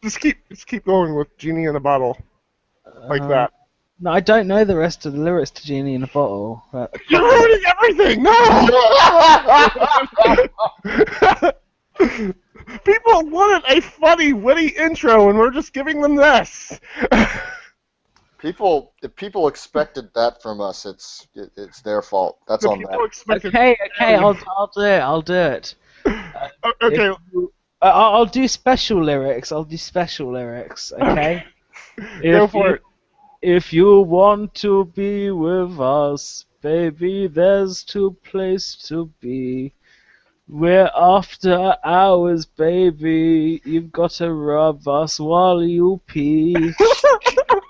Just keep going with Genie in a Bottle, like Uh, that. no, I don't know the rest of the lyrics to Genie in a Bottle. You're ruining everything! No! People wanted a funny, witty intro, and we're just giving them this. If people expected that from us, it's their fault. That's The on people them. expected. Okay, I'll do it. I'll do it. Okay. I'll do special lyrics. Okay. Go for it. If you want to be with us, baby, there's two places to be. We're after hours, baby. You've got to rub us while you pee.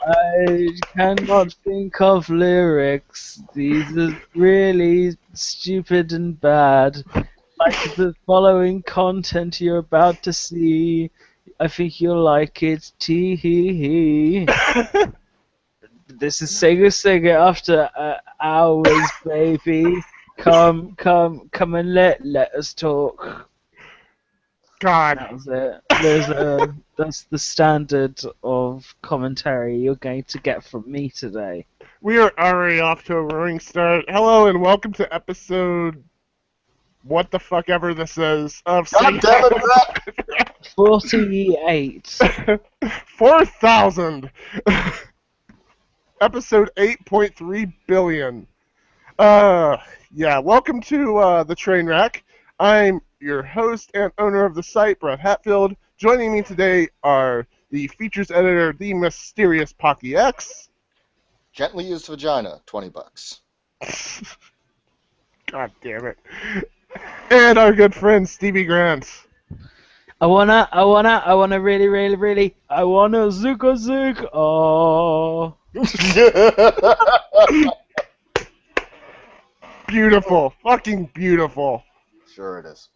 I cannot think of lyrics. These are really stupid and bad. Like the following content you're about to see. I think you'll like it. Tee hee hee. This is Sega after hours, baby. Come and let us talk. God. That was it. That's the standard of commentary you're going to get from me today. We are already off to a roaring start. Hello and welcome to episode... what the fuck ever this is. Of God damn it, Brett! 48. 4,000. Episode 8.3 billion. Yeah, welcome to the train wreck. I'm your host and owner of the site, Brett Hatfield. Joining me today are the features editor, the mysterious Pocky X. Gently used vagina, $20. God damn it. And our good friend, Stevie Grant. I wanna really, I wanna zook. Oh. Beautiful. Fucking beautiful. Sure it is.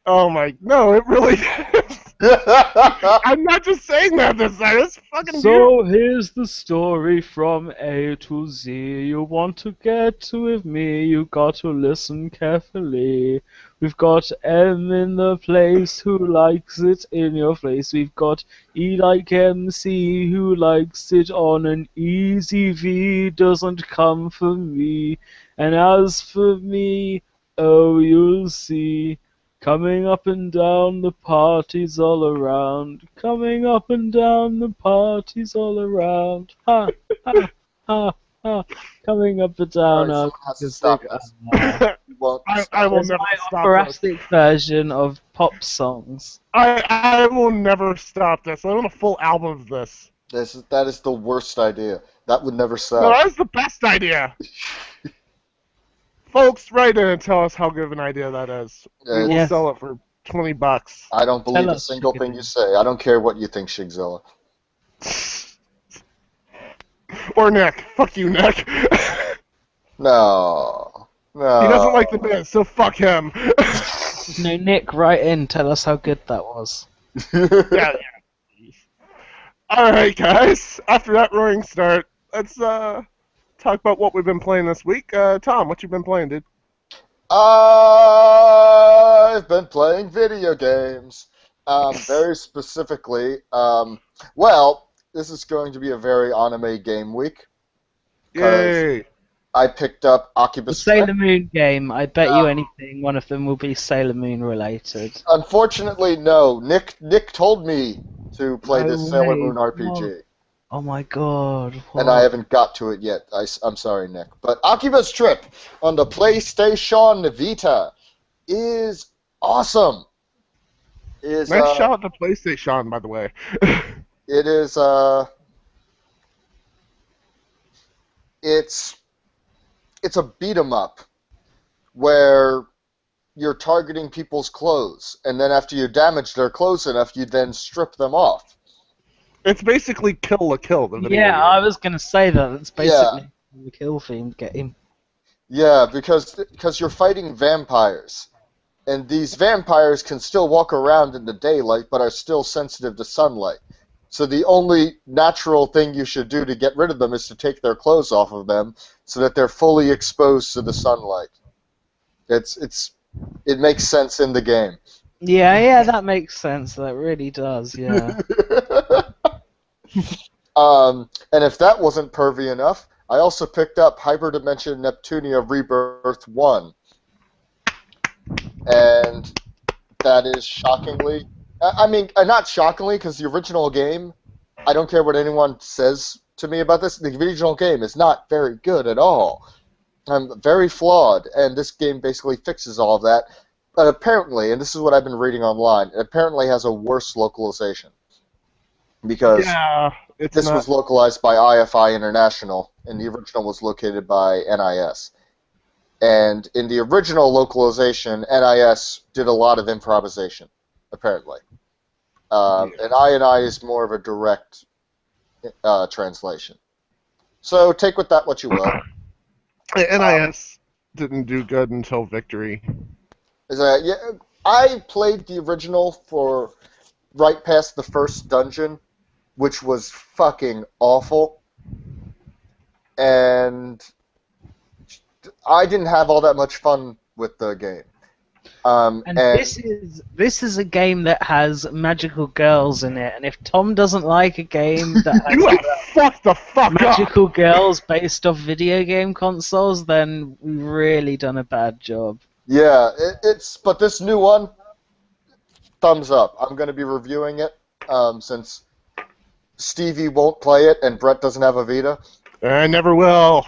Oh my, no, it really is. I'm not just saying that this time, it's fucking beautiful. So here's the story from A to Z. You want to get with me, you got to listen carefully. We've got M in the place who likes it in your face. We've got E like MC who likes it on an easy V. Doesn't come for me. And as for me, oh, you'll see. Coming up and down the parties all around. Coming up and down the parties all around. Ha, ha, ha, ha. Coming up and down. Alright, someone has to stop this. Well, I will never my stop this. operatic version of pop songs. I will never stop this. I want a full album of this. that is the worst idea. That would never sell. No, that's the best idea. Folks, write in and tell us how good of an idea that is. We will Yes. sell it for $20. I don't believe Tell a us, single chicken. thing you say. I don't care what you think, Shigzilla. Or Nick. Fuck you, Nick. No. He doesn't like the bit, so fuck him. No, Nick, write in. Tell us how good that was. Yeah. Alright, guys. After that roaring start, let's talk about what we've been playing this week. Tom, what you been playing, dude? I've been playing video games. Very specifically, well, this is going to be a very anime game week. Yay. I picked up The Oculus Sailor Moon game. I bet you anything one of them will be Sailor Moon related. Unfortunately, no. Nick told me to play No this Sailor way. Moon RPG, Oh my god. and I haven't got to it yet. I'm sorry, Nick. But Oculus Trip on the PlayStation Vita is awesome. Nice shout out to PlayStation, by the way. It is it's a beat 'em up where you're targeting people's clothes, and then after you damage their clothes enough, you then strip them off. It's basically Kill la Kill, the video Yeah, game. I was gonna say that. It's basically the kill themed game. Yeah, because you're fighting vampires, and these vampires can still walk around in the daylight, but are still sensitive to sunlight. So the only natural thing you should do to get rid of them is to take their clothes off of them, so that they're fully exposed to the sunlight. It makes sense in the game. Yeah, that makes sense. That really does. Yeah. And if that wasn't pervy enough, I also picked up Hyperdimension Neptunia Rebirth 1. And that is shockingly... I mean, not shockingly, because the original game, I don't care what anyone says to me about this, the original game is not very good at all. Very flawed, and this game basically fixes all of that. But apparently, and this is what I've been reading online, it apparently has a worse localization. Because this was localized by IFI International, and the original was located by NIS. And in the original localization, NIS did a lot of improvisation, apparently. And INI is more of a direct translation. So take with that what you will. NIS didn't do good until Victory. I played the original for right past the first dungeon, which was fucking awful. And I didn't have all that much fun with the game. And this is a game that has magical girls in it, and if Tom doesn't like a game that has You have fucked the fuck magical up. girls based off video game consoles, then we've really done a bad job. Yeah, but this new one, thumbs up. I'm going to be reviewing it since Stevie won't play it and Brett doesn't have a Vita. I never will.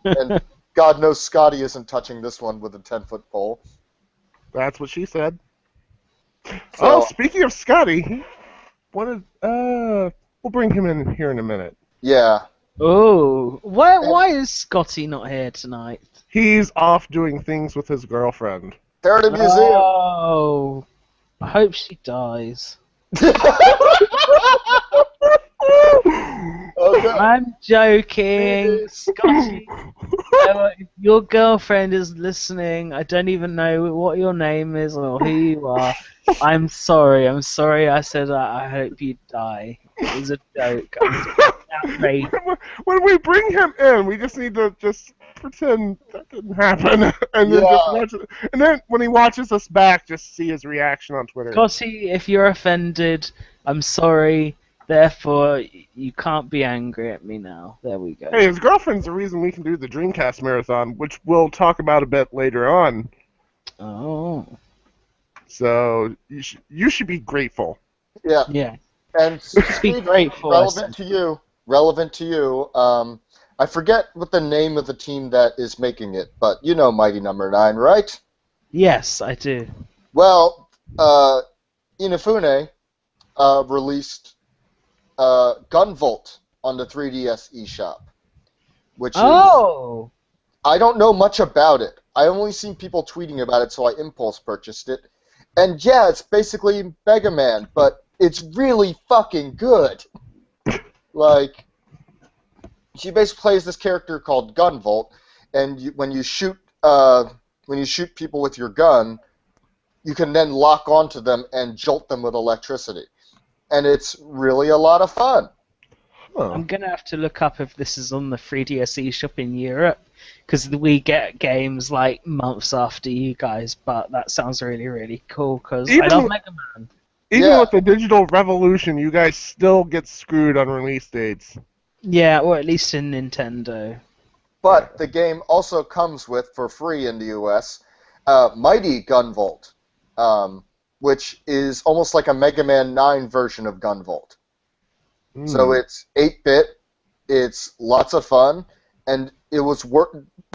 And God knows Scotty isn't touching this one with a 10-foot pole. That's what she said. So, speaking of Scotty, we'll bring him in here in a minute. Yeah. Oh, why is Scotty not here tonight? He's off doing things with his girlfriend. They're at a museum. Oh, I hope she dies. Okay. I'm joking, Scotty. If your girlfriend is listening, I don't even know what your name is or who you are. I'm sorry. I said that. I hope you die. It was a joke. Outraged. When we bring him in, we just need to just pretend that didn't happen, and then just watch it. And then when he watches us back, just see his reaction on Twitter. Scotty, if you're offended, I'm sorry. Therefore, you can't be angry at me now. There we go. Hey, his girlfriend's the reason we can do the Dreamcast marathon, which we'll talk about a bit later on. Oh. So you should be grateful. Yeah. Yeah. And Be grateful. relevant to you. I forget what the name of the team that is making it, but you know Mighty Number 9, right? Yes, I do. Well, Inafune released Gunvolt on the 3DS eShop, which is... I don't know much about it. I only seen people tweeting about it, so I impulse purchased it. And yeah, it's basically Mega Man, but it's really fucking good. Like, she basically plays this character called Gunvolt, and when you shoot people with your gun, you can then lock onto them and jolt them with electricity. And it's really a lot of fun. Huh. I'm going to have to look up if this is on the 3DS eShop in Europe, because we get games like months after you guys, but that sounds really, really cool, because I love Mega Man. Even with the digital revolution, you guys still get screwed on release dates. Yeah, or at least in Nintendo. But the game also comes with, for free in the US, Mighty Gunvolt, which is almost like a Mega Man 9 version of Gunvolt. So it's 8-bit, it's lots of fun, and it was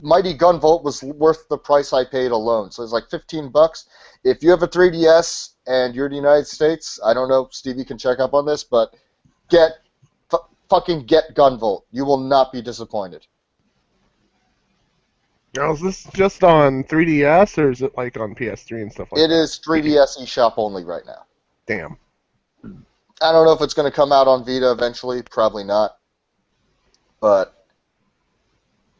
Mighty Gunvolt was worth the price I paid alone. So it's like $15. If you have a 3DS and you're in the United States, I don't know, Stevie can check up on this, but fucking get Gunvolt. You will not be disappointed. Now, is this just on 3DS, or is it like on PS3 and stuff like that? It is 3DS eShop only right now. Damn. I don't know if it's going to come out on Vita eventually. Probably not. But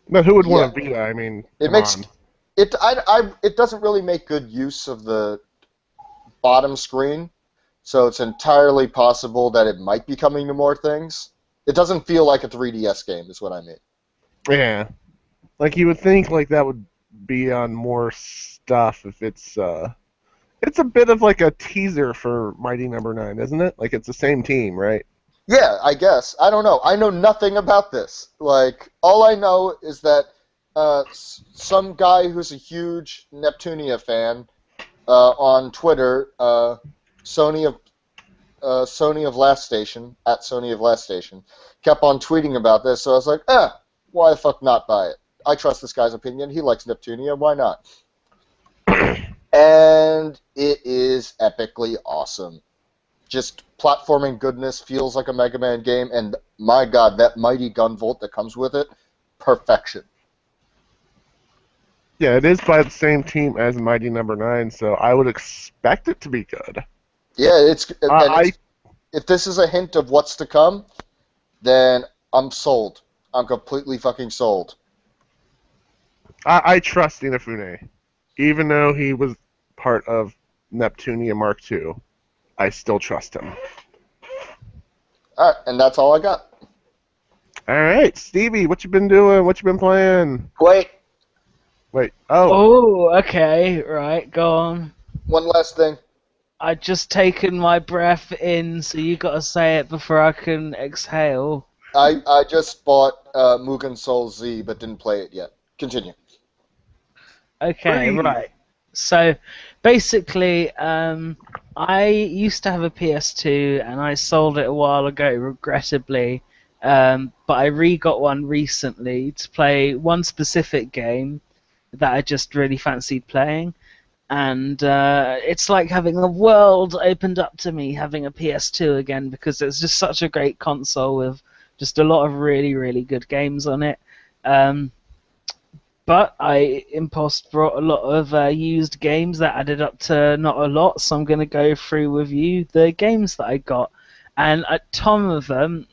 who would want a Vita? I mean, it doesn't really make good use of the bottom screen, so it's entirely possible that it might be coming to more things. It doesn't feel like a 3DS game, is what I mean. Yeah. Like, you would think like that would be on more stuff if it's a bit of like a teaser for Mighty Number 9, isn't it? Like, it's the same team, right? Yeah, I guess. I don't know. I know nothing about this. Like, all I know is that some guy who's a huge Neptunia fan on Twitter, Sony of Sony of Last Station, at Sony of Last Station, kept on tweeting about this. So I was like, why the fuck not buy it? I trust this guy's opinion. He likes Neptunia. Why not? And it is epically awesome. Just platforming goodness, feels like a Mega Man game, and my god, that mighty gunvolt that comes with it, perfection. Yeah, it is by the same team as Mighty Number 9, so I would expect it to be good. Yeah, if this is a hint of what's to come, then I'm sold. I'm completely fucking sold. I trust Inafune. Even though he was part of Neptunia Mark II, I still trust him. Alright, and that's all I got. Alright, Stevie, what you been doing? What you been playing? Wait, Oh, okay, right, go on. one last thing. I just taken my breath in, so you gotta say it before I can exhale. I just bought Mugen Soul Z, but didn't play it yet. Continue. Okay, Breathe. right. So, basically, I used to have a PS2, and I sold it a while ago, regrettably. But I re-got one recently to play one specific game that I just really fancied playing. And it's like having a world opened up to me having a PS2 again, because it's just such a great console with just a lot of really, really good games on it. But I impulse brought a lot of used games that added up to not a lot, so I'm going to go through with you the games that I got. And Tom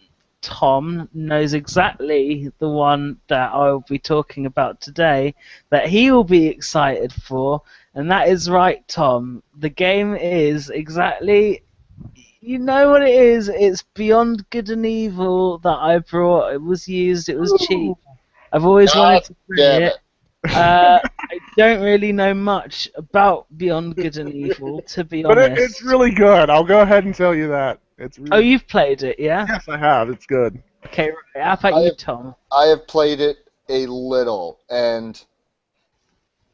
knows exactly the one that I will be talking about today that he will be excited for, and that is right, Tom. The game is exactly, you know what it is. It's Beyond Good and Evil that I brought. It was used. It was cheap. I've always wanted to play Damn it. it. I don't really know much about Beyond Good and Evil, to be But honest. it's really good. I'll go ahead and tell you that. It's really Oh, you've played it, yeah? Yes, I have. It's good. Okay, right. How about you, Tom? I have played it a little, and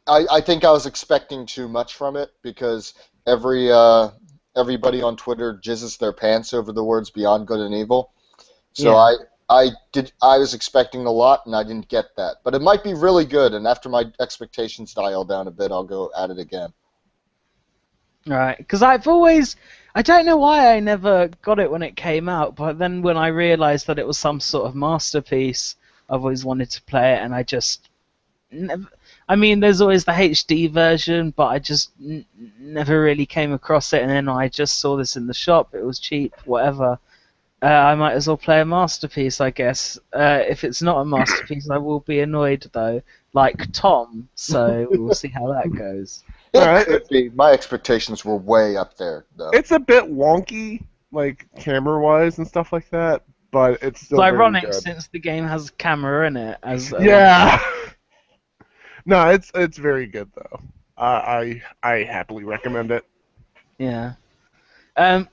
I think I was expecting too much from it because everybody on Twitter jizzes their pants over the words Beyond Good and Evil. So Yeah. I was expecting a lot, and I didn't get that. But it might be really good, and after my expectations dial down a bit, I'll go at it again. Right, because I don't know why I never got it when it came out, but then when I realised that it was some sort of masterpiece, I've always wanted to play it, and I just never. I mean, there's always the HD version, but I just never really came across it, and then I just saw this in the shop. It was cheap, whatever. I might as well play a masterpiece, I guess. If it's not a masterpiece, I will be annoyed, though, like Tom, so we'll see how that goes. It Alright. could be. My expectations were way up there, though. It's a bit wonky, like camera-wise and stuff like that, but it's still It's very ironic good. since the game has a camera in it. Yeah. No, it's very good though. I happily recommend it. Yeah. So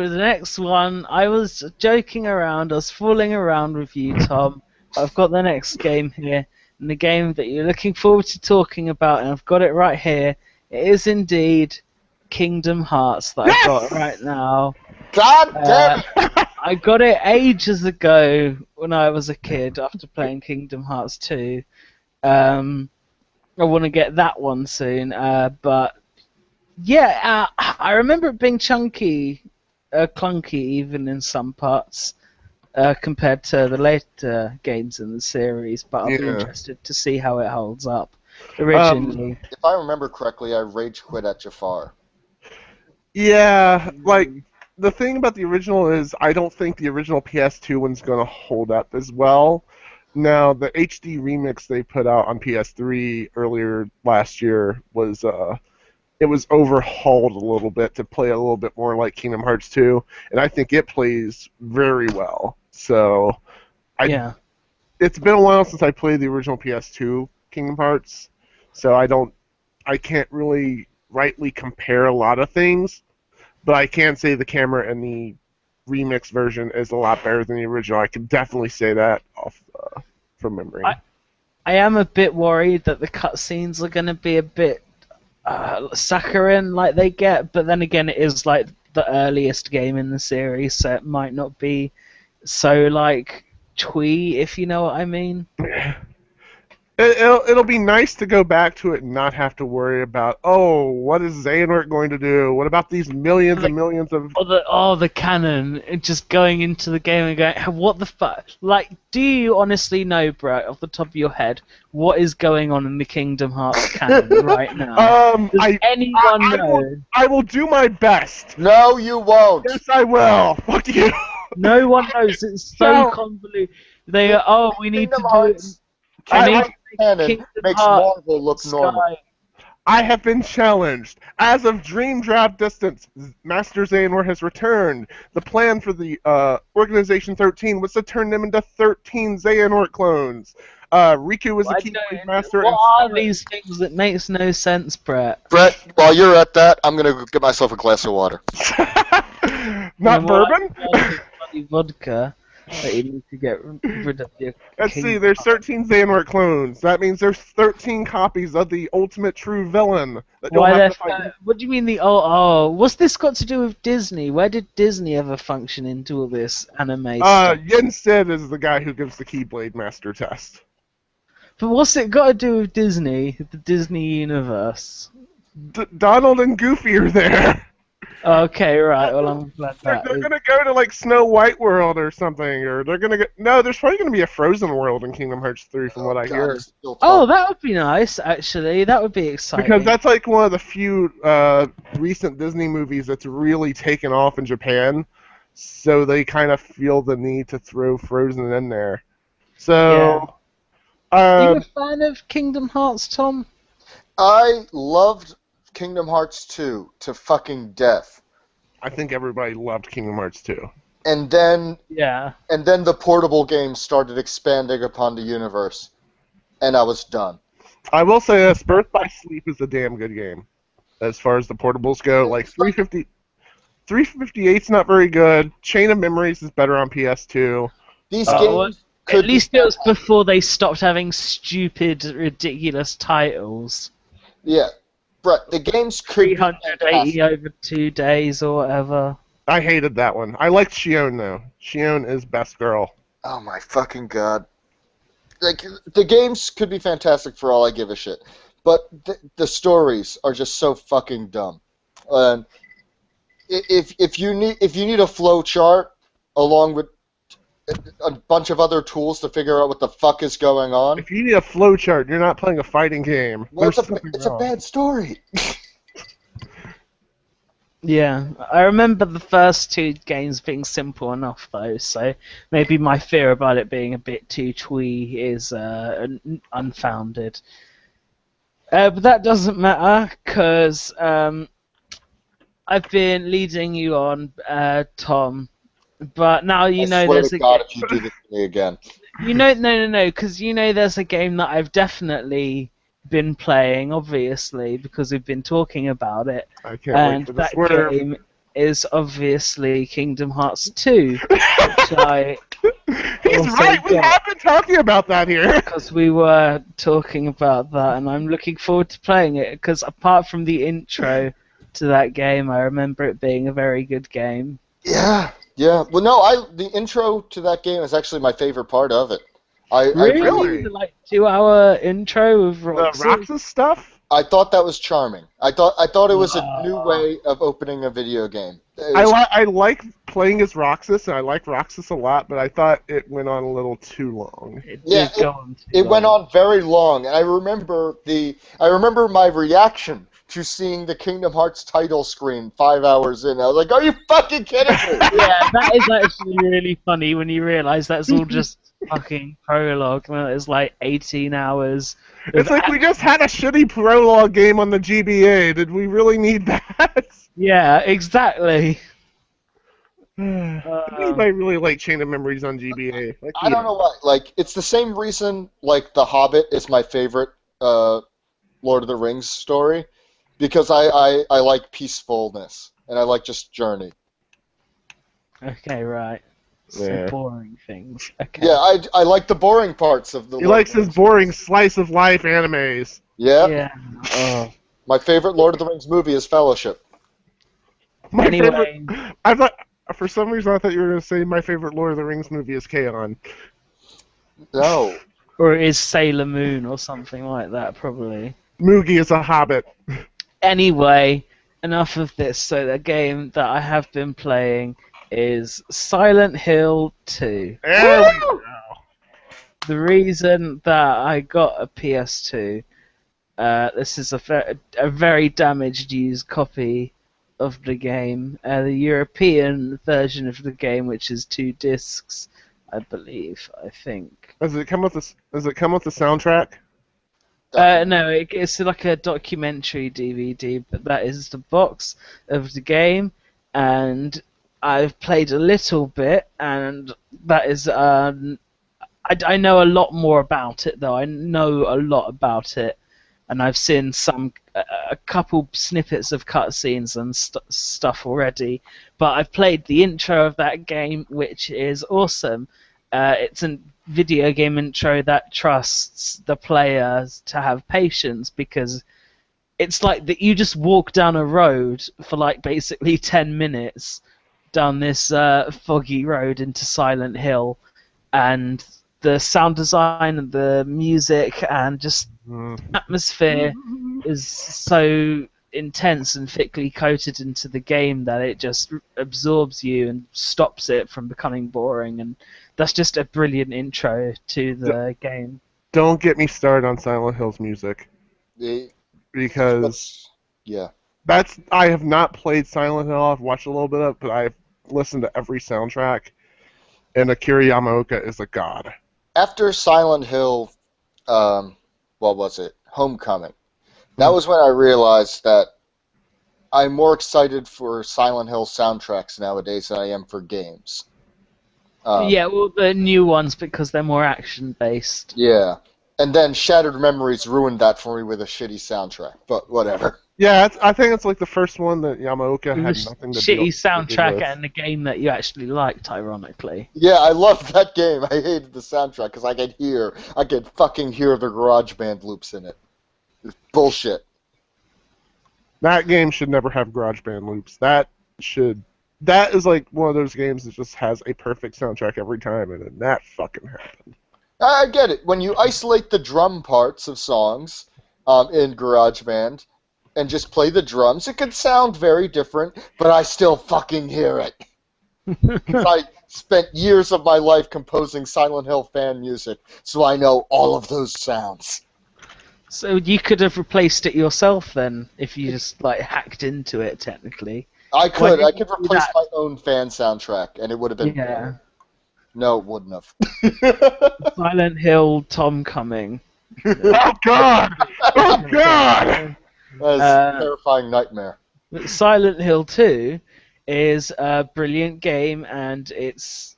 the next one, I was joking around, I was fooling around with you, Tom. I've got the next game here, and the game that you're looking forward to talking about, and I've got it right here. It is indeed Kingdom Hearts that I've got right now. God damn it! I got it ages ago when I was a kid after playing Kingdom Hearts 2. I want to get that one soon, but yeah, I remember it being clunky even in some parts compared to the later games in the series, but I'll be Yeah. interested to see how it holds up originally. If I remember correctly, I rage quit at Jafar. Yeah, like the thing about the original is I don't think the original PS2 one's gonna hold up as well. Now the HD remix they put out on PS3 earlier last year was it was overhauled a little bit to play a little bit more like Kingdom Hearts 2, and I think it plays very well. So Yeah. it's been a while since I played the original PS2 Kingdom Hearts, so I can't really rightly compare a lot of things, but I can say the camera and the remix version is a lot better than the original. I can definitely say that off from memory. I am a bit worried that the cutscenes are going to be a bit saccharine like they get, but then again, it is like the earliest game in the series, so it might not be so like twee, if you know what I mean. It'll be nice to go back to it and not have to worry about, oh, what is Xehanort going to do? What about these millions and millions of... The canon, just going into the game and going, what the fuck? Like, do you honestly know, Brett, off the top of your head, what is going on in the Kingdom Hearts canon right now? Does anyone know? I will do my best. No, you won't. Yes, I will. Fuck you. No one knows. It's so convoluted. We need to do it. Canon makes Marvel look normal. I have been challenged. As of Dream Drop Distance, Master Xehanort has returned. The plan for the Organization 13 was to turn them into 13 Xehanort clones. Riku was the Keyblade Master. What are these things that makes no sense, Brett? Brett, while you're at that, I'm gonna get myself a glass of water. Not bourbon? Bloody vodka. That you need to get rid of your Let's see, there's 13 Xehanort clones. That means there's 13 copies of the ultimate true villain that you'll have to fight. What do you mean what's this got to do with Disney? Where did Disney ever function into all this anime stuff? Yen Sid is the guy who gives the Keyblade Master test. But what's it got to do with Disney, the Disney universe? Donald and Goofy are there. Okay, right. Well, I'm glad that. They're gonna go to like Snow White World or something, or they're gonna get. No, there's probably gonna be a Frozen World in Kingdom Hearts 3, from what I hear. Oh, that would be nice. Actually, that would be exciting. Because that's like one of the few recent Disney movies that's really taken off in Japan, so they kind of feel the need to throw Frozen in there. So, you a fan of Kingdom Hearts, Tom? I loved Kingdom Hearts 2 to fucking death. I think everybody loved Kingdom Hearts 2. And then the portable games started expanding upon the universe, and I was done. I will say this, Birth by Sleep is a damn good game. As far as the portables go, like 358's not very good. Chain of Memories is better on PS2. These games at least it was before they stopped having stupid, ridiculous titles. Yeah. Brett, the game's could 380 over 2 days or whatever. I hated that one. I liked Shion, though. Shion is best girl. Oh my fucking god. Like, the games could be fantastic for all I give a shit. But the stories are just so fucking dumb. If you need a flow chart along with a bunch of other tools to figure out what the fuck is going on. If you need a flow chart, you're not playing a fighting game. Well, it's a bad story. Yeah, I remember the first 2 games being simple enough, though, so maybe my fear about it being a bit too twee is unfounded. But that doesn't matter, because I've been leading you on, Tom. But now you know there's a God, if you do this to me again. No, because there's a game that I've definitely been playing, obviously, because we've been talking about it. I can't wait for this that game is obviously Kingdom Hearts 2, which I He's right, we have been talking about that here. Because we were talking about that, and I'm looking forward to playing it, because apart from the intro to that game, I remember it being a very good game. Yeah. Yeah, well, no, the intro to that game is actually my favorite part of it. Really? The, like 2-hour intro of Roxas? The Roxas stuff? I thought that was charming. I thought it was a new way of opening a video game. I like playing as Roxas, and I like Roxas a lot, but I thought it went on a little too long. It went on very long, and I remember my reaction to seeing the Kingdom Hearts title screen 5 hours in. I was like, are you fucking kidding me? Yeah, that is actually really funny when you realise that's all just fucking prologue. Well, it's like 18 hours. It's like we just had a shitty prologue game on the GBA. Did we really need that? Yeah, exactly. I really like Chain of Memories on GBA. I don't know why. Like, it's the same reason, like, The Hobbit is my favorite Lord of the Rings story. Because I like peacefulness, and I like just journey. Okay, right. So Yeah. boring things. Okay. Yeah, I like the boring parts of the He Lord of likes the his Rings boring movies. slice of life animes. Yeah, Yeah. Oh. my favorite Lord of the Rings movie is Fellowship. My favorite. Anyway, I thought for some reason I thought you were going to say my favorite Lord of the Rings movie is K-On! No. or it is Sailor Moon or something like that, probably. Moogie is a hobbit. Anyway, enough of this. So the game that I have been playing is Silent Hill 2. There we Woo! go. The reason that I got a PS2, this is a very damaged used copy of the game. The European version of the game, which is 2 discs, I believe, I think. Does it come with the soundtrack? No, it's like a documentary DVD, but that is the box of the game, and I've played a little bit, and that is I know a lot more about it though. I know a lot about it, and I've seen a couple snippets of cutscenes and stuff already. But I've played the intro of that game, which is awesome. It's a video game intro that trusts the players to have patience because it's like that you just walk down a road for like basically 10 minutes down this foggy road into Silent Hill, and the sound design and the music and just atmosphere is so intense and thickly coated into the game that it just absorbs you and stops it from becoming boring, and that's just a brilliant intro to the game. Don't get me started on Silent Hill's music The- because yeah. I have not played Silent Hill. I've watched a little bit of it, but I've listened to every soundtrack, and Akira Yamaoka is a god. After Silent Hill, what was it? Homecoming. That was when I realized that I'm more excited for Silent Hill soundtracks nowadays than I am for games. Yeah, well, the new ones because they're more action based. Yeah. And then Shattered Memories ruined that for me with a shitty soundtrack, but whatever. Yeah, I think it's like the first one that Yamaoka The had nothing to do shitty with. soundtrack and a game that you actually liked, ironically. Yeah, I loved that game. I hated the soundtrack because I could fucking hear the garage band loops in it. It's bullshit. That game should never have GarageBand loops. That is like one of those games that just has a perfect soundtrack every time, and then that fucking happened. I get it. When you isolate the drum parts of songs in GarageBand and just play the drums, it can sound very different, but I still fucking hear it. 'Cause I spent years of my life composing Silent Hill fan music, so I know all of those sounds. So you could have replaced it yourself then, if you just like hacked into it, technically. I could Why didn't you do replace that? my own fan soundtrack, and it would have been Yeah. better. No, it wouldn't have. Silent Hill, Tom Coming. Oh god! Oh god! That's a terrifying nightmare. But Silent Hill 2 is a brilliant game, and it's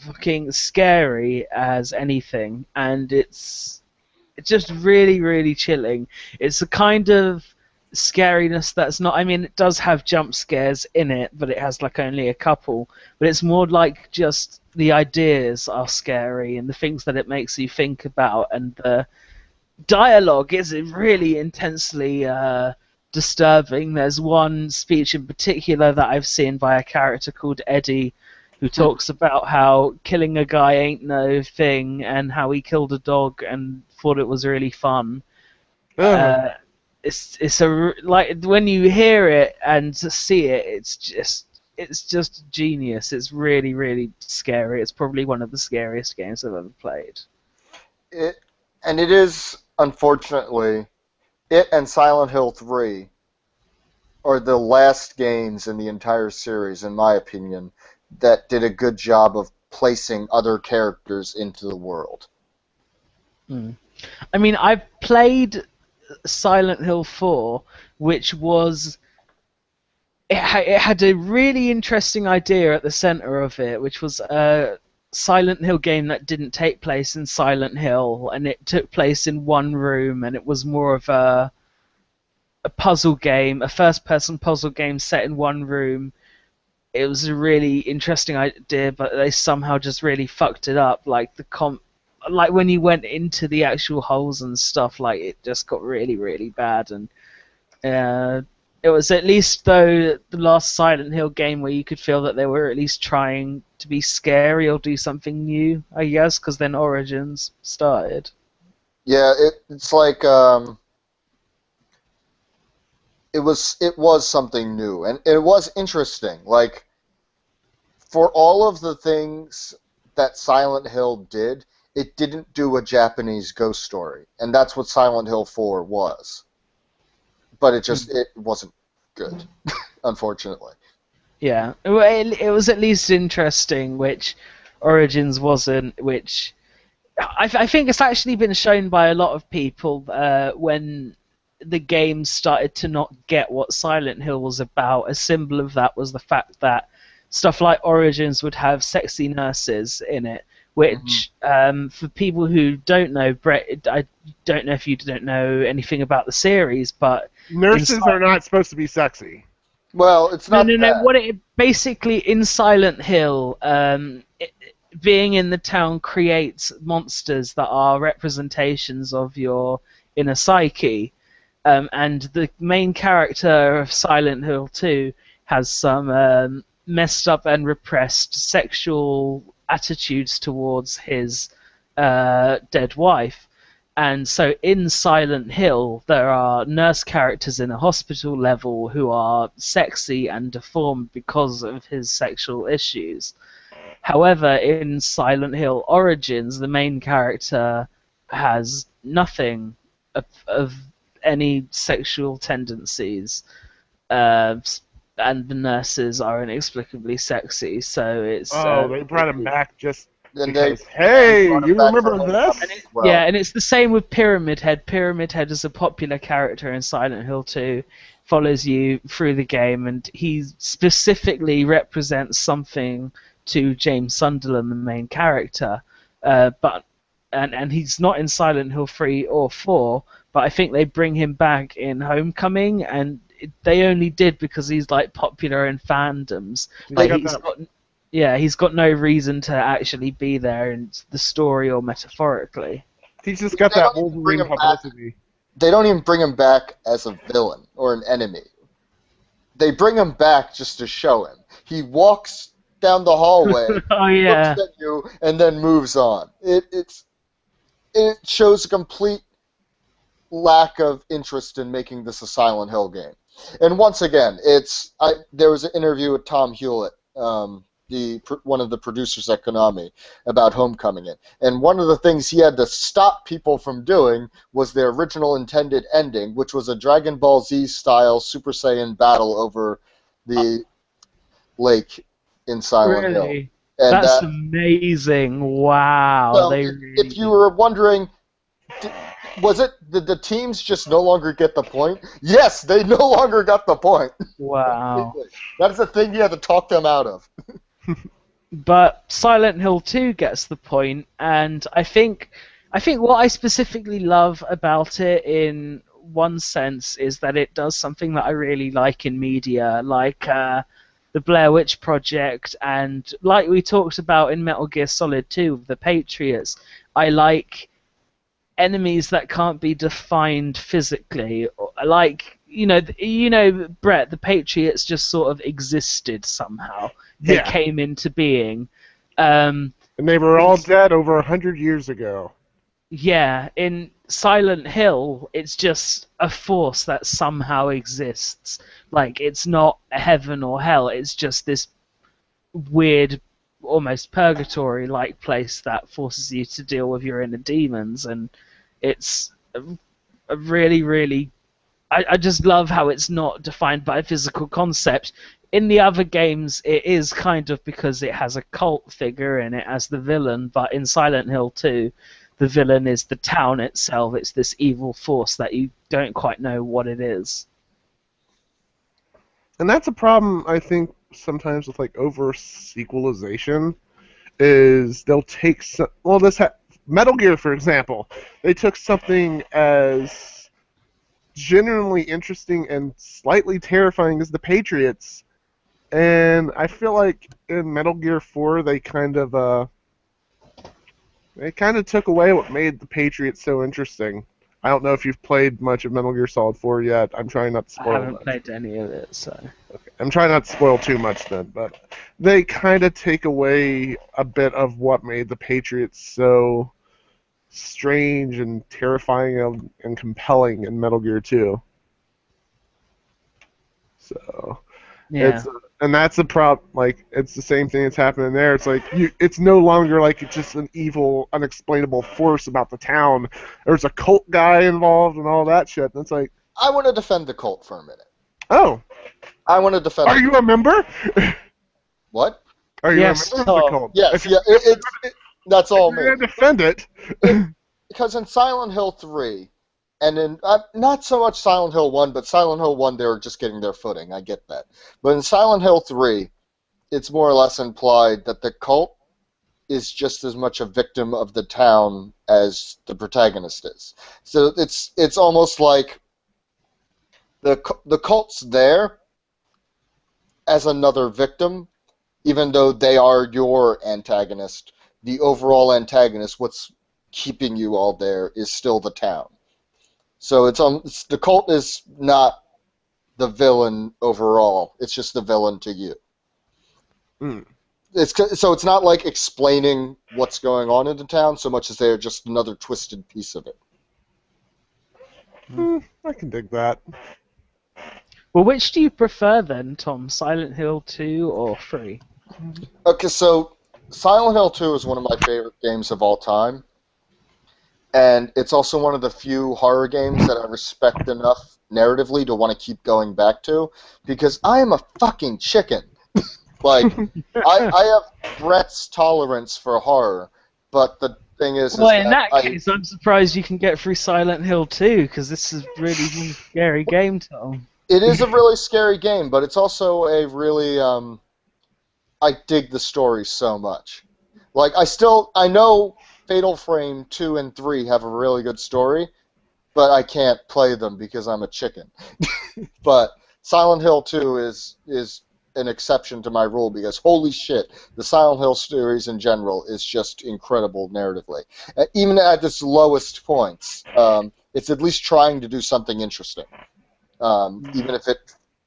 fucking scary as anything, and it's just really, really chilling. It's a kind of scariness that's not. I mean, it does have jump scares in it, but it has like only a couple. But it's more like just the ideas are scary and the things that it makes you think about, and the dialogue is really intensely disturbing. There's one speech in particular that I've seen by a character called Eddie, who talks about how killing a guy ain't no thing, and how he killed a dog and thought it was really fun. It's like when you hear it and see it, it's just genius. It's really, really scary. It's probably one of the scariest games I've ever played. It is, unfortunately, it and Silent Hill 3 are the last games in the entire series, in my opinion, that did a good job of placing other characters into the world. I mean, I've played Silent Hill 4, which was... It had a really interesting idea at the center of it, which was a Silent Hill game that didn't take place in Silent Hill, and it took place in one room, and it was more of a puzzle game, a first-person puzzle game set in one room, it was a really interesting idea, but they somehow just really fucked it up. Like like when you went into the actual holes and stuff, like it just got really, really bad. And it was at least though the last Silent Hill game where you could feel that they were at least trying to be scary or do something new, I guess, because then Origins started. Yeah, it's like it was something new, and it was interesting. Like, for all of the things that Silent Hill did, it didn't do a Japanese ghost story, and that's what Silent Hill 4 was. But it wasn't good, unfortunately. Yeah, it was at least interesting, which Origins wasn't, which I think it's actually been shown by a lot of people when the game started to not get what Silent Hill was about. A symbol of that was the fact that stuff like Origins would have sexy nurses in it, which for people who don't know, Brett, I don't know if you don't know anything about the series, but nurses are not supposed to be sexy. Well, it's not. No. What it basically in Silent Hill, being in the town creates monsters that are representations of your inner psyche. And the main character of Silent Hill 2 has some messed up and repressed sexual attitudes towards his dead wife. And so in Silent Hill, there are nurse characters in a hospital level who are sexy and deformed because of his sexual issues. However, in Silent Hill Origins, the main character has nothing of any sexual tendencies, and the nurses are inexplicably sexy. So it's they brought him back just And because. Hey, you remember for this? Homecoming as well. Yeah, and it's the same with Pyramid Head. Pyramid Head is a popular character in Silent Hill 2, follows you through the game, and he specifically represents something to James Sunderland, the main character. And he's not in Silent Hill 3 or 4, but I think they bring him back in Homecoming, and they only did because he's like popular in fandoms. Like he's got no reason to actually be there in the story or metaphorically. He's just got that Wolverine publicity. They don't even bring him back as a villain or an enemy. They bring him back just to show him. He walks down the hallway, Oh yeah. looks at you, and then moves on. It shows a complete lack of interest in making this a Silent Hill game. And once again, there was an interview with Tom Hewlett, one of the producers at Konami, about Homecoming. And one of the things he had to stop people from doing was their original intended ending, which was a Dragon Ball Z-style Super Saiyan battle over the lake in Silent Hill. Really? And That's amazing. Wow. so They if you were wondering, was it did the teams just no longer get the point? Yes, they no longer got the point. Wow. That's the thing you had to talk them out of. But Silent Hill 2 gets the point, and I think what I specifically love about it in one sense is that it does something that I really like in media, like the Blair Witch Project, and like we talked about in Metal Gear Solid 2, the Patriots. I like enemies that can't be defined physically. Like, Brett, the Patriots just sort of existed somehow. They came into being. And they were all dead over 100 years ago. Yeah, in Silent Hill, it's just a force that somehow exists. Like, it's not heaven or hell, it's just this weird, almost purgatory-like place that forces you to deal with your inner demons, and it's a really, really... I just love how it's not defined by a physical concept. In the other games, it is kind of because it has a cult figure in it as the villain, but in Silent Hill 2, the villain is the town itself. It's this evil force that you don't quite know what it is. And that's a problem, I think, sometimes with like over-sequelization, is they'll take Metal Gear, for example, they took something as genuinely interesting and slightly terrifying as the Patriots, And I feel like in Metal Gear 4 they kind of took away what made the Patriots so interesting. I don't know if you've played much of Metal Gear Solid 4 yet. I'm trying not to I spoil haven't much. played any of it, so. Okay. I'm trying not to spoil too much then, but they kind of take away a bit of what made the Patriots so strange and terrifying and compelling in Metal Gear 2. So Yeah. and that's the problem. Like, it's the same thing that's happening there. It's like it's no longer like it's just an evil, unexplainable force about the town. There's a cult guy involved and all that shit. And it's like, I want to defend the cult for a minute. oh, I want to defend. are you a member? What? Are you Yes, a member of the Tom. cult? Yes, If yeah. That's all me. you're gonna defend it. Because in Silent Hill 3, and in not so much Silent Hill 1, but Silent Hill 1, they were just getting their footing. I get that. But in Silent Hill 3, it's more or less implied that the cult is just as much a victim of the town as the protagonist is. So it's almost like the cult's there as another victim, even though they are your antagonist. The overall antagonist, what's keeping you all there, is still the town. So the cult is not the villain overall. It's just the villain to you. Mm. So it's not like explaining what's going on in the town so much as they're just another twisted piece of it. I can dig that. Well, which do you prefer then, Tom? Silent Hill 2 or 3? Okay, so Silent Hill 2 is one of my favorite games of all time. And it's also one of the few horror games that I respect enough narratively to want to keep going back to, because I am a fucking chicken. Like, I have Brett's tolerance for horror, but the thing is Well, in that I, case, I'm surprised you can get through Silent Hill 2, because this is really a scary game, Tom. it is a really scary game, but it's also a really, I dig the story so much. Like, I know Fatal Frame 2 and 3 have a really good story, but I can't play them because I'm a chicken. But Silent Hill 2 is an exception to my rule, because holy shit, the Silent Hill series in general is just incredible narratively. Even at its lowest points, it's at least trying to do something interesting, even if it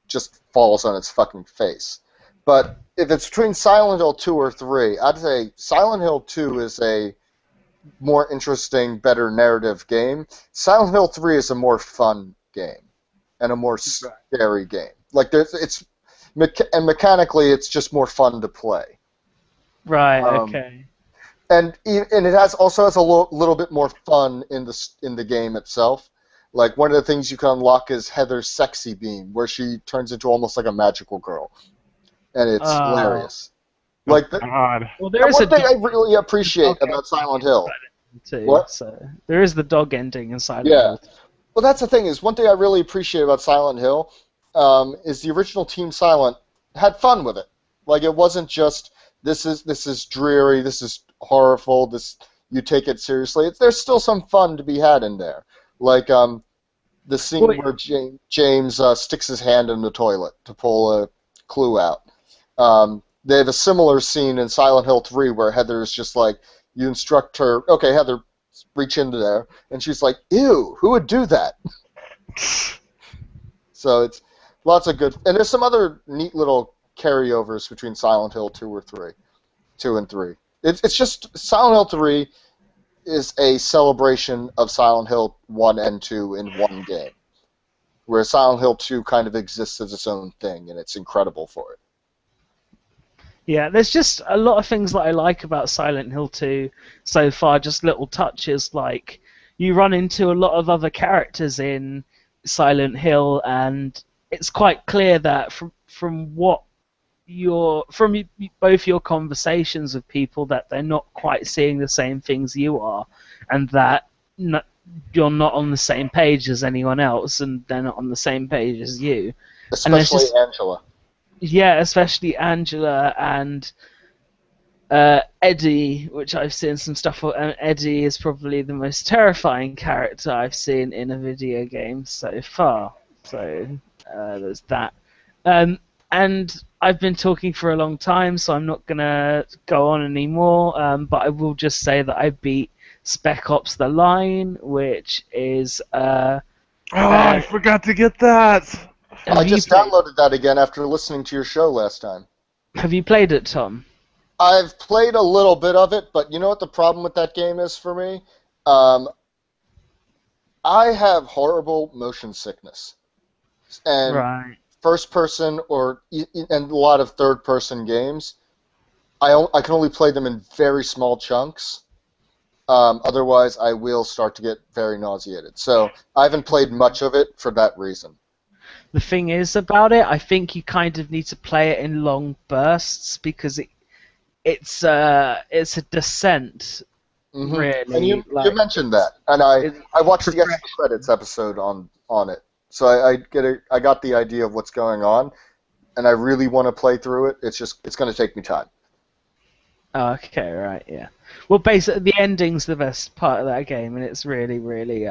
just falls on its fucking face. But if it's between Silent Hill 2 or 3, I'd say Silent Hill 2 is a more interesting, better narrative game. Silent Hill 3 is a more fun game and a more scary game. Like, and mechanically, it's just more fun to play. Right, okay. And it also has a little bit more fun in the game itself. Like, one of the things you can unlock is Heather's sexy beam, where she turns into almost like a magical girl, and it's hilarious. Like, God. Well, there is one thing I really appreciate about Silent Hill. Too, What? so there is the dog ending in Silent Yeah. Hill. Well, that's the thing, is one thing I really appreciate about Silent Hill is the original Team Silent had fun with it. Like, it wasn't just this is dreary, this is horrible, you take it seriously. There's still some fun to be had in there. Like the scene where James sticks his hand in the toilet to pull a clue out. They have a similar scene in Silent Hill 3 where Heather is just like, you instruct her, okay, Heather, reach into there, and she's like, ew, who would do that? So it's lots of good, and there's some other neat little carryovers between Silent Hill 2 and 3. It's just Silent Hill 3 is a celebration of Silent Hill 1 and 2 in one game, where Silent Hill 2 kind of exists as its own thing, and it's incredible for it. Yeah, there's just a lot of things that I like about Silent Hill 2 so far, just little touches, like you run into a lot of other characters in Silent Hill, and it's quite clear that from both your conversations with people that they're not quite seeing the same things you are, and that you're not on the same page as anyone else, and they're not on the same page as you. Especially Angela. Yeah, especially Angela and Eddie, which I've seen some stuff for. And Eddie is probably the most terrifying character I've seen in a video game so far. So there's that. And I've been talking for a long time, so I'm not gonna go on anymore. But I will just say that I beat Spec Ops: The Line, which is I forgot to get that. I just downloaded that again after listening to your show last time. Have you played it, Tom? I've played a little bit of it, but you know what the problem with that game is for me? I have horrible motion sickness. And Right. first person and a lot of third person games, I can only play them in very small chunks. Otherwise, I will start to get very nauseated. So I haven't played much of it for that reason. The thing is about it, I think you kind of need to play it in long bursts because it's a descent, Mm-hmm. really. And you mentioned that, and I watched the extra credits episode on it, so I got the idea of what's going on, and I really want to play through it. It's going to take me time. Oh, okay, right, yeah. Well, basically, the ending's the best part of that game, and it's really, really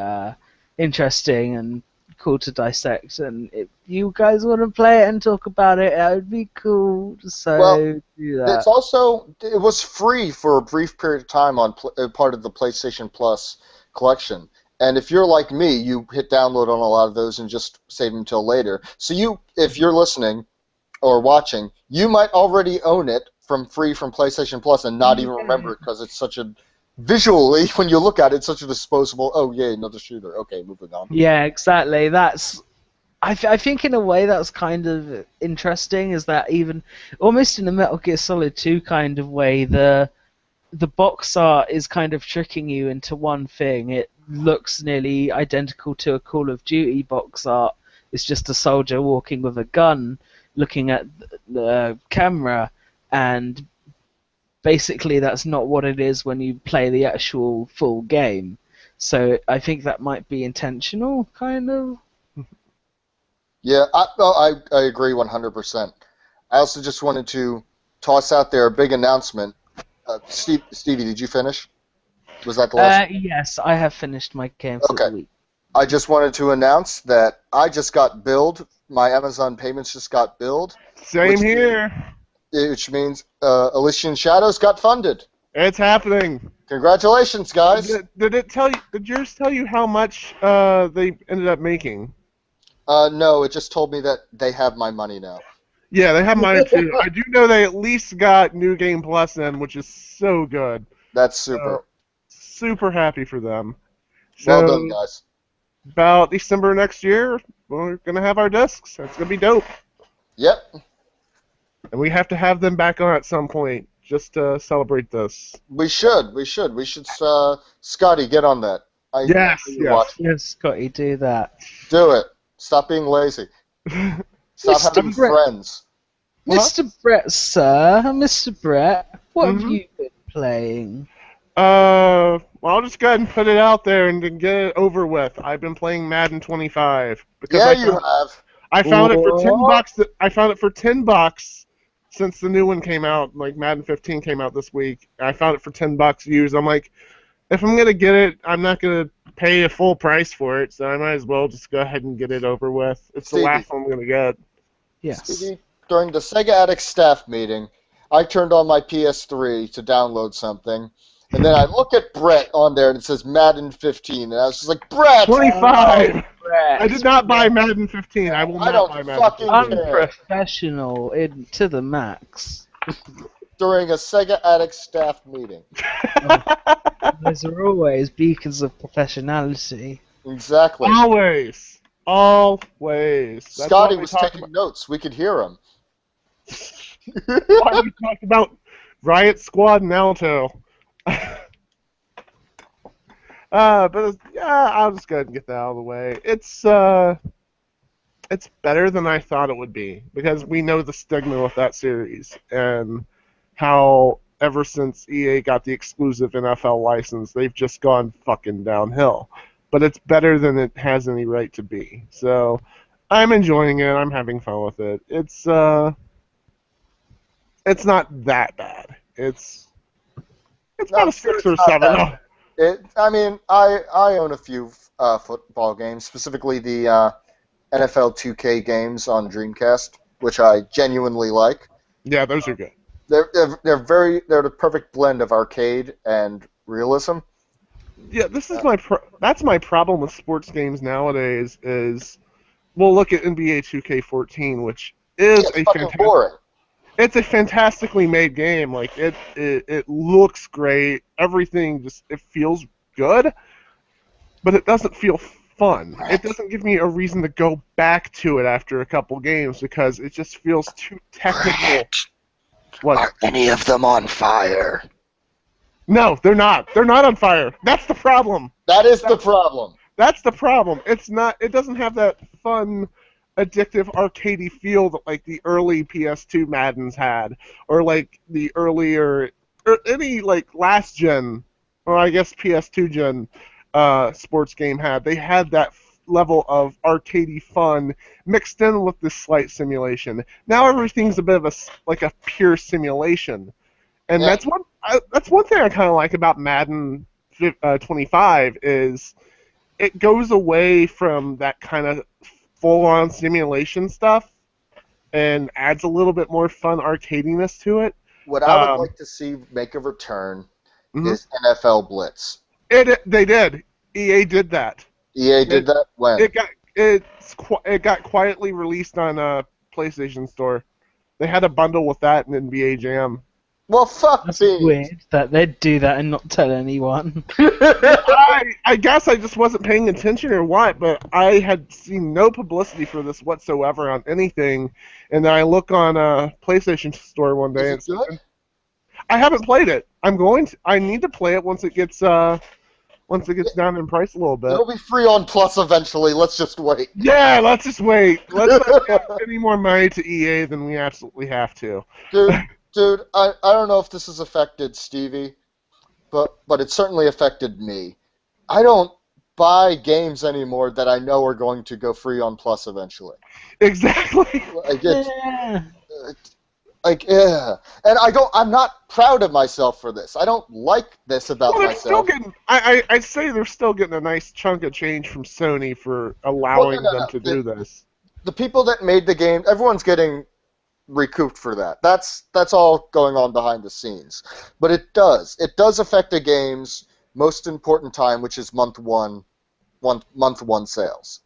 interesting and cool to dissect. And if you guys want to play it and talk about it, that would be cool. So do that. It was free for a brief period of time on part of the PlayStation Plus collection. And if you're like me, you hit download on a lot of those and just save them until later. So if you're listening or watching, you might already own it free from PlayStation Plus and not even remember it because it's such a visually, when you look at it, it's such a disposable. Oh yay, another shooter. Okay, moving on. Yeah, exactly. I think in a way that's kind of interesting. Is that even almost in a Metal Gear Solid 2 kind of way, the box art is kind of tricking you into one thing. It looks nearly identical to a Call of Duty box art. It's just a soldier walking with a gun, looking at the camera, and basically that's not what it is when you play the actual full game. So I think that might be intentional, kind of. Yeah, I agree 100%. I also just wanted to toss out there a big announcement. Stevie, did you finish? Was that the last? Yes, I have finished my game for the week. I just wanted to announce that I just got billed. My Amazon payments just got billed. Same here. Which means Elysian Shadows got funded. It's happening. Congratulations, guys. Did yours tell you how much they ended up making? No, it just told me that they have my money now. Yeah, they have mine too. I do know they at least got New Game Plus in, which is so good. That's super. Super happy for them. So, well done, guys. About December next year, we're going to have our discs. That's going to be dope. Yep. And we have to have them back on at some point just to celebrate this. We should. Scotty, get on that. Yes, Scotty, do that. Do it. Stop being lazy. Stop having friends. Mr. Brett, sir. Mr. Brett, what have you been playing? Well, I'll just go ahead and put it out there and then get it over with. I've been playing Madden 25. You have. I found it for $10. I found it for $10 since the new one came out. Like Madden 15 came out this week. I found it for $10 used. I'm like, if I'm gonna get it, I'm not gonna pay a full price for it, so I might as well just go ahead and get it over with. It's the last one I'm gonna get. Yes. Stevie, during the Sega Addicts staff meeting, I turned on my PS3 to download something, and then I look at Brett on there and it says Madden 15, and I was just like, Brett! 25! Brett. I did not buy Madden 15. I will not buy Madden 15. Unprofessional to the max. During a Sega Addicts staff meeting. Those are always beacons of professionality. Exactly. Always. That's Scotty was taking notes. We could hear him. Why we talked about Riot Squad and Alto. But I'll just go ahead and get that out of the way. It's better than I thought it would be because we know the stigma with that series and how ever since EA got the exclusive NFL license, they've just gone fucking downhill. But it's better than it has any right to be. So I'm enjoying it. I'm having fun with it. It's not that bad. It's about a 6 or 7. I own a few football games, specifically the NFL 2K games on Dreamcast. which I genuinely like. Yeah, those are good. They're the perfect blend of arcade and realism. Yeah, this is that's my problem with sports games nowadays. Is we'll look at NBA 2K14, which is It's fucking boring. It's a fantastically made game. Like it looks great. Everything it feels good, but it doesn't feel fun. It doesn't give me a reason to go back to it after a couple games because it just feels too technical. What? Are any of them on fire? No, they're not. They're not on fire. That's the problem. That is the problem. That's the problem. It's not. It doesn't have that fun, addictive, arcadey feel that like the early PS2 Maddens had, or like the earlier, or any like last gen, or I guess PS2 gen, sports game had. They had that level of arcadey fun mixed in with this slight simulation. Now everything's a bit of a pure simulation, and Yeah. that's one thing I kind of like about Madden 25 is it goes away from that kind of full-on simulation stuff and adds a little bit more fun arcadiness to it. What I would like to see make a return is NFL Blitz. They did. EA did that. EA did that when? It got quietly released on a PlayStation Store. They had a bundle with that and NBA Jam. Well, fuck That's me. weird that they'd do that and not tell anyone. I guess I just wasn't paying attention or what, but I had seen no publicity for this whatsoever on anything, and then I look on a PlayStation Store one day Is it good? I haven't played it. I need to play it once it gets down in price a little bit. It'll be free on Plus eventually. Let's just wait. Yeah, let's just wait. Let's not give any more money to EA than we absolutely have to. Dude, I don't know if this has affected Stevie, but it certainly affected me. I don't buy games anymore that I know are going to go free on Plus eventually. Exactly. Yeah. And I'm not proud of myself for this. I don't like this about Well, myself. I'd say they're still getting a nice chunk of change from Sony for allowing them to do this. The people that made the game, everyone's getting recouped for that. That's all going on behind the scenes. But it does affect the game's most important time, which is month one sales.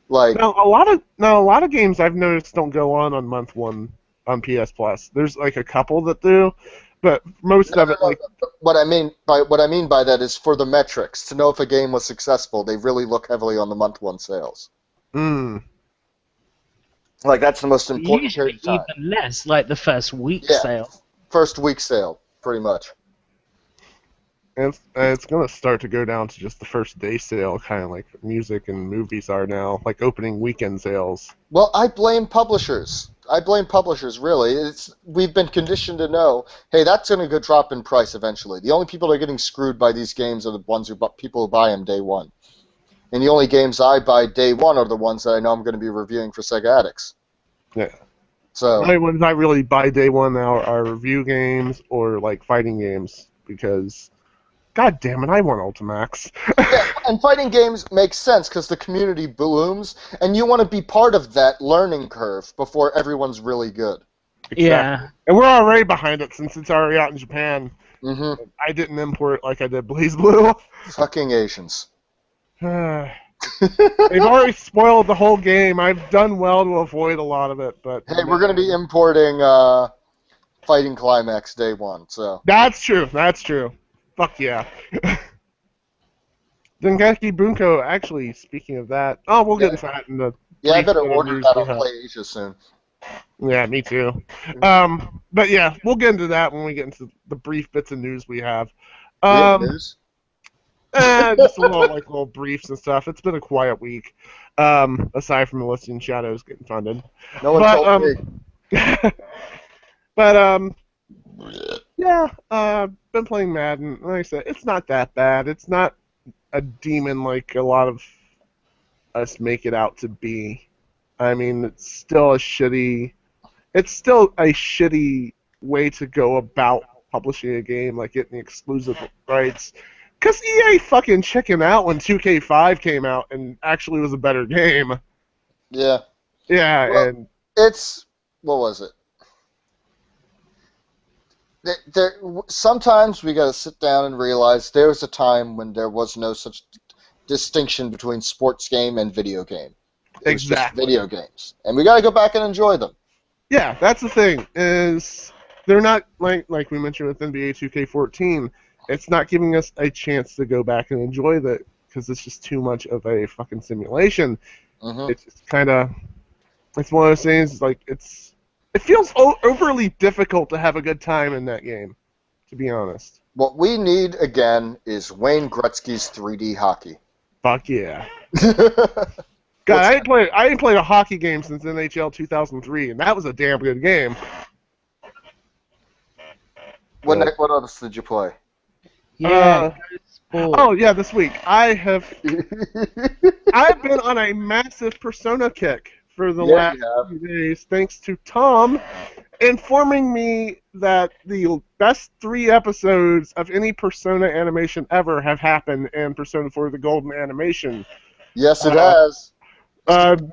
Like Now a lot of games I've noticed don't go on month one on PS Plus. There's like a couple that do, but most of it like what I mean by that is for the metrics to know if a game was successful. They really look heavily on the month one sales. Like that's the most important Usually period of time. even less, like the first week Yeah. sale. First week sale, pretty much. it's gonna start to go down to just the first day sale, kind of like music and movies are now, like opening weekend sales. Well, I blame publishers. Really. We've been conditioned to know, hey, that's going to go drop in price eventually. The only people that are getting screwed by these games are the ones people who buy them day one. And the only games I buy day one are the ones that I know I'm going to be reviewing for Sega Addicts. Yeah. So The only ones I really buy day one now are review games or like fighting games because, god damn it, I want Ultimax. yeah, and fighting games make sense because the community blooms, and you want to be part of that learning curve before everyone's really good. Yeah. And we're already behind it since it's already out in Japan. Mm-hmm. I didn't import like I did Blaze Blue. Fucking Asians. They've already spoiled the whole game. I've done well to avoid a lot of it, but Hey, we're going to be importing Fighting Climax day one, so. That's true. Fuck yeah. Dengeki Bunko, actually, speaking of that, we'll get into that in the. Yeah, I better brief order news that we on have. PlayAsia soon. Yeah, me too. But yeah, we'll get into that when we get into the brief bits of news we have. We have news? Just little briefs and stuff. It's been a quiet week, aside from Elysian Shadows getting funded. No one told me. But yeah, been playing Madden. Like I said, it's not that bad. It's not a demon like a lot of us make it out to be. I mean, it's still a shitty way to go about publishing a game, like getting the exclusive rights. Because EA fucking chickened out when 2K5 came out and actually was a better game. Yeah. Yeah, Well, and It's what was it? Sometimes we got to sit down and realize there was a time when there was no such distinction between sports game and video game. It was just video games, and we got to go back and enjoy them. Yeah, that's the thing. Is they're not like we mentioned with NBA 2K14. It's not giving us a chance to go back and enjoy that because it's just too much of a fucking simulation. Mm-hmm. It's kind of it's one of those things. Like it feels overly difficult to have a good time in that game. To be honest. What we need again is Wayne Gretzky's 3D hockey. Fuck yeah. God, I ain't played a hockey game since NHL 2003, and that was a damn good game. What else did you play? Yeah. Oh yeah, this week I've been on a massive Persona kick for the last few days, thanks to Tom informing me that the best 3 episodes of any Persona animation ever have happened in Persona 4: The Golden Animation. Yes, it has.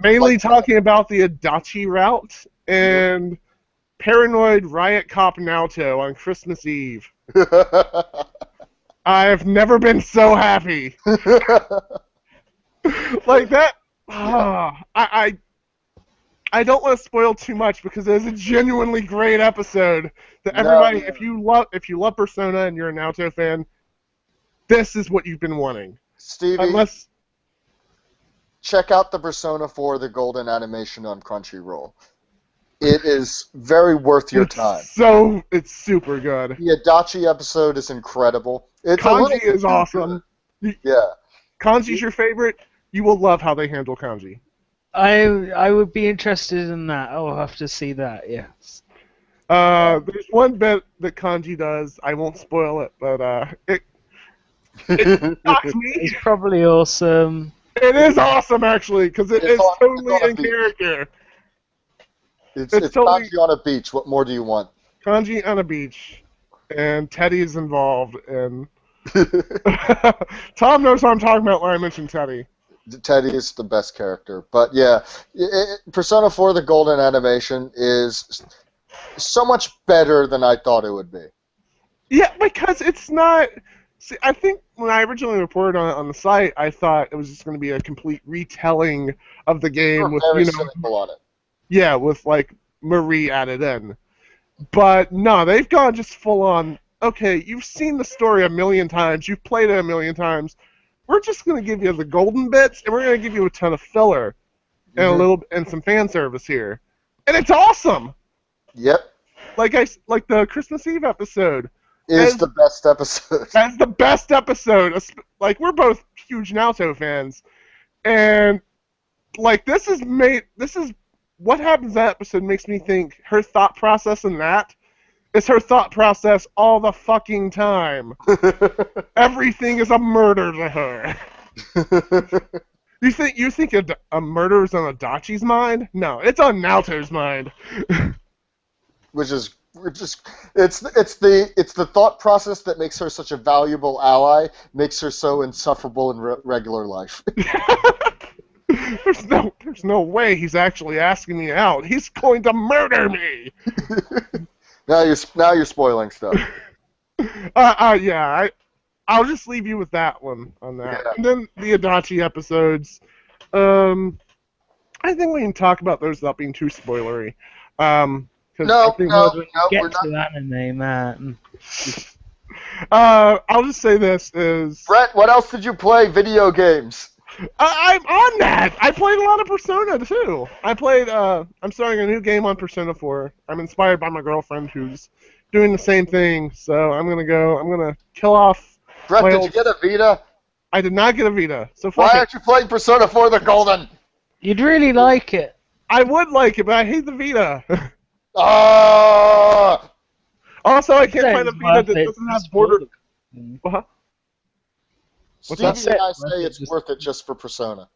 Mainly talking about the Adachi route and Paranoid Riot Cop Naoto on Christmas Eve. I've never been so happy. Like that. I don't want to spoil too much because it is a genuinely great episode that everybody, if you love Persona and you're a Naoto fan, this is what you've been wanting. Stevie, check out the Persona 4: The Golden Animation on Crunchyroll. It is very worth your time. It's super good. The Adachi episode is incredible. Kanji is awesome. Yeah. Kanji's your favorite. You will love how they handle kanji. I would be interested in that. I'll have to see that, yes. There's one bit that kanji does. I won't spoil it, but it knocks me. It's probably awesome. It is awesome, actually, because it's totally in character. It's totally kanji on a beach. What more do you want? Kanji on a beach, and Teddy's involved, and Tom knows what I'm talking about when I mention Teddy. Teddy is the best character, but yeah, Persona 4: The Golden Animation is so much better than I thought it would be. Yeah, because it's not. See, I think when I originally reported on the site, I thought it was just going to be a complete retelling of the game with cynical on it. Yeah, with like Marie added in. But no, they've gone just full on. Okay, you've seen the story a million times, you've played it a million times. We're just going to give you the golden bits, and we're going to give you a ton of filler and some fan service here, and it's awesome. Yep. Like the Christmas Eve episode is the best episode. That's the best episode. Like, we're both huge Naoto fans, and like this is what happens in that episode makes me think her thought process in that is her thought process all the fucking time. Everything is a murder to her. You think a murder is on Adachi's mind? No, it's on Naoto's mind. It's the thought process that makes her such a valuable ally, makes her so insufferable in regular life. There's no way he's actually asking me out. He's going to murder me. Now you're spoiling stuff. Yeah, I'll just leave you with that one on that. Yeah. And then the Adachi episodes. I think we can talk about those without being too spoilery. No, we're not. To anime, man. I'll just say this is... Brett, what else did you play? Video games. I'm on that. I played a lot of Persona too. I'm starting a new game on Persona 4. I'm inspired by my girlfriend who's doing the same thing. So I'm gonna kill off. Brett, did you get a Vita? I did not get a Vita. So why aren't you playing Persona 4: The Golden? You'd really like it. I would like it, but I hate the Vita. Oh! Also, I can't find a Vita that doesn't have border. What? Stevie and I say it's worth it just for Persona.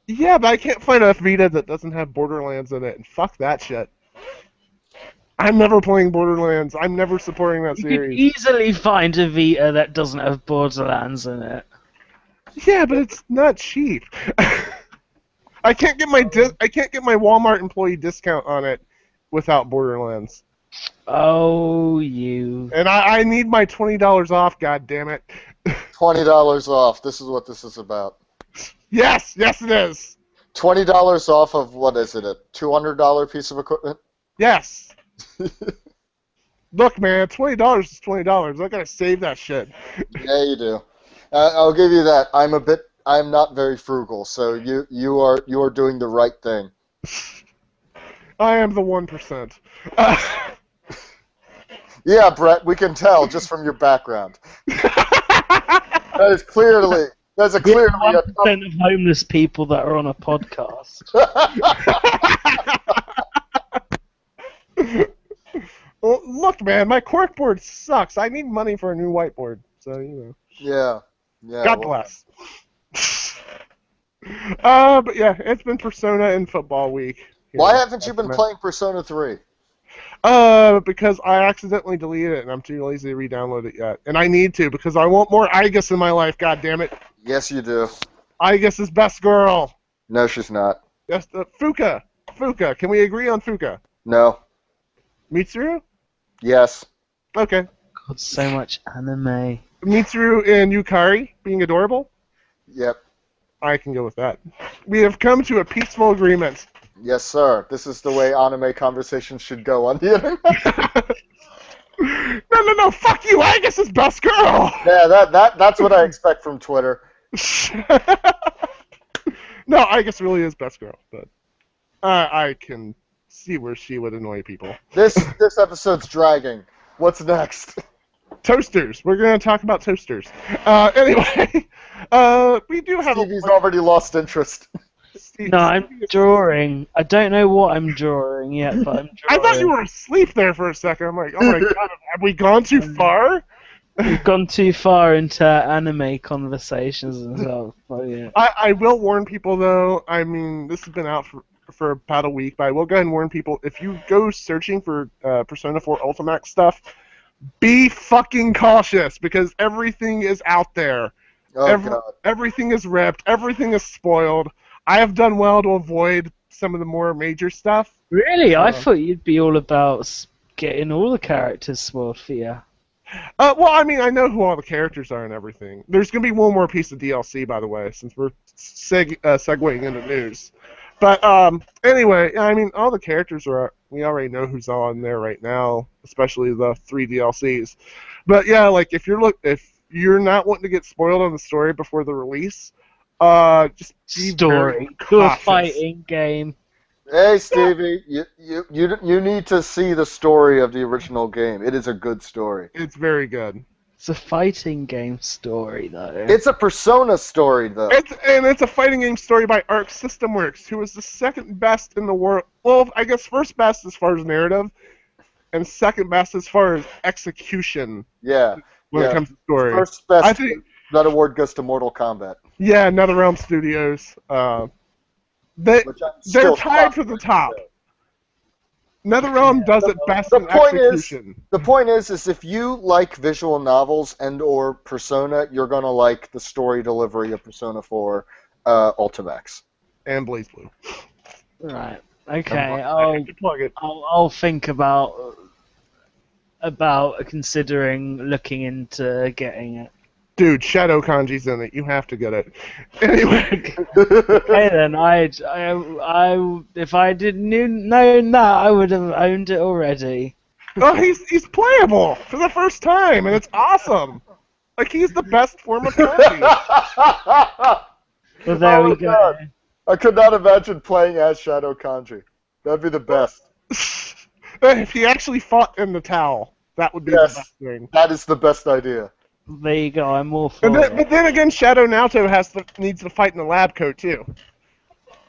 Yeah, but I can't find a Vita that doesn't have Borderlands in it, and fuck that shit. I'm never playing Borderlands. I'm never supporting that series. You could easily find a Vita that doesn't have Borderlands in it. Yeah, but it's not cheap. I can't get my Walmart employee discount on it without Borderlands. Oh, you. And I need my $20 off. God damn it! $20 off. This is what this is about. Yes, it is. $20 off of what is it? A $200 piece of equipment? Yes. Look, man, $20 is $20. I gotta save that shit. Yeah, you do. I'll give you that. I'm not very frugal, so you are doing the right thing. I am the 1%. Yeah, Brett, we can tell just from your background. There's a clearly 1% of homeless people that are on a podcast. Well, look, man, my corkboard sucks. I need money for a new whiteboard. So, you know. Yeah. God bless. But yeah, it's been Persona and football week. Why haven't you been playing Persona 3? Because I accidentally deleted it and I'm too lazy to re-download it yet. And I need to because I want more Igus in my life, God damn it. Yes, you do. Igus is best girl. No, she's not. Yes, Fuka. Can we agree on Fuka? No. Mitsuru? Yes. Okay. God, so much anime. Mitsuru and Yukari being adorable? Yep. I can go with that. We have come to a peaceful agreement. Yes, sir. This is the way anime conversations should go on the internet. No, fuck you, Igus is best girl! Yeah, that's what I expect from Twitter. No, Igus really is best girl, but I can see where she would annoy people. This episode's dragging. What's next? Toasters. We're going to talk about toasters. Anyway, we do have Stevie's already lost interest. No, I'm drawing. I don't know what I'm drawing yet, but I'm drawing. I thought you were asleep there for a second. I'm like, oh my god, have we gone too far? We've gone too far into anime conversations and stuff. But yeah. I will warn people, though. I mean, this has been out for about a week, but I will go ahead and warn people. If you go searching for Persona 4 Ultimax stuff, be fucking cautious, because everything is out there. God. Everything is ripped. Everything is spoiled. I have done well to avoid some of the more major stuff. Really? I thought you'd be all about getting all the characters spoiled for you. Well, I mean, I know who all the characters are and everything. There's going to be one more piece of DLC, by the way, since we're segueing into news. But anyway, I mean, all the characters we already know who's on there right now, especially the 3 DLCs. But yeah, like if you're not wanting to get spoiled on the story before the release, just be very To a cautious. fighting game. Hey, Stevie, you need to see the story of the original game. It is a good story. It's very good. It's a fighting game story, though. It's a Persona story, though. It's a fighting game story by Arc System Works, who is the second best in the world. Well, I guess first best as far as narrative, and second best as far as execution. Yeah. When it comes to story. First best. I think that award goes to Mortal Kombat. Yeah, NetherRealm Studios. They're tied for the top. NetherRealm does it best in execution. The point is if you like visual novels and/or Persona, you're gonna like the story delivery of Persona 4 Ultimax. And BlazBlue. Right. Okay. I'll think about considering looking into getting it. Dude, Shadow Kanji's in it. You have to get it. Anyway. Okay then, if I didn't known that, I would have owned it already. Oh, he's playable for the first time, and it's awesome. Like, he's the best form of kanji. Well, there we go. God. I could not imagine playing as Shadow Kanji. That'd be the best. If he actually fought in the towel, that would be the best thing. That is the best idea. There you go. I'm all for it. But then again, Shadow Naoto needs to fight in the lab coat too.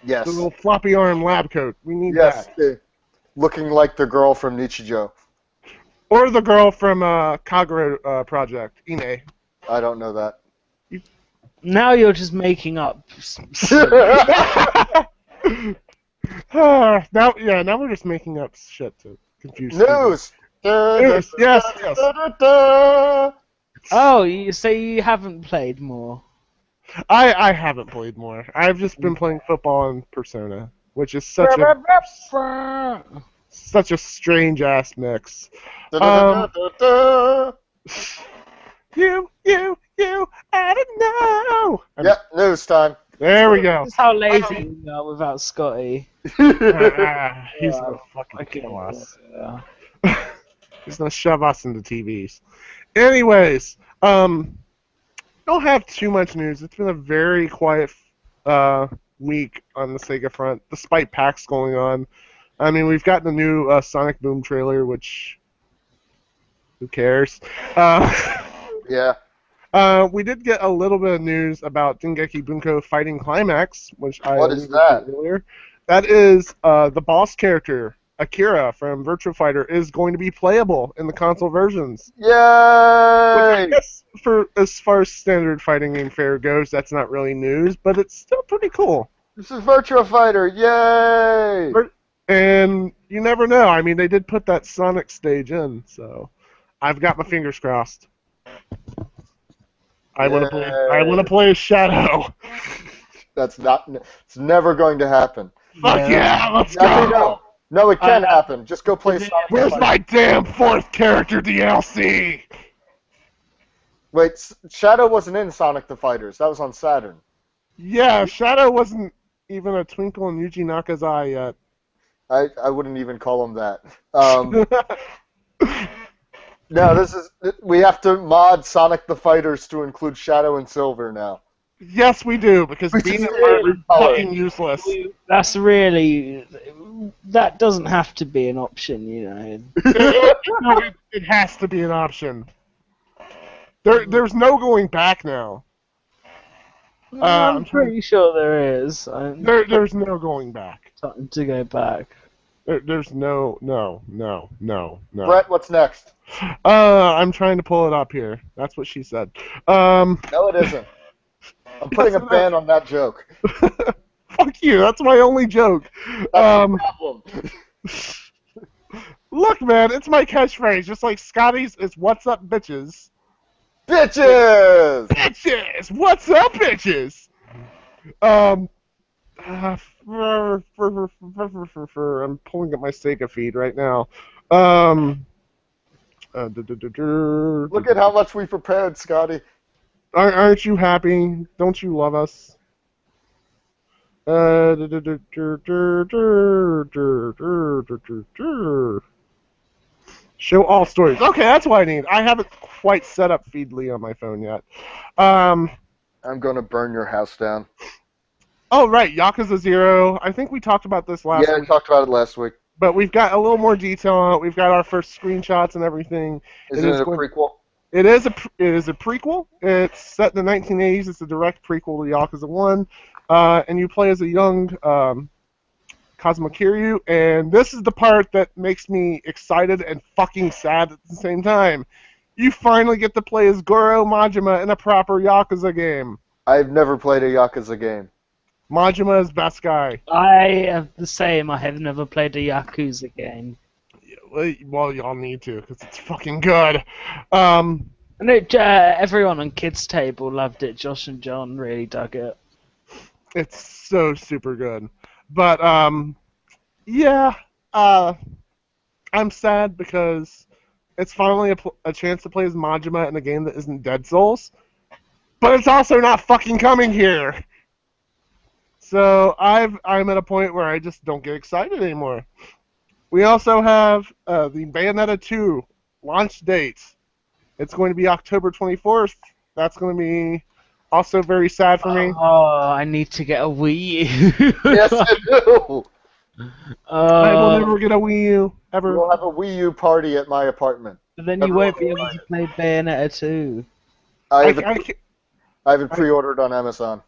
Yes. The little floppy arm lab coat. We need that. Yes. Looking like the girl from Nichijou. Or the girl from Kagura Project, Ine. I don't know that. Now you're just making up. Now we're just making up shit to confuse News. News. Yes. Oh, you say you haven't played more? I haven't played more. I've just been playing football and Persona, which is such a strange ass mix. Da-da-da-da-da-da. You, I don't know. Yep, news time. There we go. This is how lazy we are without Scotty. He's gonna fucking kill us. Yeah. He's gonna shove us into TVs. Anyways, don't have too much news. It's been a very quiet week on the Sega front, despite PAX going on. I mean, we've gotten a new Sonic Boom trailer, which who cares? Yeah. We did get a little bit of news about Dengeki Bunko Fighting Climax, which I What is that? earlier. That is the boss character, Akira from Virtua Fighter, is going to be playable in the console versions. Yay! Which I guess for as far as standard fighting game fare goes, that's not really news, but it's still pretty cool. This is Virtua Fighter, yay! And you never know. I mean, they did put that Sonic stage in, so I've got my fingers crossed. I want to play as Shadow. It's never going to happen. Fuck yeah, let's Actually, go. No, it can happen. Just go play Sonic. Where's my damn fourth character DLC? Wait, Shadow wasn't in Sonic the Fighters. That was on Saturn. Yeah, Shadow wasn't even a twinkle in Yuji Naka's eye yet. I wouldn't even call him that. No, we have to mod Sonic the Fighters to include Shadow and Silver now. Yes, we do, because being is fucking useless. That doesn't have to be an option, you know. No, it has to be an option. There's no going back now. I'm pretty sure there is. There's no going back. Time to go back. There's no. Brett, what's next? I'm trying to pull it up here. That's what she said. No, it isn't. I'm putting a ban on that joke. Fuck you. That's my only joke. That's the problem. Look, man, it's my catchphrase. Just like Scotty's is "What's up, bitches." Bitches! Bitches! What's up, bitches? I'm pulling up my Sega feed right now. Look at how much we prepared, Scotty. Aren't you happy? Don't you love us? Show all stories. Okay, that's what I need. I haven't quite set up Feedly on my phone yet. I'm gonna burn your house down. Oh, right, Yakuza Zero. I think we talked about this last week. Yeah, we talked about it last week. But we've got a little more detail on it. We've got our first screenshots and everything. Isn't it a prequel? It is a prequel. It's set in the 1980s. It's a direct prequel to Yakuza 1. And you play as a young Kazuma Kiryu. And this is the part that makes me excited and fucking sad at the same time. You finally get to play as Goro Majima in a proper Yakuza game. I've never played a Yakuza game. Majima is best guy. I have the same. I have never played a Yakuza game. Well, y'all need to, because it's fucking good. And everyone on Kids Table loved it. Josh and John really dug it. It's so super good. But, yeah, I'm sad because it's finally a chance to play as Majima in a game that isn't Dead Souls. But it's also not fucking coming here. So I'm at a point where I just don't get excited anymore. We also have the Bayonetta 2 launch date. It's going to be October 24th. That's going to be also very sad for me. Oh, I need to get a Wii U. Yes, I do. I will never get a Wii U, ever. We'll have a Wii U party at my apartment. But then you won't be able to play Bayonetta 2. I have it pre-ordered on Amazon.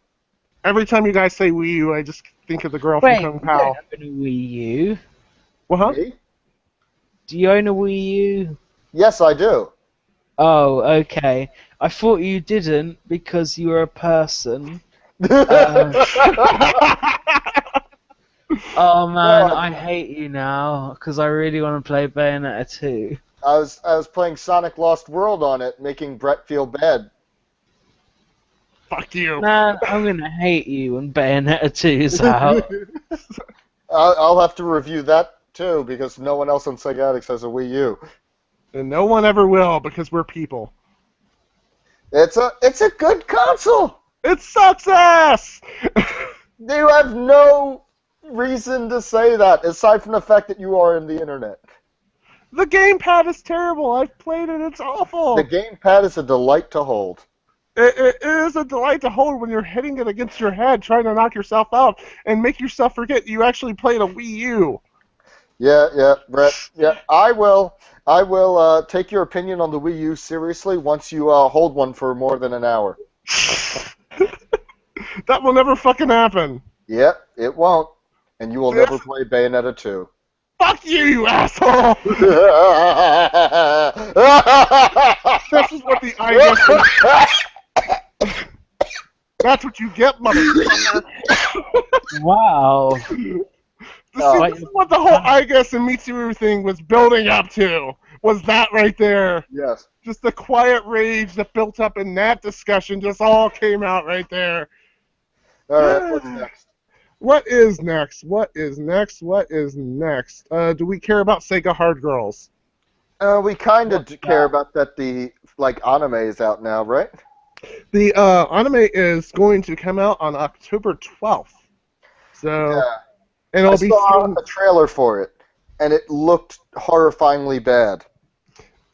Every time you guys say Wii U, I just think of the girl from Kung Pao. You don't own a Wii U. What, huh? Me? Do you own a Wii U? Yes, I do. Oh, okay. I thought you didn't because you were a person. Oh man, I hate you now because I really want to play Bayonetta 2. I was playing Sonic Lost World on it, making Brett feel bad. Fuck you. Man, I'm gonna hate you when Bayonetta 2 is out. I'll have to review that too because no one else on Sega Addicts has a Wii U. And no one ever will because we're people. It's a good console. It sucks ass! You have no reason to say that aside from the fact that you are in the internet. The gamepad is terrible. I've played it. It's awful. The gamepad is a delight to hold. It is a delight to hold when you're hitting it against your head, trying to knock yourself out and make yourself forget you actually played a Wii U. Yeah, Brett. Yeah, I will take your opinion on the Wii U seriously once you hold one for more than an hour. That will never fucking happen. Yep, it won't. And you will never play Bayonetta 2. Fuck you, you asshole! This is what the iGuess. That's what you get, motherfucker. Wow. This is what the whole iGuess and Mitsuru thing was building up to. Was that right there? Yes. Just the quiet rage that built up in that discussion just all came out right there. All right, what's next? What is next? What is next? What is next? Do we care about Sega Hard Girls? We kind of care about that the anime is out now, right? The anime is going to come out on October 12th. So, Yeah. and I it'll be saw a trailer for it, and it looked horrifyingly bad.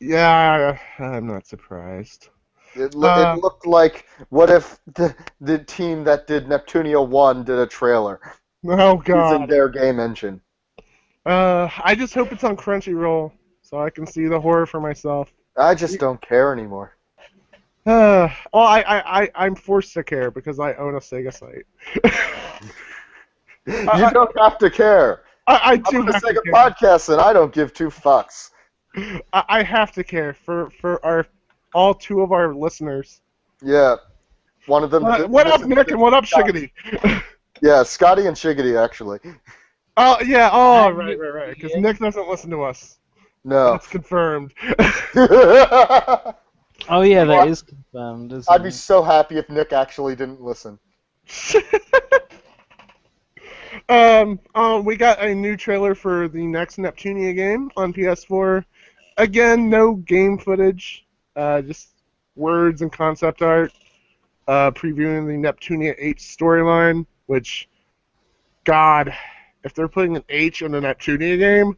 Yeah, I'm not surprised. It looked like, what if the team that did Neptunia 1 did a trailer Oh, using God. their game engine? I just hope it's on Crunchyroll so I can see the horror for myself. I just don't care anymore. Well, I'm forced to care because I own a Sega site. You don't have to care. I do I'm on a have to Sega care. podcast, and I don't give two fucks. I have to care for all two of our listeners. Yeah. One of them... What up, Nick, and what up, Shiggity? Yeah, Scotty and Shiggity, actually. Oh, yeah, oh, right, because Nick doesn't listen to us. No. That's confirmed. Oh yeah, that is confirmed, isn't I'd be it? so happy if Nick actually didn't listen. We got a new trailer for the next Neptunia game on PS4. Again, no game footage, just words and concept art, previewing the Neptunia H storyline, which, God, if they're putting an H in the Neptunia game,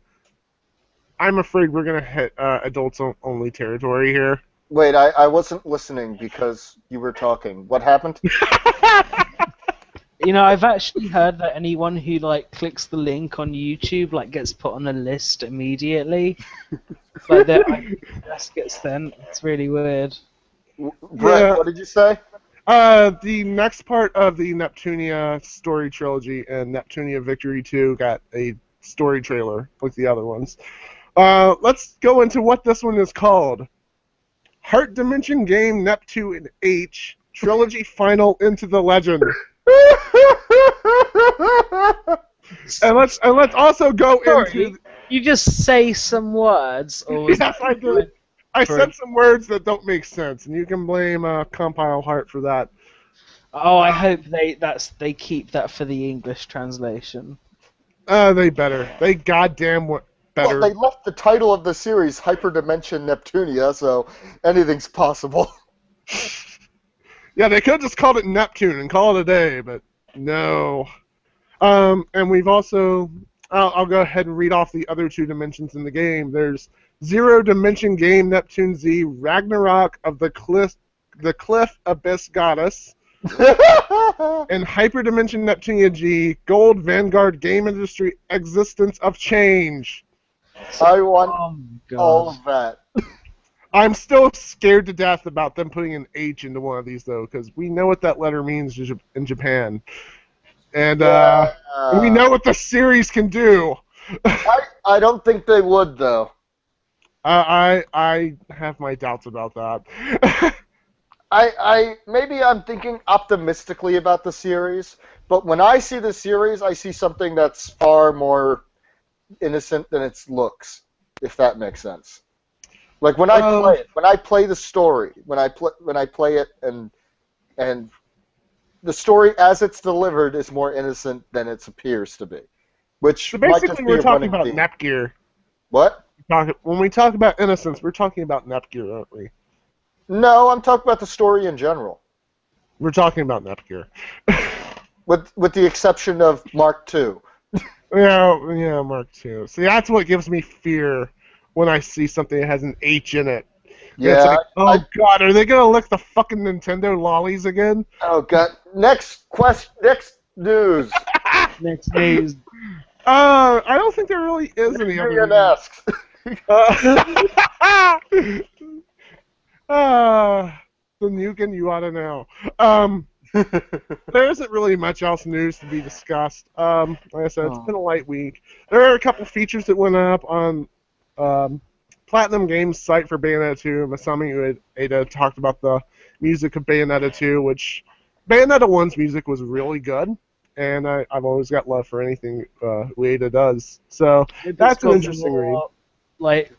I'm afraid we're going to hit adults-only territory here. Wait, I wasn't listening because you were talking. What happened? You know, I've actually heard that anyone who clicks the link on YouTube gets put on a list immediately. Their address gets sent. It's really weird. Brett, Yeah. what did you say? The next part of the Neptunia story trilogy and Neptunia Victory 2 got a story trailer like the other ones. Let's go into what this one is called. Heart Dimension Game Neptune H Trilogy Final Into the Legend. And let's also go into... You just say some words, or was Yes, I did. I said some words that don't make sense, and you can blame Compile Heart for that. Oh, I hope they keep that for the English translation. They better. They goddamn better. Well, they left the title of the series Hyperdimension Neptunia, so anything's possible. Yeah, they could have just called it Neptune and call it a day, but no. And we've also... I'll go ahead and read off the other two dimensions in the game. There's Zero Dimension Game Neptune Z Ragnarok of the Cliff Abyss Goddess and Hyperdimension Neptunia G Gold Vanguard Game Industry Existence of Change. I want God. all of that. I'm still scared to death about them putting an H into one of these, though, because we know what that letter means in Japan. And we know what the series can do. I don't think they would, though. I have my doubts about that. Maybe I'm thinking optimistically about the series, but when I see the series, I see something that's far more innocent than its looks, if that makes sense. Like when I play it, when I play the story, when I play it and the story as it's delivered is more innocent than it appears to be, which So might just basically, be we're a talking running about theme. Netgear. What? When we talk about innocence, we're talking about Netgear, aren't we? No, I'm talking about the story in general, We're talking about Netgear. with the exception of Mark II. Yeah, Mark II. See, that's what gives me fear when I see something that has an H in it. And it's Yeah. like, oh god, are they gonna lick the fucking Nintendo lollies again? Oh god. Next news. Next news. I don't think there really is any other Million news. asks. The Nugan you ought to know. There isn't really much else news to be discussed. Like I said, it's been a light week. There are a couple features that went up on Platinum Games' site for Bayonetta 2. Masami Ueda talked about the music of Bayonetta 2, which Bayonetta 1's music was really good, and I've always got love for anything Ueda does. So that's an interesting read. Like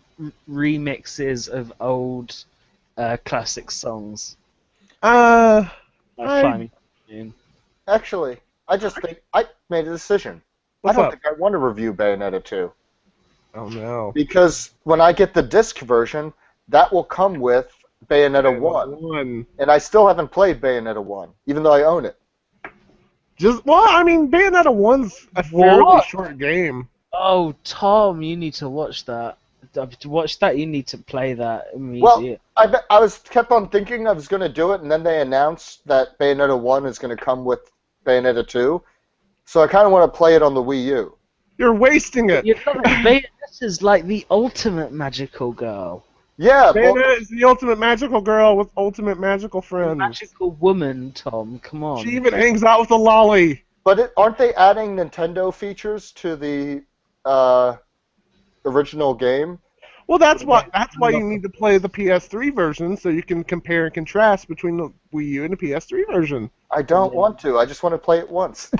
remixes of old classic songs. Actually, I just think I made a decision. What's I don't up? think I want to review Bayonetta 2. Oh no. Because when I get the disc version, that will come with Bayonetta 1. And I still haven't played Bayonetta 1, even though I own it. I mean, Bayonetta 1's a fairly short game. Oh, Tom, you need to watch that. To watch that, you need to play that immediately. Well, I kept on thinking I was going to do it, and then they announced that Bayonetta 1 is going to come with Bayonetta 2. So I kind of want to play it on the Wii U. You're wasting it. Bayonetta's like the ultimate magical girl. Yeah, Bayonetta is the ultimate magical girl with ultimate magical friends. Magical woman, Tom. Come on. She even hangs out with a lolly. But aren't they adding Nintendo features to the original game? Well, that's why you need to play the PS3 version so you can compare and contrast between the Wii U and the PS3 version. I don't want to. I just want to play it once.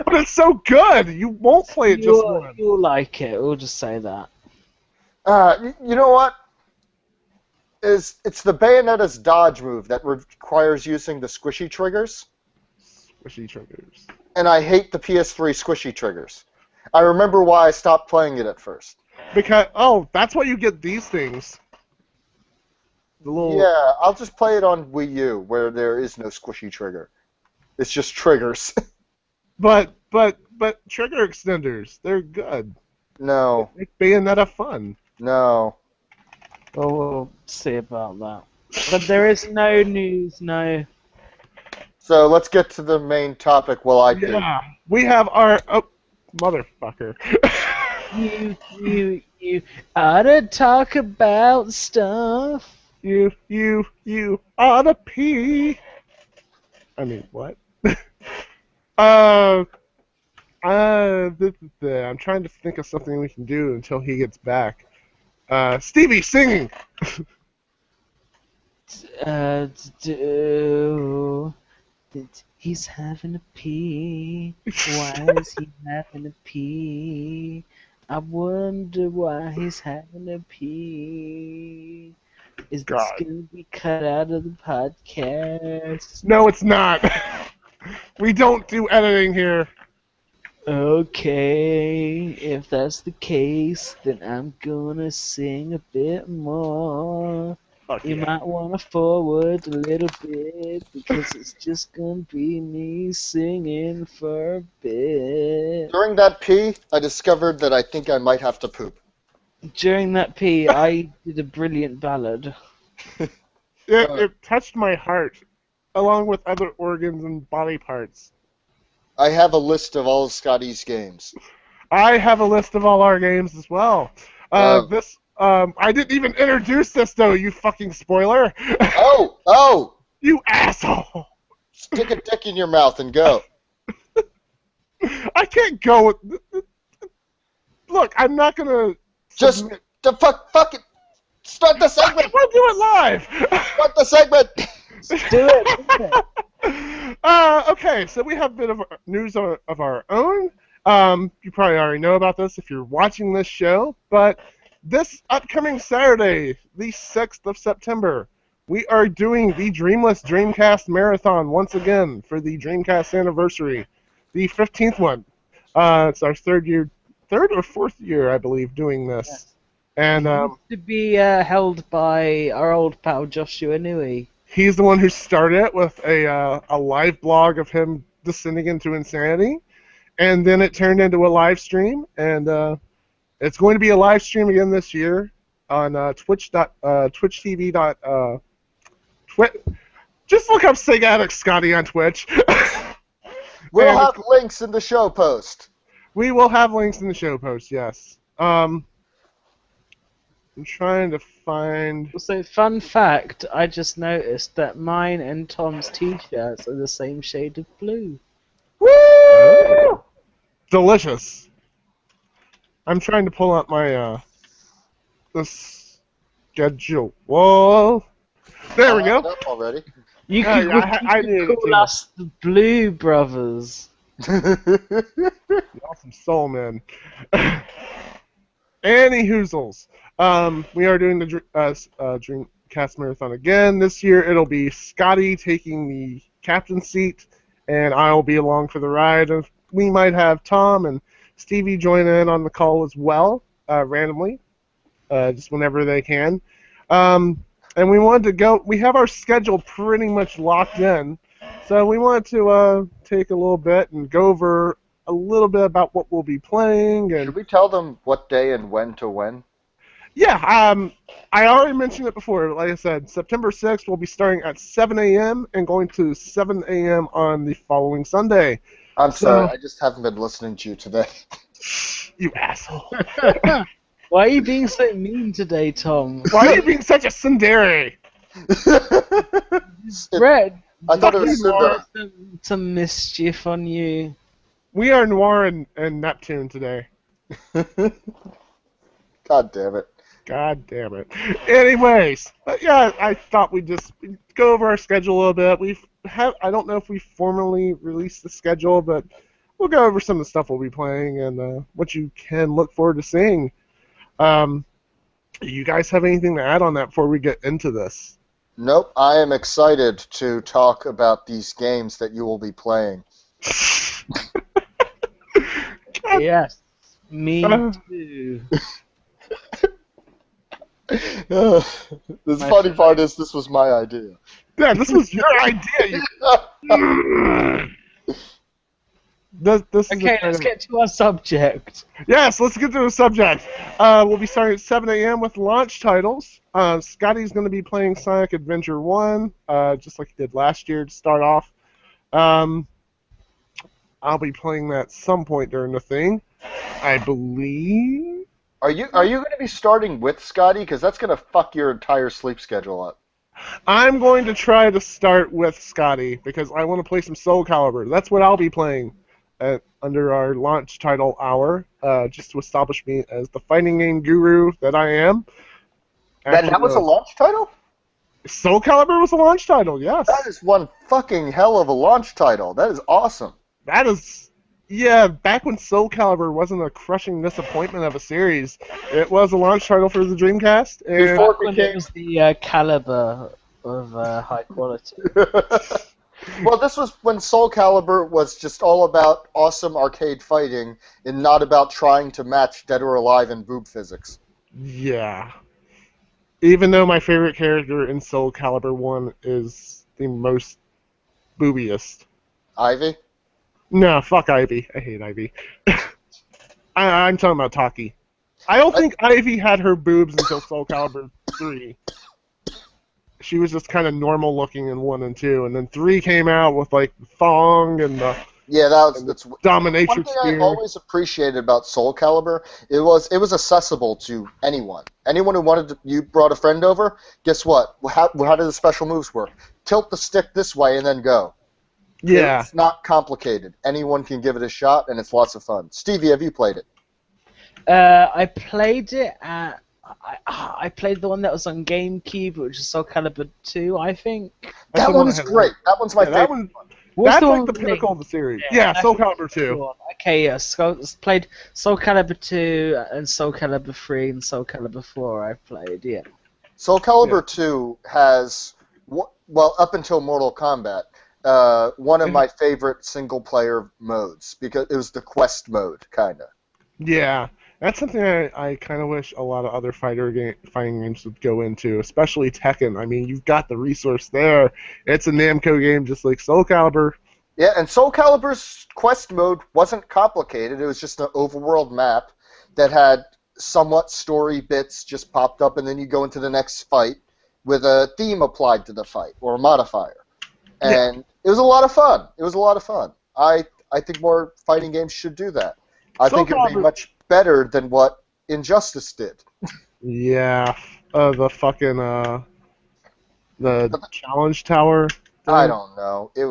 But it's so good. You won't play it just once. You'll like it. We'll just say that. You know what? It's the Bayonetta's dodge move that requires using the squishy triggers. Squishy triggers. And I hate the PS3 squishy triggers. I remember why I stopped playing it at first. Because that's why you get these things. Yeah, I'll just play it on Wii U where there is no squishy trigger. It's just triggers. But trigger extenders, they're good. No. They make Bayonetta fun. No. Well, we'll see about that. But there is no news, no. So let's get to the main topic while I do. Yeah, we have our motherfucker. You ought to talk about stuff. You ought to pee. I mean, what? I'm trying to think of something we can do until he gets back. Stevie, singing! He's having a pee. Why is he having a pee? I wonder why he's having a pee. Is this going to be cut out of the podcast? No, it's not. We don't do editing here. Okay, if that's the case, then I'm gonna sing a bit more. You might want to forward a little bit, because it's just gonna be me singing for a bit. During that pee, I discovered that I think I might have to poop. During that pee, I did a brilliant ballad. It touched my heart, along with other organs and body parts. I have a list of all of Scotty's games. I have a list of all our games as well. I didn't even introduce this though, you fucking spoiler. Oh! You asshole! Stick a dick in your mouth and go. I can't go with... Look, I'm not gonna... Just... Fuck it! Start the segment! We'll do it live! Start the segment! Do it! Okay, so we have a bit of news of our own. You probably already know about this if you're watching this show, but this upcoming Saturday, the 6th of September, we are doing the Dreamless Dreamcast Marathon once again for the Dreamcast anniversary, the 15th one. It's our third or fourth year, I believe, doing this. And to be held by our old pal Joshua Nui. he's the one who started it with a live blog of him descending into insanity, and then it turned into a live stream, and it's going to be a live stream again this year on twitch.twitch.tv. Just look up Sega Addicts Scotty on Twitch. We'll have links in the show post. We will have links in the show post, yes. I'm trying to find... So, fun fact, I just noticed that mine and Tom's t-shirts are the same shade of blue. Woo! Delicious. I'm trying to pull out my the schedule. Whoa! There we go. Up already. You Yeah, could, yeah, I you needed could it call too. us the Blue Brothers. Awesome soul, man. Any hoozles. We are doing the Dreamcast Marathon again. This year it'll be Scotty taking the captain seat, and I'll be along for the ride. We might have Tom and Stevie join in on the call as well, randomly, just whenever they can. And we wanted to go. We have our schedule pretty much locked in, so we wanted to take a little bit and go over a little bit about what we'll be playing. And Should we tell them what day and when to when? yeah, I already mentioned it before. Like I said, September 6th we'll be starting at 7 a.m. and going to 7 a.m. on the following Sunday. I'm sorry, I just haven't been listening to you today. You asshole. Why are you being so mean today, Tom? Why are you being such a tsundere? Brett, I thought it was Fucking Cinder. some mischief on you. We are Noir and Neptune today. God damn it. God damn it. Anyways, but yeah, I thought we'd just go over our schedule a little bit. I don't know if we formally released the schedule, but we'll go over some of the stuff we'll be playing and what you can look forward to seeing. You guys have anything to add on that before we get into this? Nope, I am excited to talk about these games that you will be playing. Yes, me too. The funny part is this was my idea. Yeah, this was your idea. This is Okay, let's get to our subject. Yes, let's get to the subject. We'll be starting at 7 a.m. with launch titles. Scotty's going to be playing Sonic Adventure 1, just like he did last year to start off. I'll be playing that some point during the thing, I believe. Are you going to be starting with Scotty? Because that's going to fuck your entire sleep schedule up. I'm going to try to start with Scotty because I want to play some Soul Calibur. That's what I'll be playing under our launch title hour, just to establish me as the fighting game guru that I am. That was a launch title? Soul Calibur was a launch title, yes. That is one fucking hell of a launch title. That is awesome. That is, yeah, back when Soul Calibur wasn't a crushing disappointment of a series, it was a launch title for the Dreamcast. And Before When it was the caliber of high quality. Well, this was when Soul Calibur was just all about awesome arcade fighting and not about trying to match Dead or Alive in boob physics. yeah. Even though my favorite character in Soul Calibur 1 is the most boobiest. Ivy? No, fuck Ivy. I hate Ivy. I'm talking about Taki. I don't think Ivy had her boobs until Soul Calibur 3. She was just kind of normal looking in 1 and 2, and then 3 came out with like the thong and the That's dominatrix one thing spear. I always appreciated about Soul Calibur. It was accessible to anyone. Anyone who wanted to. You brought a friend over. Guess what? How did the special moves work? Tilt the stick this way and then go. Yeah. It's not complicated. Anyone can give it a shot, and it's lots of fun. Stevie, have you played it? I played it at. I played the one that was on GameCube, which is Soul Calibur 2, I think. That's That the one one's I had. great. That one's my Yeah, favorite. What's That's the like one the with pinnacle Link? of the series. Yeah, Yeah, Soul Calibur 2. Okay, yes. Played Soul Calibur 2 and Soul Calibur 3 and Soul Calibur 4 I played, yeah. Soul Calibur 2 has, well, up until Mortal Kombat, one of my favorite single-player modes, because it was the quest mode, kind of. Yeah, that's something I kind of wish a lot of other fighting games would go into, especially Tekken. I mean, you've got the resource there. It's a Namco game just like Soul Calibur. Yeah, and Soul Calibur's quest mode wasn't complicated. It was just an overworld map that had somewhat story bits just popped up, and then you go into the next fight with a theme applied to the fight, or a modifier. And it was a lot of fun. It was a lot of fun. I think more fighting games should do that. I think it would be much better than what Injustice did. Yeah, the fucking the challenge tower thing. I don't know. It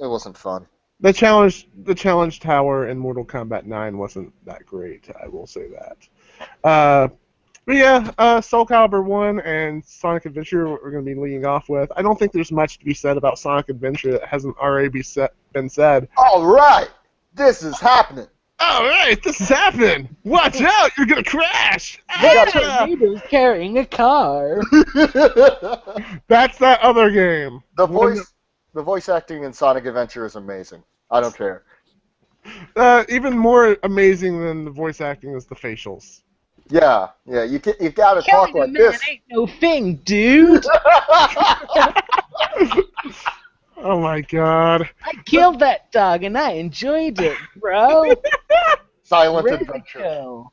wasn't fun. The challenge tower in Mortal Kombat 9 wasn't that great. I will say that. But yeah, Soul Calibur 1 and Sonic Adventure we're going to be leading off with. I don't think there's much to be said about Sonic Adventure that hasn't already been said. All right, this is happening. All right, this is happening. Watch out, you're going to crash. Tornado's carrying a car. That's that other game. The voice acting in Sonic Adventure is amazing. I don't care. Even more amazing than the voice acting is the facials. Yeah, you gotta talk like this. Ain't no thing, dude. Oh my god. I killed that dog and I enjoyed it, bro. Silent Adventure.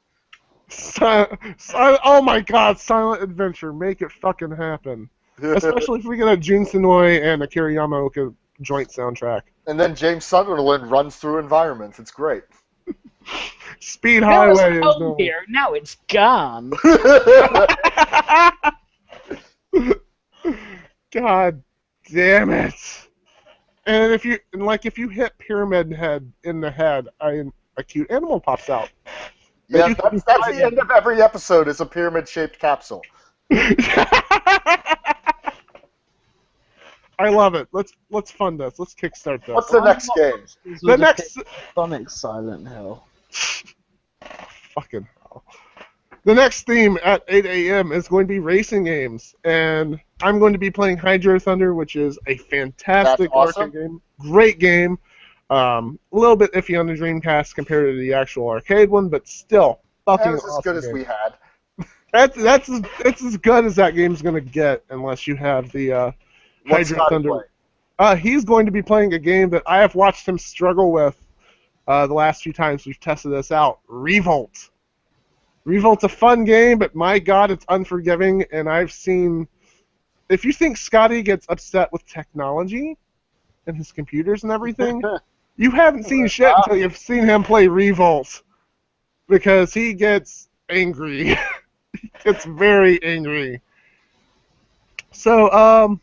Oh my god, Silent Adventure. Make it fucking happen. Especially if we get a Jun Senoi and a Akira Yamaoka joint soundtrack. And then James Sunderland runs through environments. It's great. Speed Highway is no here. Now it's gone. God damn it! And if you hit Pyramid Head in the head, a cute animal pops out. Yeah, that's the end of every episode. Is a pyramid-shaped capsule. I love it. Let's fund this. Let's kickstart this. What's the next game? The next Sonic Silent Hill. Fucking hell. The next theme at 8 a.m. is going to be racing games, and I'm going to be playing Hydro Thunder, which is a fantastic arcade game. Great game. A little bit iffy on the Dreamcast compared to the actual arcade one, but still fucking awesome. As good as we had. That's as good as that game's going to get, unless you have the Hydro Thunder. He's going to be playing a game that I have watched him struggle with the last few times we've tested this out. Revolt. Revolt's a fun game, but my god, it's unforgiving, and I've seen... If you think Scotty gets upset with technology and his computers and everything, you haven't seen shit until you've seen him play Revolt. Because he gets angry. He gets very angry. So,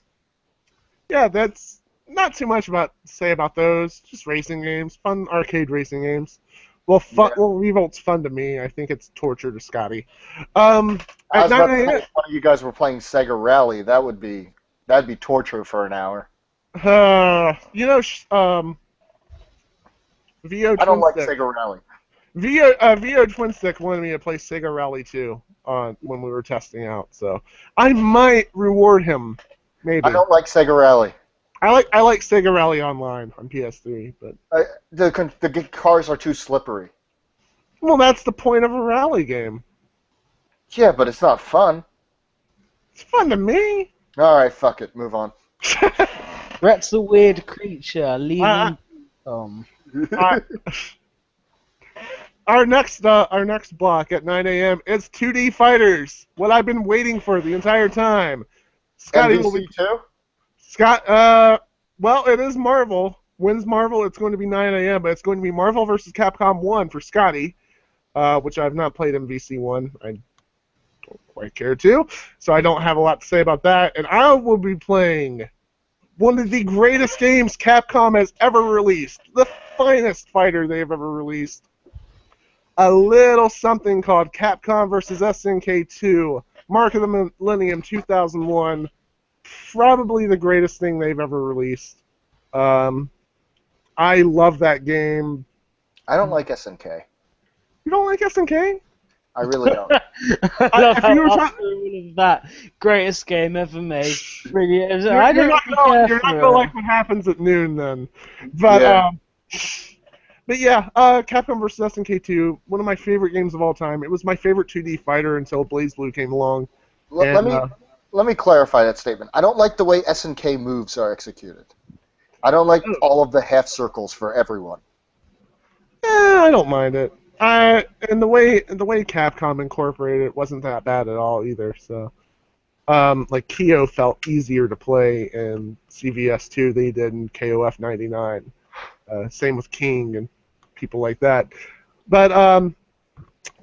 yeah, that's not too much to say about those. Just racing games, fun arcade racing games. Well, Revolt's fun to me. I think it's torture to Scotty. I was about to say, if one of you guys were playing Sega Rally, that'd be torture for an hour. VO I don't like Sega Rally. VO Twin Stick wanted me to play Sega Rally 2 when we were testing out, so I might reward him. Maybe. I don't like Sega Rally. I like Sega Rally Online on PS3, but the cars are too slippery. Well, that's the point of a rally game. Yeah, but it's not fun. It's fun to me. All right, fuck it. Move on. Brett's a weird creature. Leave him. Our next block at 9 a.m. is 2D Fighters. What I've been waiting for the entire time. Scotty will be too. Well, it is Marvel. When's Marvel? It's going to be 9 a.m., but it's going to be Marvel vs. Capcom 1 for Scotty, which I've not played in VC1. I don't quite care to, so I don't have a lot to say about that. And I will be playing one of the greatest games Capcom has ever released, the finest fighter they've ever released. A little something called Capcom vs. SNK 2, Mark of the Millennium 2001. Probably the greatest thing they've ever released. I love that game. I don't like SNK. You don't like SNK? I really don't. I love if how you were after all of that, greatest game ever made. Brilliant. I You're don't not really gonna, care you're not for gonna it. like what happens at noon then. But Yeah. but yeah, Capcom vs SNK 2, one of my favorite games of all time. It was my favorite 2D fighter until BlazBlue came along. Let me clarify that statement. I don't like the way SNK moves are executed. I don't like all of the half circles for everyone. I don't mind it. And the way Capcom incorporated it wasn't that bad at all either. So, like Kyo felt easier to play in CVS2 than he did in KOF 99. Same with King and people like that. But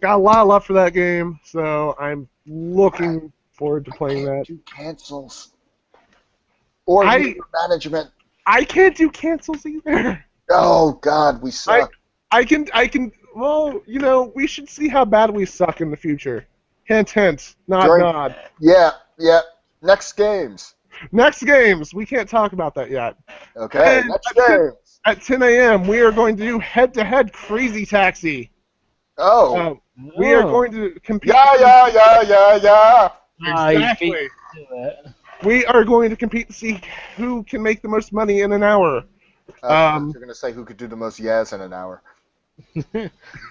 got a lot of love for that game, so I'm looking forward to playing that. Do cancels or user management. I can't do cancels either. Oh God, we suck. I can. Well, you know, we should see how bad we suck in the future. Hint, hint. Nod, nod. Yeah. Next games. Next games. We can't talk about that yet. Okay, And next games. At 10 a.m., we are going to do head-to-head Crazy Taxi. Oh. We are going to compete. Yeah. Exactly. We are going to compete to see who can make the most money in an hour. You're going to say who could do the most yes in an hour.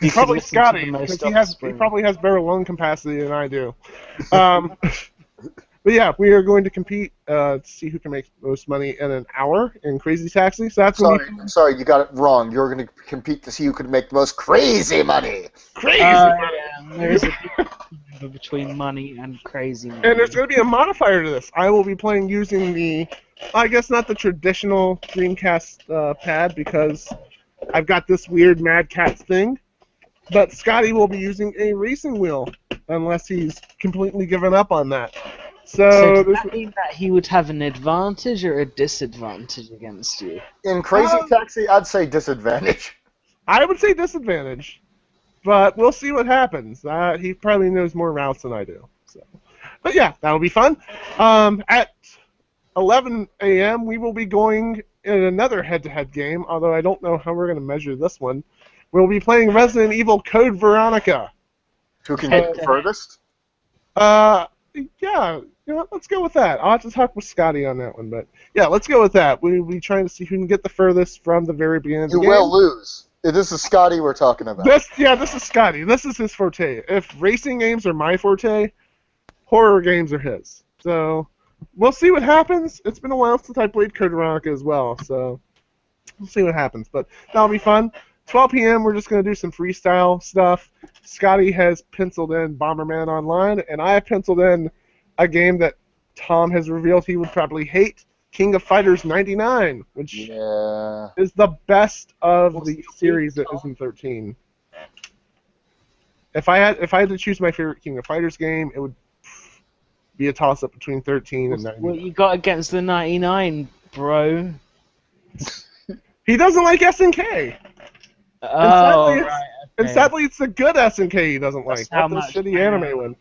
Probably Scotty, because he probably has better lung capacity than I do. But yeah, we are going to compete to see who can make the most money in an hour in Crazy Taxi. So that's Sorry, you got it wrong. You're going to compete to see who can make the most crazy money. Crazy money. Yeah, there is a difference between money and crazy money. And there's going to be a modifier to this. I will be playing using the, I guess not the traditional Dreamcast pad because I've got this weird Mad Catz thing. But Scotty will be using a racing wheel unless he's completely given up on that. So does that mean that he would have an advantage or a disadvantage against you? In Crazy Taxi, I'd say disadvantage. I would say disadvantage, but we'll see what happens. He probably knows more routes than I do. So, but yeah, that'll be fun. At 11 a.m., we will be going in another head-to-head game, although I don't know how we're going to measure this one. We'll be playing Resident Evil Code Veronica. Who can get the furthest? Yeah, you know what, let's go with that. I'll have to talk with Scotty on that one, but yeah, let's go with that. We'll be trying to see who can get the furthest from the very beginning of the game. You will lose. This is Scotty we're talking about. This is Scotty. This is his forte. If racing games are my forte, horror games are his. So we'll see what happens. It's been a while since I played Code Veronica as well, so we'll see what happens. But that'll be fun. 12 p.m., we're just going to do some freestyle stuff. Scotty has penciled in Bomberman Online, and I have penciled in a game that Tom has revealed he would probably hate, King of Fighters 99, which is the best of the series that isn't 13. If I had to choose my favorite King of Fighters game, it would be a toss-up between 13 and 99. What you got against the 99, bro? He doesn't like SNK. And sadly, it's the good SNK he doesn't like, not the shitty anime one.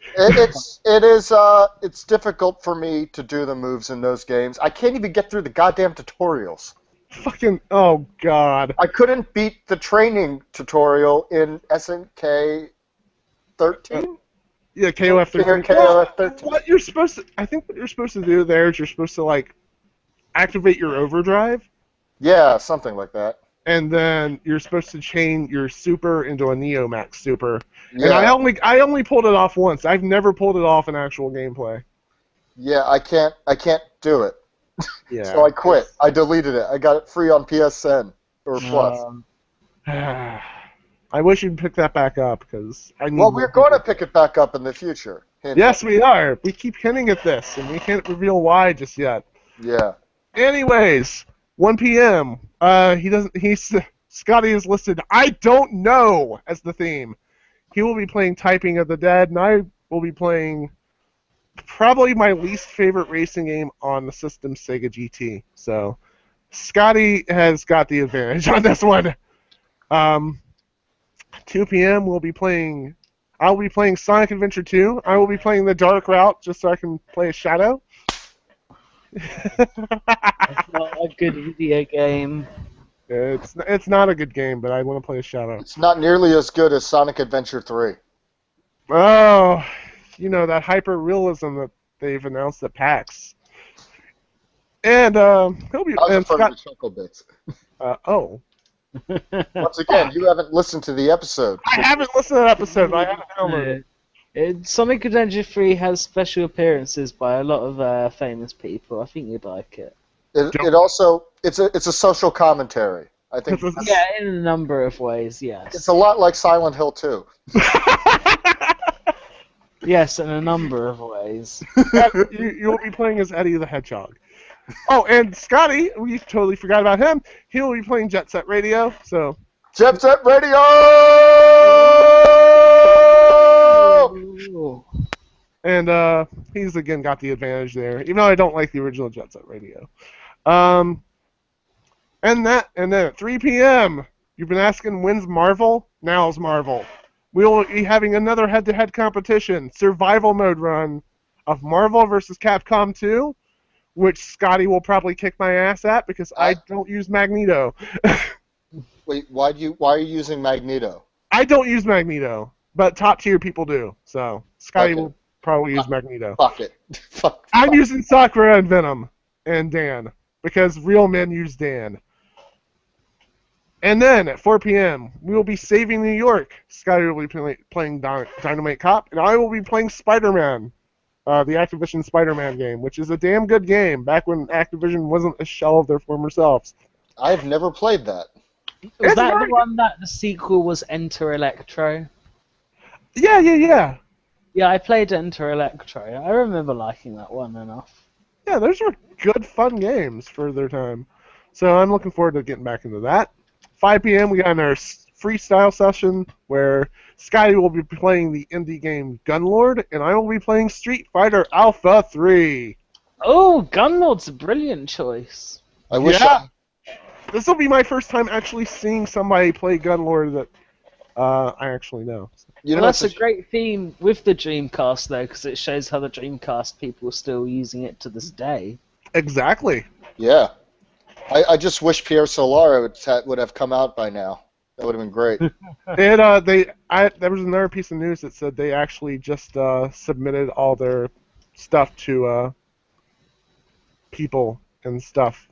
It's difficult for me to do the moves in those games. I can't even get through the goddamn tutorials. Fucking, oh god. I couldn't beat the training tutorial in SNK 13? Yeah, KOF 13. KOF 13. I think what you're supposed to do there is you're supposed to, like, activate your overdrive. Yeah, something like that. And then you're supposed to chain your super into a Neo Max super. Yeah. And I only pulled it off once. I've never pulled it off in actual gameplay. Yeah, I can't do it. Yeah. So I quit. I deleted it. I got it free on PSN or Plus. I wish you'd pick that back up because I need. Well, we're going to pick it back up in the future. Yes, we are. We keep hinting at this, and we can't reveal why just yet. Yeah. Anyways, 1 p.m. Scotty is listed I don't know as the theme. He will be playing Typing of the Dead, and I will be playing probably my least favorite racing game on the system, Sega GT. So Scotty has got the advantage on this one. 2 p.m. I'll be playing Sonic Adventure 2. I will be playing the Dark Route just so I can play a Shadow. It's not a good video game. It's not a good game, but I want to play a Shadow. It's not nearly as good as Sonic Adventure 3. Oh, that hyper realism that they've announced at PAX. And he'll be I was and part of Scott. the chuckle bits. Oh, Once again, you haven't listened to the episode. I haven't listened to that episode, but I haven't downloaded it. Sonic Adventure 3 has special appearances by a lot of famous people. I think you'd like it. It also it's a social commentary. I think Yeah, in a number of ways, yes. it's a lot like Silent Hill 2. Yes, in a number of ways. You'll be playing as Eddie the Hedgehog. Oh, and Scotty, we totally forgot about him. He will be playing Jet Set Radio, so... Jet Set Radio! Ooh. And he's again got the advantage there, even though I don't like the original Jet Set Radio. And then at 3 p.m., you've been asking when's Marvel? Now's Marvel. We will be having another head-to-head competition, survival mode run of Marvel vs. Capcom 2, which Scotty will probably kick my ass at because I don't use Magneto. Wait, why are you using Magneto? I don't use Magneto, but top-tier people do. So Scotty Okay. will probably use Magneto. Fuck it. Fuck. I'm using Sakura and Venom and Dan because real men use Dan. And then at 4 p.m., we will be saving New York. Scotty will be playing Dynamite Cop, and I will be playing Spider-Man, the Activision Spider-Man game, which is a damn good game, back when Activision wasn't a shell of their former selves. I've never played that. Was that the one that the sequel was Enter Electro? Yeah. Yeah, I played Enter Electro. I remember liking that one enough. Yeah, those were good, fun games for their time. So I'm looking forward to getting back into that. 5 p.m. we got our freestyle session where Scotty will be playing the indie game Gunlord, and I will be playing Street Fighter Alpha 3. Oh, Gunlord's a brilliant choice. I wish. Yeah. This will be my first time actually seeing somebody play Gunlord that I actually know. You know, Well, that's a great theme with the Dreamcast, though, because it shows how the Dreamcast people are still using it to this day. Exactly. Yeah. I just wish Pierre Solar would have come out by now. That would have been great. And there was another piece of news that said they actually just submitted all their stuff to people and stuff.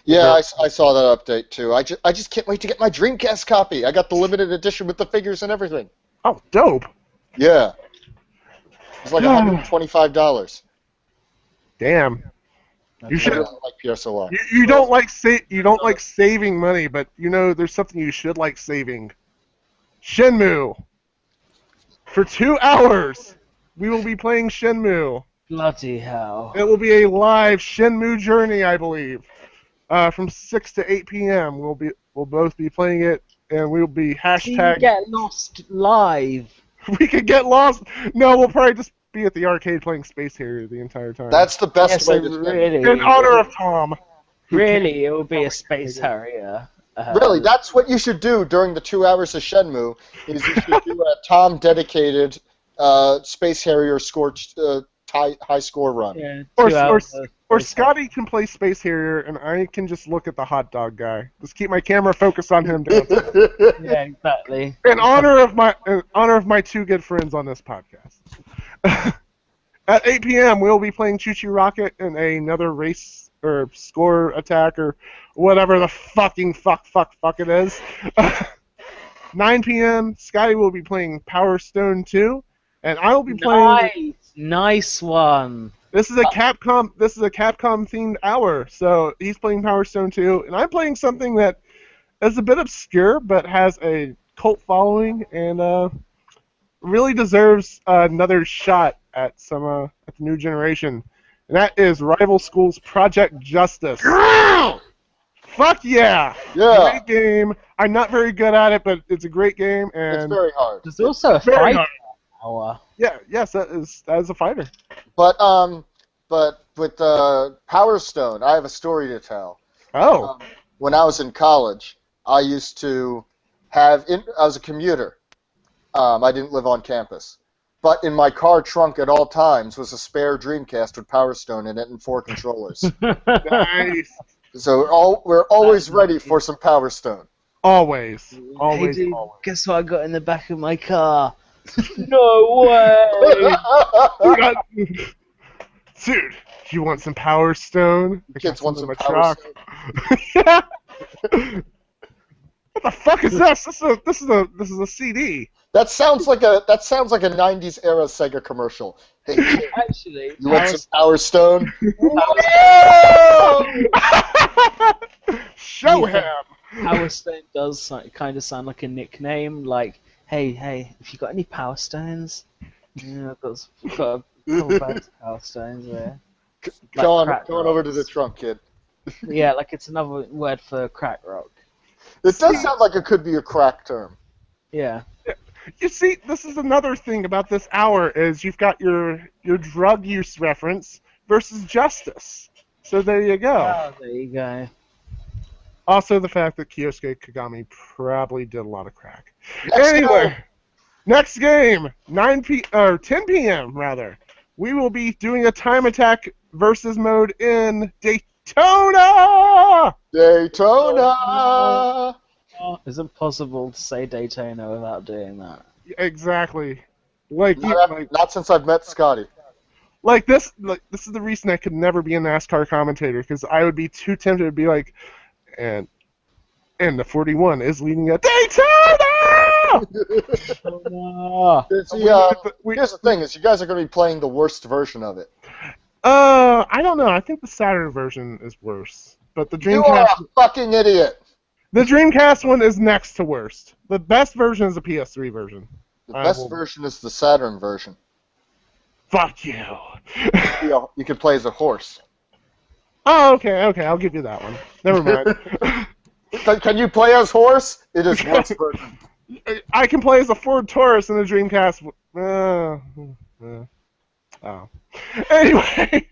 Yeah, I saw that update too. I just can't wait to get my Dreamcast copy. I got the limited edition with the figures and everything. Oh, dope. Yeah. It's like $125. Damn. You I should. really like Pierre Solar. You don't like saving money, but there's something you should like saving. Shenmue. For 2 hours, we will be playing Shenmue. Bloody hell. It will be a live Shenmue journey, I believe. From 6 to 8 p.m. We'll both be playing it, and we'll be hashtag. You get lost live. We could get lost. No, we'll probably just be at the arcade playing Space Harrier the entire time. That's the best Yes, way so to spend really, it. in honor of Tom. Really, it will be a Space Harrier. Really, that's what you should do during the 2 hours of Shenmue. Is you should do a Tom dedicated Space Harrier high score run. Yeah, Or Scotty can play Space Harrier, and I can just look at the hot dog guy. Just keep my camera focused on him. Yeah, exactly. In honor of my two good friends on this podcast. At 8 p.m., we'll be playing Choo Choo Rocket in another race or score attack or whatever the fuck it is. 9 p.m., Scotty will be playing Power Stone 2, and I will be playing. Nice one. This is a Capcom themed hour, so he's playing Power Stone 2, and I'm playing something that is a bit obscure but has a cult following and really deserves another shot at the new generation, and that is Rival Schools Project Justice. Fuck yeah! Yeah. Great game. I'm not very good at it, but it's a great game, and It's very hard. There's also a very fight hard. hour. Yes, that is a fighter. But with Power Stone, I have a story to tell. Oh. When I was in college, I used to I was a commuter. I didn't live on campus. But in my car trunk at all times was a spare Dreamcast with Power Stone in it and 4 controllers. Nice. So we're always ready for some Power Stone. Always. Hey dude, guess what I got in the back of my car? No way! We got... Dude, you want some Power Stone? I got Kids want in some my Power truck. Stone. Yeah. What the fuck is this? This is a CD. That sounds like a 90s era Sega commercial. Hey kid, Actually, you want Power some Power Stone? Show Yeah. him. Power Stone does kind of sound like a nickname, like, hey, if you got any Power Stones? Yeah, I've got a couple bags of Power Stones there. Go on crack over to the rocks. trunk, kid. Yeah, like it's another word for crack rock. It does sound like it could be a crack term. Yeah. You see, this is another thing about this hour is you've got your drug use reference versus justice. So there you go. Oh, there you go. Also, the fact that Kyosuke Kagami probably did a lot of crack. Next Anyway, next game, 10 p.m. rather. We will be doing a time attack versus mode in Daytona. Daytona. Is it possible to say Daytona without doing that? Exactly. Like Not since I've met Scotty. this is the reason I could never be a NASCAR commentator, because I would be too tempted to be like, and the 41 is leading at Daytona. Here's the thing: is you guys are going to be playing the worst version of it. I don't know. I think the Saturn version is worse, but the You are Dreamcast. a fucking idiot. The Dreamcast one is next to worst. The best version is the PS3 version. The best version is the Saturn version. Fuck you. You can play as a horse. Oh, okay, I'll give you that one. Never mind. Can you play as horse? It is worst version. I can play as a Ford Taurus in the Dreamcast. Oh. Anyway.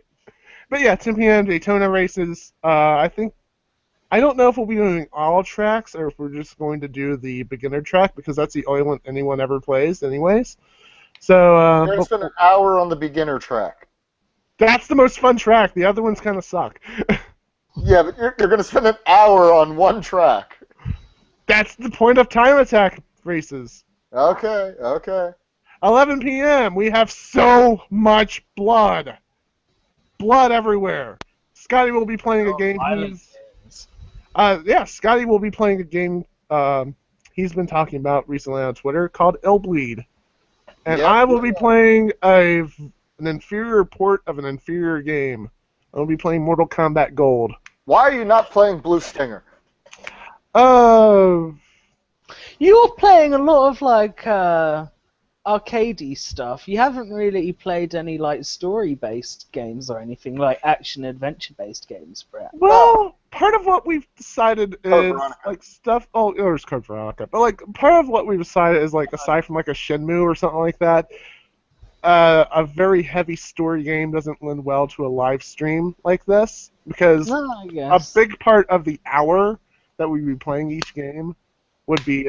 But yeah, 10 p.m. Daytona races. I don't know if we'll be doing all tracks or if we're just going to do the beginner track, because that's the only one anyone ever plays anyways. So You're going to spend an hour on the beginner track. that's the most fun track. The other ones kind of suck. Yeah, but you're going to spend an hour on one track. That's the point of time attack races. Okay. 11 p.m. We have so much blood. Blood everywhere. Scotty will be playing a game. Scotty will be playing a game he's been talking about recently on Twitter called Illbleed. And I will be playing an inferior port of an inferior game. I will be playing Mortal Kombat Gold. Why are you not playing Blue Stinger? You're playing a lot of arcadey stuff. You haven't really played any story-based games or anything like action-adventure-based games, Brett. Well, part of what we've decided Code is Veronica. stuff. Oh, there's Code Veronica. But part of what we've decided is aside from a Shenmue or something like that, a very heavy story game doesn't lend well to a live stream like this, because I a guess. big part of the hour that we'd be playing each game would be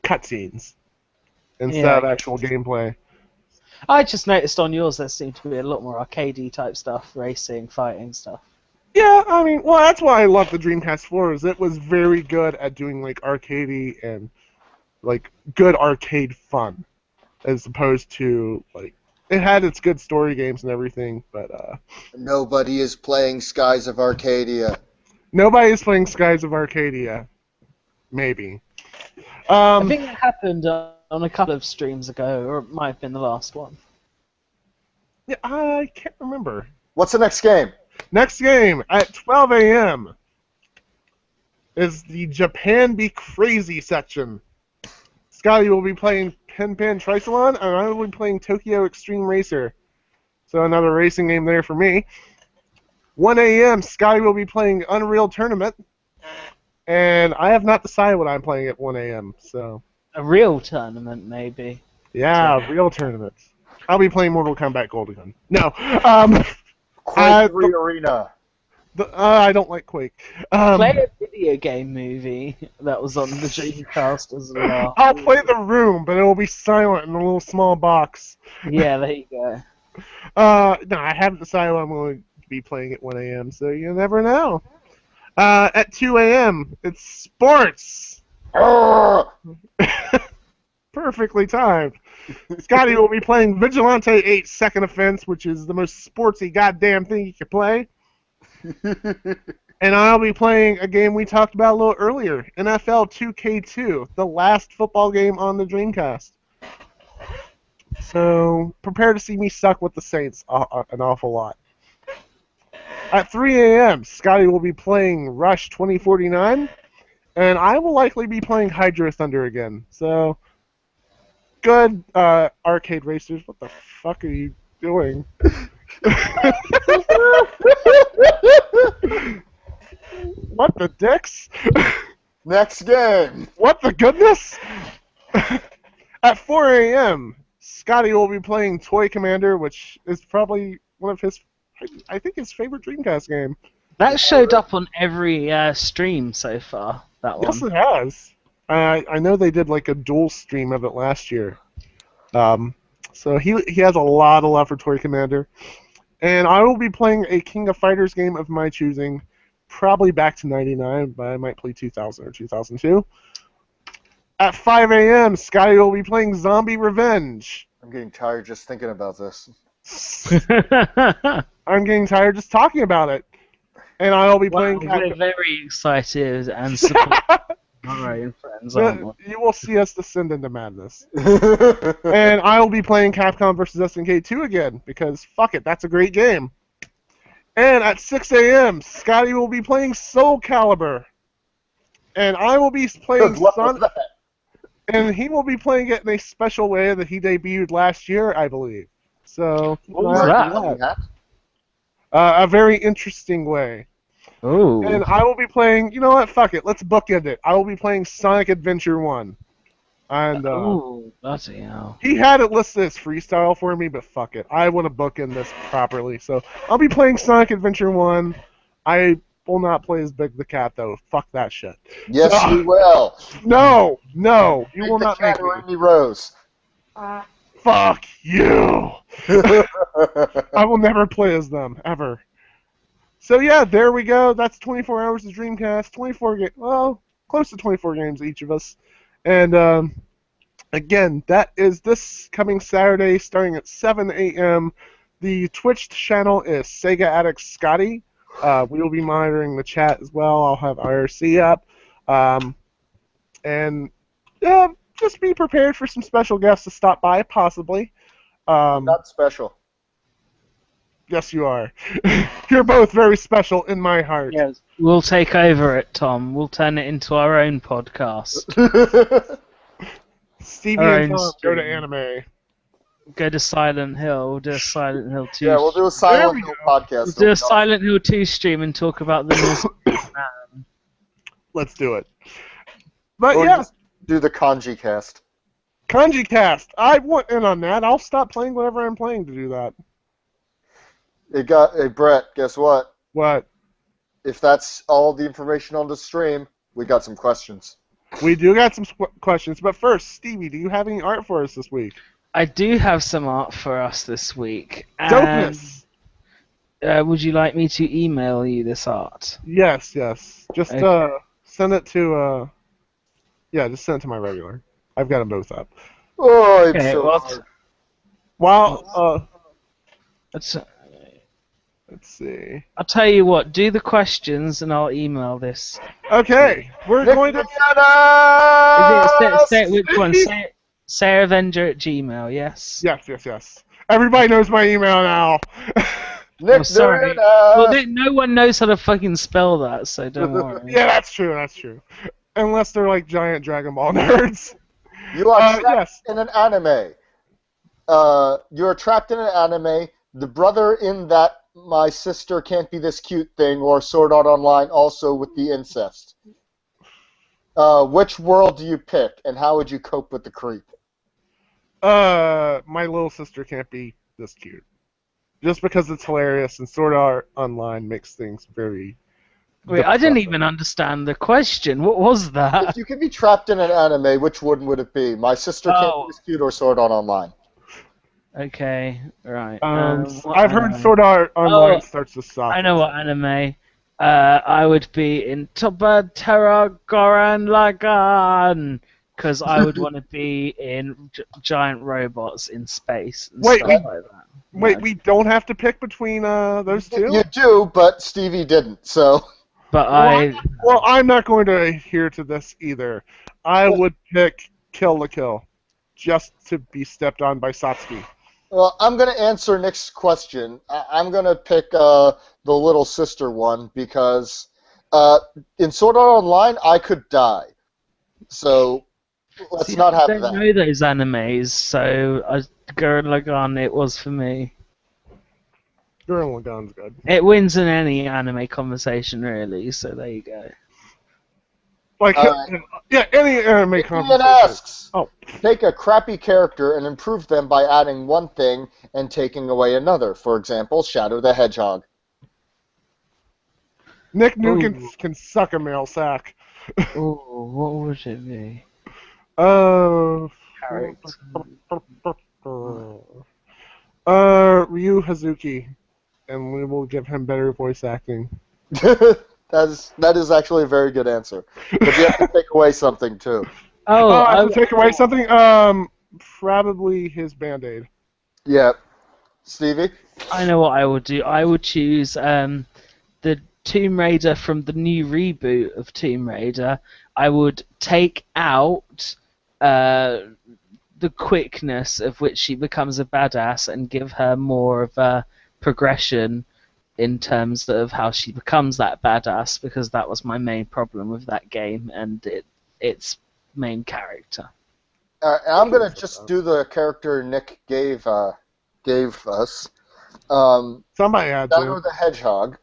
cutscenes instead of actual gameplay. I just noticed on yours there seemed to be a lot more arcadey type stuff, racing, fighting stuff. Yeah, I mean, well, that's why I love the Dreamcast 4, is it was very good at doing arcadey and good arcade fun, as opposed to it had its good story games and everything, but Nobody is playing Skies of Arcadia. nobody is playing Skies of Arcadia. Maybe. I think that happened on a couple of streams ago, or it might have been the last one. Yeah, I can't remember. What's the next game? Next game at 12 a.m. is the Japan Be Crazy section. Scotty will be playing Pen Triathlon, and I will be playing Tokyo Extreme Racer. So another racing game there for me. 1 a.m. Scotty will be playing Unreal Tournament, and I have not decided what I'm playing at 1 a.m. So A real tournament, maybe. yeah, real tournaments. I'll be playing Mortal Kombat Gold again. No, Quake 3 Arena. I don't like Quake. Play a video game movie that was on the Dreamcast as well. I'll play The Room, but it will be silent in a little small box. Yeah, there you go. No, I haven't decided what I'm going to be playing at 1 a.m., so you never know. At 2 a.m., it's sports. Perfectly timed. Scotty will be playing Vigilante 8 Second Offense, which is the most sportsy goddamn thing you can play. And I'll be playing a game we talked about a little earlier, NFL 2K2, the last football game on the Dreamcast. So prepare to see me suck with the Saints an awful lot. At 3 a.m., Scotty will be playing Rush 2049, and I will likely be playing Hydro Thunder again. So, good arcade racers. What the fuck are you doing? What the dicks? Next game. What the goodness? At 4 a.m., Scotty will be playing Toy Commander, which is probably one of his, I think, his favorite Dreamcast game. That showed up on every stream so far. That one. Yes, it has. I know they did like a dual stream of it last year. So he has a lot of love for Toy Commander. And I will be playing a King of Fighters game of my choosing, probably back to 99, but I might play 2000 or 2002. At 5 a.m., Scotty will be playing Zombie Revenge. I'm getting tired just thinking about this. I'm getting tired just talking about it. And I'll be playing... We're very excited and support our own friends, aren't we? You will see us descend into madness. And I will be playing Capcom vs. SNK 2 again, because fuck it, that's a great game. And at 6 a.m., Scotty will be playing Soul Calibur. And I will be playing Sonic... And he will be playing it in a special way that he debuted last year, I believe. So, what was that? A very interesting way. Oh. And I will be playing, you know what, fuck it, let's bookend it. I will be playing Sonic Adventure 1. And, bloody hell. He had it listed as freestyle for me, but fuck it. I want to bookend this properly. So, I'll be playing Sonic Adventure 1. I will not play as Big the Cat, though. Fuck that shit. Yes, you will. No, you will not make me. me. Rose. Fuck you. I will never play as them, ever. So yeah, there we go. That's 24 hours of Dreamcast. 24 games. Well, close to 24 games each of us. And again, that is this coming Saturday, starting at 7 a.m. The Twitch channel is Sega Addicts Scotty. We will be monitoring the chat as well. I'll have IRC up. And just be prepared for some special guests to stop by, possibly. Not special. Yes, you are. You're both very special in my heart. Yes. We'll take over it, Tom. We'll turn it into our own podcast. Stevie and Tom go to anime. Go to Silent Hill. We'll do a Silent Hill 2 Yeah, we'll do a Silent Hill podcast. We'll do a Silent Hill 2 stream and talk about the man. Let's do it. But or yeah. Just do the Kanji cast. Kanji cast. I want in on that. I'll stop playing whatever I'm playing to do that. Hey, Brett, guess what? What? If that's all the information on the stream, we got some questions. We do got some questions, but first, Stevie, do you have any art for us this week? I do have some art for us this week. Dopeness! Would you like me to email you this art? Yes. Just Okay. Send it to just send it to my regular. I've got them both up. Oh, it's Okay, so well, hard. While let's see. I'll tell you what, do the questions and I'll email this. Okay, we're going to. Say which one? Say Avenger@gmail, yes? Yes. Everybody knows my email now. Oh, sorry. Well, no one knows how to fucking spell that, so don't worry. Yeah, that's true. Unless they're like giant Dragon Ball nerds. You are trapped yes. in an anime. You're trapped in an anime. The brother in that My Sister Can't Be This Cute thing, or Sword Art Online, also with the incest. Which world do you pick, and how would you cope with the creep? My little sister can't be this cute. Just because it's hilarious and Sword Art Online makes things very... Wait, I didn't even understand the question. What was that? If you could be trapped in an anime, which one would it be? My Sister Can't Be This Cute or Sword Art Online? Okay, right. I've heard Sword Art Online starts to suck. I know what anime. I would be in Toba Terra Goran Lagan because I would want to be in giant robots in space and Wait, stuff we- like that. Wait, Yeah. we don't have to pick between those two? You do, but Stevie didn't. So But Well, I'm not going to adhere to this either. I would pick Kill la Kill, just to be stepped on by Satsuki. well, I'm gonna answer Nick's question. I'm gonna pick the little sister one because in Sword Art Online I could die. So let's See, not have I don't that. know those animes, so Gurren Lagann it was for me. Gurren Lagann's good. It wins in any anime conversation, really. So there you go. Like, Alright. yeah, any anime Ian conversation. asks, Oh. take a crappy character and improve them by adding one thing and taking away another. For example, Shadow the Hedgehog. Nick Nuke Ooh. can suck a male sack. Oh, what would it be? Character. Ryu Hazuki, and we will give him better voice acting. That is actually a very good answer. But you have to take away something too. Oh, I have to take away something. Probably his Band-Aid. Yeah. Stevie? I know what I would do. I would choose the Tomb Raider from the new reboot of Tomb Raider. I would take out the quickness of which she becomes a badass and give her more of a progression in terms of how she becomes that badass, because that was my main problem with that game and its main character. I'm going to just do the character Nick gave us. Somebody had Shadow to. the Hedgehog.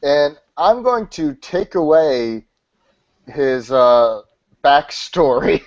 And I'm going to take away his backstory.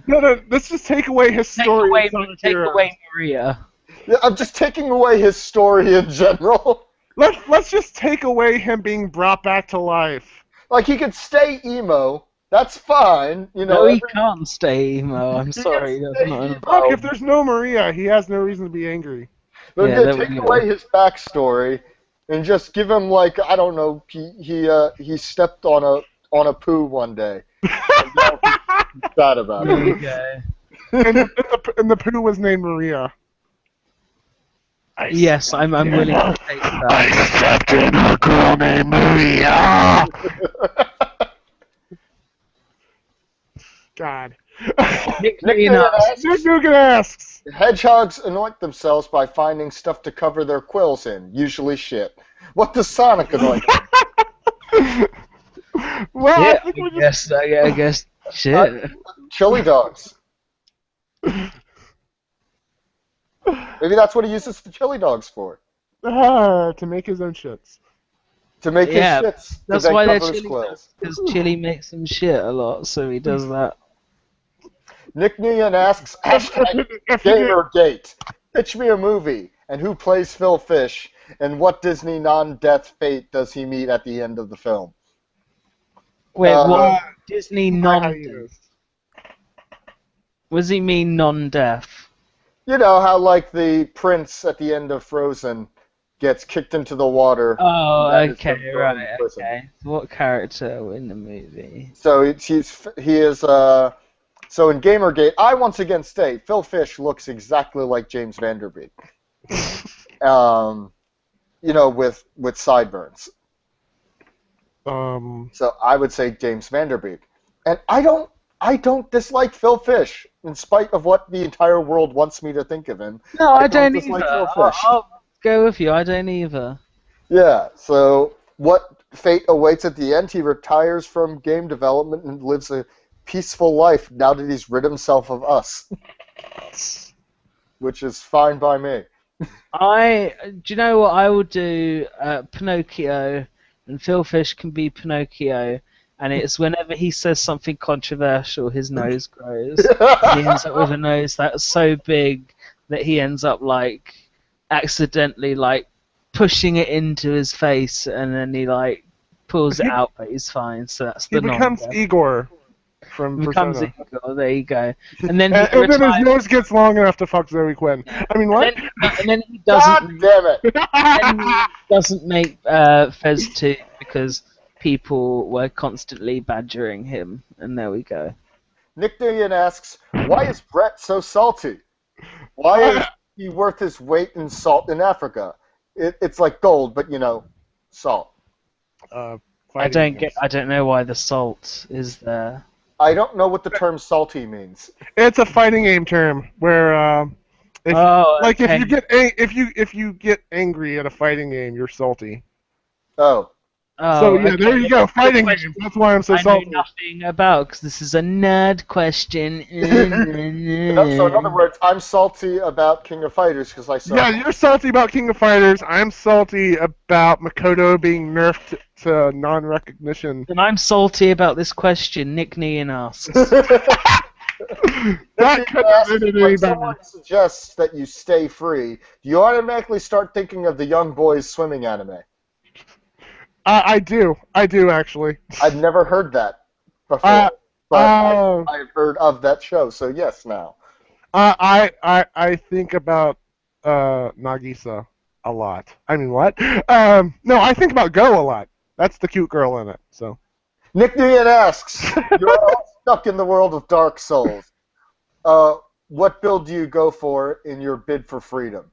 No, let's just take away his story. Take away Maria. Yeah, I'm just taking away his story in general. Let's just take away him being brought back to life. Like, he could stay emo. That's fine. You know, No, he can't stay emo. I'm sorry. can That's stay not emo. an Look, if there's no Maria, he has no reason to be angry. But Yeah, yeah, there we take go. away his backstory and just give him, like, I don't know, he stepped on a poo one day. And now he's sad about There it. we go. and the poo was named Maria. Yes, I'm willing to take that. stepped in a girl named Maria. God. Nick Nick Nuke asks, Nick Nuke asks. Hedgehogs anoint themselves by finding stuff to cover their quills in, usually shit. What does Sonic anoint? Well, yeah, I think we're I just... guess, I guess, shit. Chili dogs. Maybe that's what he uses the chili dogs for. to make his own shits. To make Yeah, his shits. That's to then why they're cover his chili quills. because chili makes him shit a lot, so he does that. Nick Nguyen asks, hashtag If you did- Gamergate. Pitch me a movie, and who plays Phil Fish, and what Disney non-death fate does he meet at the end of the film? Wait, Uh, what? Disney How non? you use. What does he mean non-deaf? You know how, like, the prince at the end of Frozen gets kicked into the water. Oh, That is okay, him going right, to prison. okay. What character in the movie? So he is so in Gamergate, I once again state Phil Fish looks exactly like James Vanderbeek. You know, with sideburns. So I would say James Vanderbeek. And I don't dislike Phil Fish, in spite of what the entire world wants me to think of him. No, I don't dislike either. Phil Fish. I'll go with you. I don't either. Yeah, so what fate awaits at the end? He retires from game development and lives a peaceful life now that he's rid himself of us. Which is fine by me. Do you know what I would do? Pinocchio, and Phil Fish can be Pinocchio, and it's whenever he says something controversial, his nose grows. He ends up with a nose that's so big that he ends up like accidentally like pushing it into his face, and then he like pulls it out, but he's fine. So that's He the becomes non-death. Igor from Becomes Persona. Igor, there you go. And then And he then his retires. nose gets long enough to fuck Zoe Quinn. I mean, what? And then he God doesn't. damn it! And he doesn't make Fez 2 because people were constantly badgering him, and there we go. Nick Dillion asks, why is Brett so salty? Why is he worth his weight in salt in Africa? It's like gold, but salt. I don't know why the salt is there. I don't know what the term salty means. It's a fighting game term where, if you get angry at a fighting game, you're salty. Oh. So there you go, fighting games. That's why I'm so salty. I know nothing about, because this is a nerd question. So in other words, I'm salty about King of Fighters because I saw. Yeah, you're salty about King of Fighters. I'm salty about Makoto being nerfed to non-recognition. And I'm salty about this question Nick Nean asks. That couldn't have been any when better. someone suggests that you stay free, do you automatically start thinking of the young boys swimming anime? I do actually. I've never heard that before, but I've heard of that show, so yes now. I think about Nagisa a lot. I mean, what? No, I think about Go a lot. That's the cute girl in it. So. Nick Nean asks, you're all stuck in the world of Dark Souls. What build do you go for in your bid for freedom?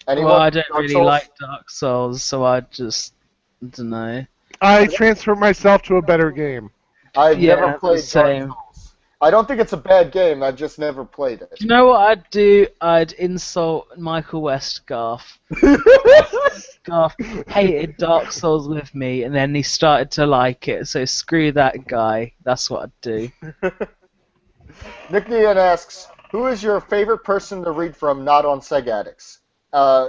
Anyone Well, I don't Dark really Souls? like Dark Souls, so I don't know. I transfer myself to a better game. I've never Yeah, played same. Dark Souls. I don't think it's a bad game. I've just never played it. Do you know what I'd do? I'd insult Michael Westgarth. Garth hated Dark Souls with me, and then he started to like it, so screw that guy. That's what I'd do. Nick Nean asks, who is your favorite person to read from not on Sega Addicts?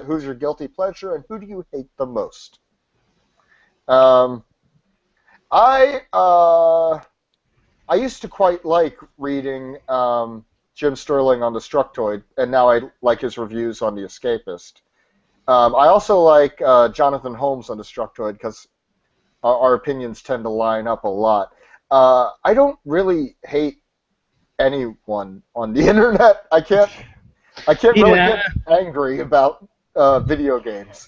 Who's your guilty pleasure, and who do you hate the most? I used to quite like reading Jim Sterling on Destructoid, and now I like his reviews on The Escapist. I also like Jonathan Holmes on Destructoid because our opinions tend to line up a lot. I don't really hate anyone on the internet. I can't really get angry about video games.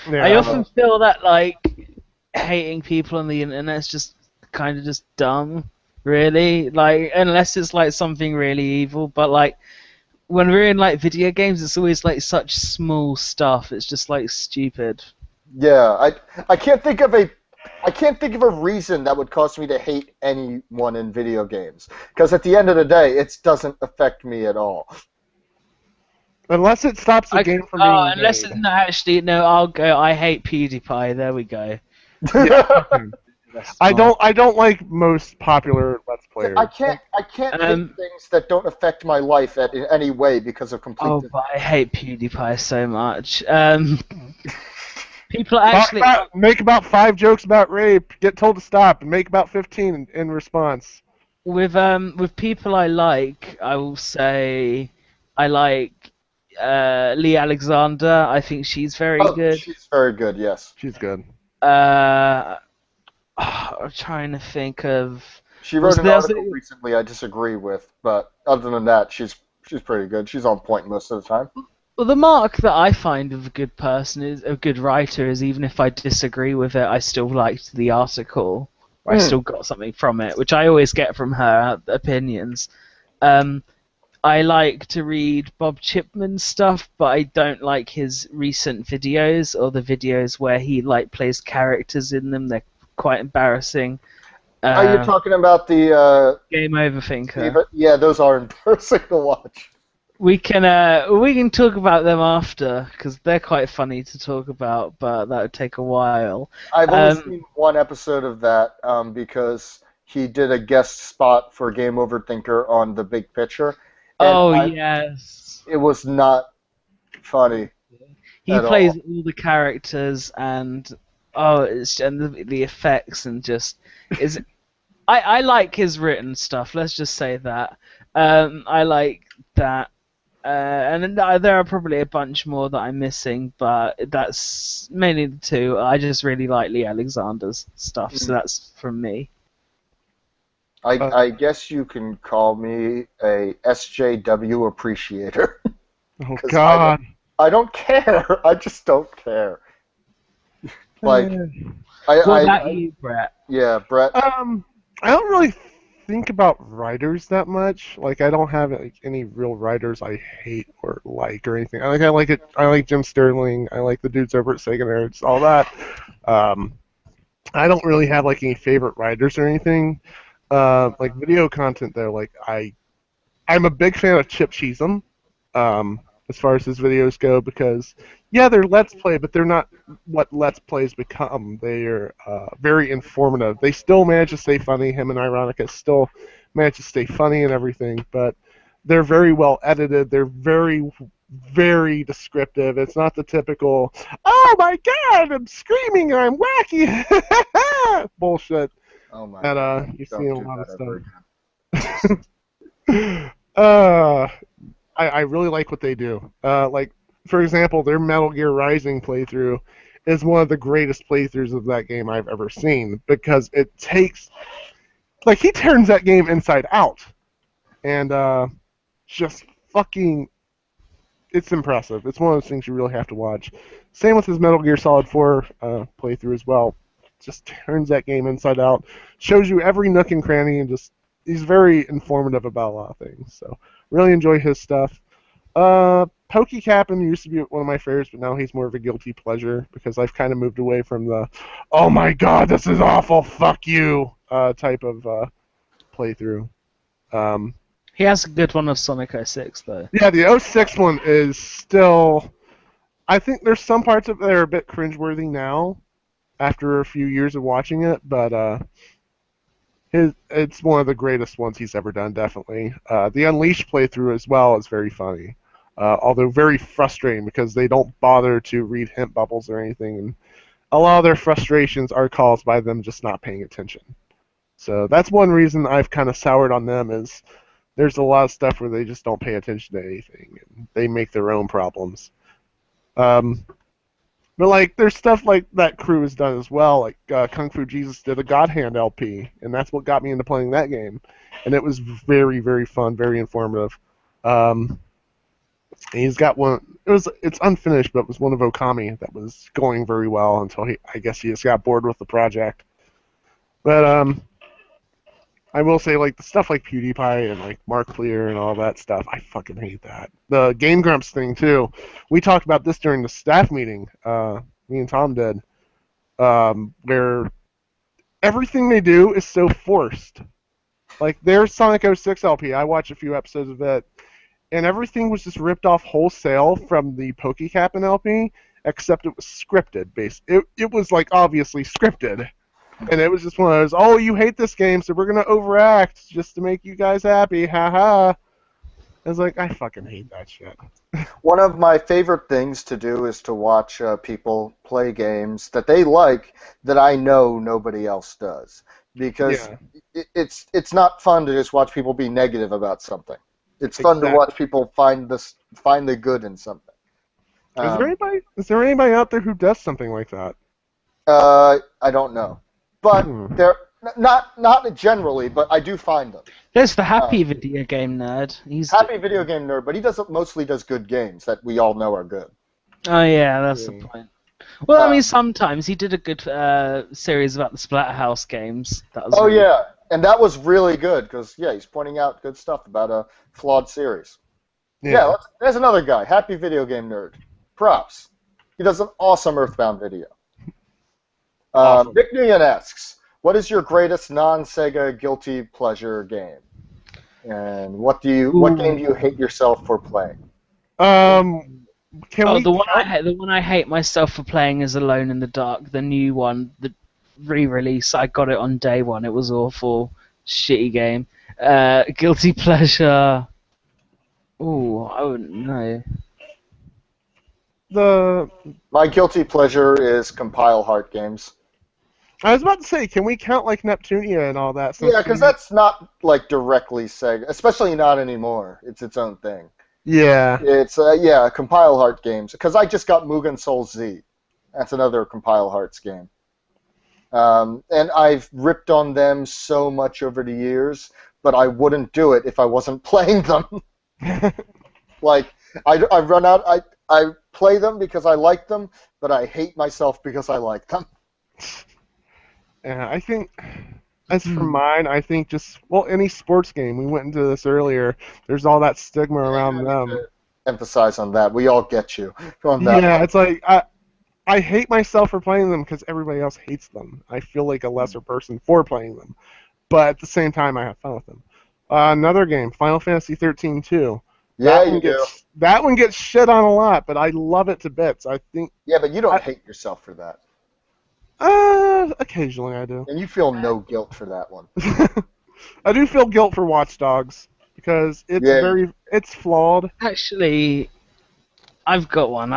Yeah, I often feel that like hating people on the internet is just kind of just dumb, really. Like unless it's like something really evil, but like when we're in like video games, it's always like such small stuff. It's just like stupid. Yeah, I can't think of a reason that would cause me to hate anyone in video games. Because at the end of the day, it doesn't affect me at all. Unless it stops the game from being unless made. it's no, actually no, I'll go. I hate PewDiePie. There we go. Yeah, okay. I don't like most popular Let's Players. I can't hate things that don't affect my life in any way because of complete. Oh, but I hate PewDiePie so much. People actually make about 5 jokes about rape, get told to stop, and make about 15 in response. with people I like, I will say I like Lee Alexander. I think she's very good. She's very good. Yes, She's good. I'm trying to think of. she wrote an article recently I disagree with, but other than that, she's pretty good. She's on point most of the time. Well, the mark that I find of a good person is a good writer is even if I disagree with it, I still liked the article, or I still got something from it, which I always get from her opinions. I like to read Bob Chipman's stuff, but I don't like his recent videos or the videos where he like plays characters in them. They're quite embarrassing. Are you talking about the Game Over Thinker? Yeah, those are embarrassing to watch. We can talk about them after because they're quite funny to talk about, but that would take a while. I've only seen one episode of that because he did a guest spot for Game Over Thinker on The Big Picture. Yes. It was not funny. He plays all the characters and the effects and just is. I like his written stuff. Let's just say that. I like that. And there are probably a bunch more that I'm missing, but that's mainly the two. I just really like Lee Alexander's stuff, so that's from me. I guess you can call me a SJW appreciator. Oh God! I don't care. I just don't care. Like, What about you, Brett? Yeah, Brett. I don't really think about writers that much. Like I don't have like any real writers I hate or like or anything. I like it. I like Jim Sterling. I like the dudes over at Sega Nerds. All that. Um, I don't really have like any favorite writers or anything. Like video content though, like I'm a big fan of Chip Cheesem, as far as his videos go, because yeah, they're Let's Play, but they're not what Let's Plays become. They are very informative. They still manage to stay funny. Him and Ironica still manage to stay funny and everything, but they're very well edited. They're very, very descriptive. It's not the typical, oh my god, I'm screaming and I'm wacky bullshit Oh my that god! you see Don't in a do lot that of ever stuff. again. I really like what they do. Like, for example, their Metal Gear Rising playthrough is one of the greatest playthroughs of that game I've ever seen because it takes, like, he turns that game inside out, and just fucking, it's impressive. It's one of those things you really have to watch. Same with his Metal Gear Solid 4 playthrough as well. Just turns that game inside out, shows you every nook and cranny, and just he's very informative about a lot of things. So really enjoy his stuff. Pocky Cap'n used to be one of my favorites, but now he's more of a guilty pleasure because I've kind of moved away from the "oh my god, this is awful, fuck you" type of playthrough. Um, He has a good one of Sonic 06 though. yeah, the '06 one is still. I think there's some parts of it that are a bit cringeworthy now after a few years of watching it, but it's one of the greatest ones he's ever done, definitely. The Unleashed playthrough as well is very funny, although very frustrating because they don't bother to read hint bubbles or anything, and a lot of their frustrations are caused by them just not paying attention. So that's one reason I've kind of soured on them is there's a lot of stuff where they just don't pay attention to anything, and they make their own problems. Um, but like, there's stuff like that crew has done as well. Like Kung Fu Jesus did a God Hand LP, and that's what got me into playing that game. And it was very, very fun, very informative. Um, and he's got one. It's unfinished, but it was one of Okami that was going very well until I guess he just got bored with the project. But I will say like the stuff like PewDiePie and like Mark Clear and all that stuff, I fucking hate that. The Game Grumps thing too. We talked about this during the staff meeting. Me and Tom did, where everything they do is so forced. Like their Sonic 06 LP, I watched a few episodes of it, and everything was just ripped off wholesale from the Pocky Cap'n LP, except it was scripted. It was like obviously scripted. And it was just one of those, oh, you hate this game, so we're going to overact just to make you guys happy, haha. I was like, I fucking hate that shit. One of my favorite things to do is to watch people play games that they like that I know nobody else does. Because it's not fun to just watch people be negative about something. It's fun to watch people find the good in something. Is there anybody out there who does something like that? I don't know. But they're not generally, but I do find them. There's the Happy Video Game Nerd. He's Happy Video Game Nerd, but he mostly does good games that we all know are good. Oh yeah, that's the point. Well, I mean, sometimes he did a good series about the Splatterhouse games. That was yeah, and that was really good because he's pointing out good stuff about a flawed series. Yeah, there's another guy, Happy Video Game Nerd. Props. He does an awesome Earthbound video. Awesome. Vic Nguyen asks, what is your greatest non-Sega guilty pleasure game? And what game do you hate yourself for playing? The one I hate myself for playing is Alone in the Dark, the new one, the re-release. I got it on day one. It was awful, shitty game. Guilty pleasure. Ooh, I wouldn't know. My guilty pleasure is compile heart games. I was about to say, can we count like Neptunia and all that? Yeah, because that's not like directly Sega, especially not anymore. It's its own thing. Yeah. It's compile heart games. Because I just got Mugen Soul Z. That's another compile hearts game. And I've ripped on them so much over the years, but I wouldn't do it if I wasn't playing them. Like I run out. I play them because I like them, but I hate myself because I like them. Yeah, I think As for mine, I think any sports game. We went into this earlier. There's all that stigma around them. Emphasize on that. We all get you on that. Yeah, it's like I hate myself for playing them because everybody else hates them. I feel like a lesser person for playing them, but at the same time, I have fun with them. Another game, Final Fantasy 13 2. Yeah, you do. That one gets shit on a lot, but I love it to bits. I think. Yeah, but you don't hate yourself for that. Occasionally I do. And you feel no guilt for that one. I do feel guilt for Watch Dogs because it's flawed. Actually, I've got one.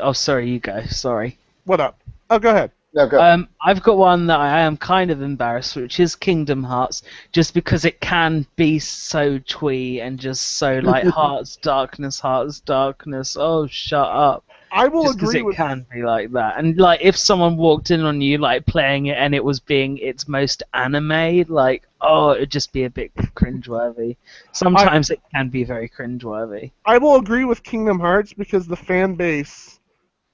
Oh, sorry, you go. Sorry. What up? Oh, go ahead. No, go. I've got one that I am kind of embarrassed, which is Kingdom Hearts, just because it can be so twee and just so like Hearts, Darkness. Oh, shut up. I will just agree because it can be like that, and like if someone walked in on you like playing it and it was being its most anime, like it'd just be a bit cringeworthy. Sometimes it can be very cringeworthy. I will agree with Kingdom Hearts because the fan base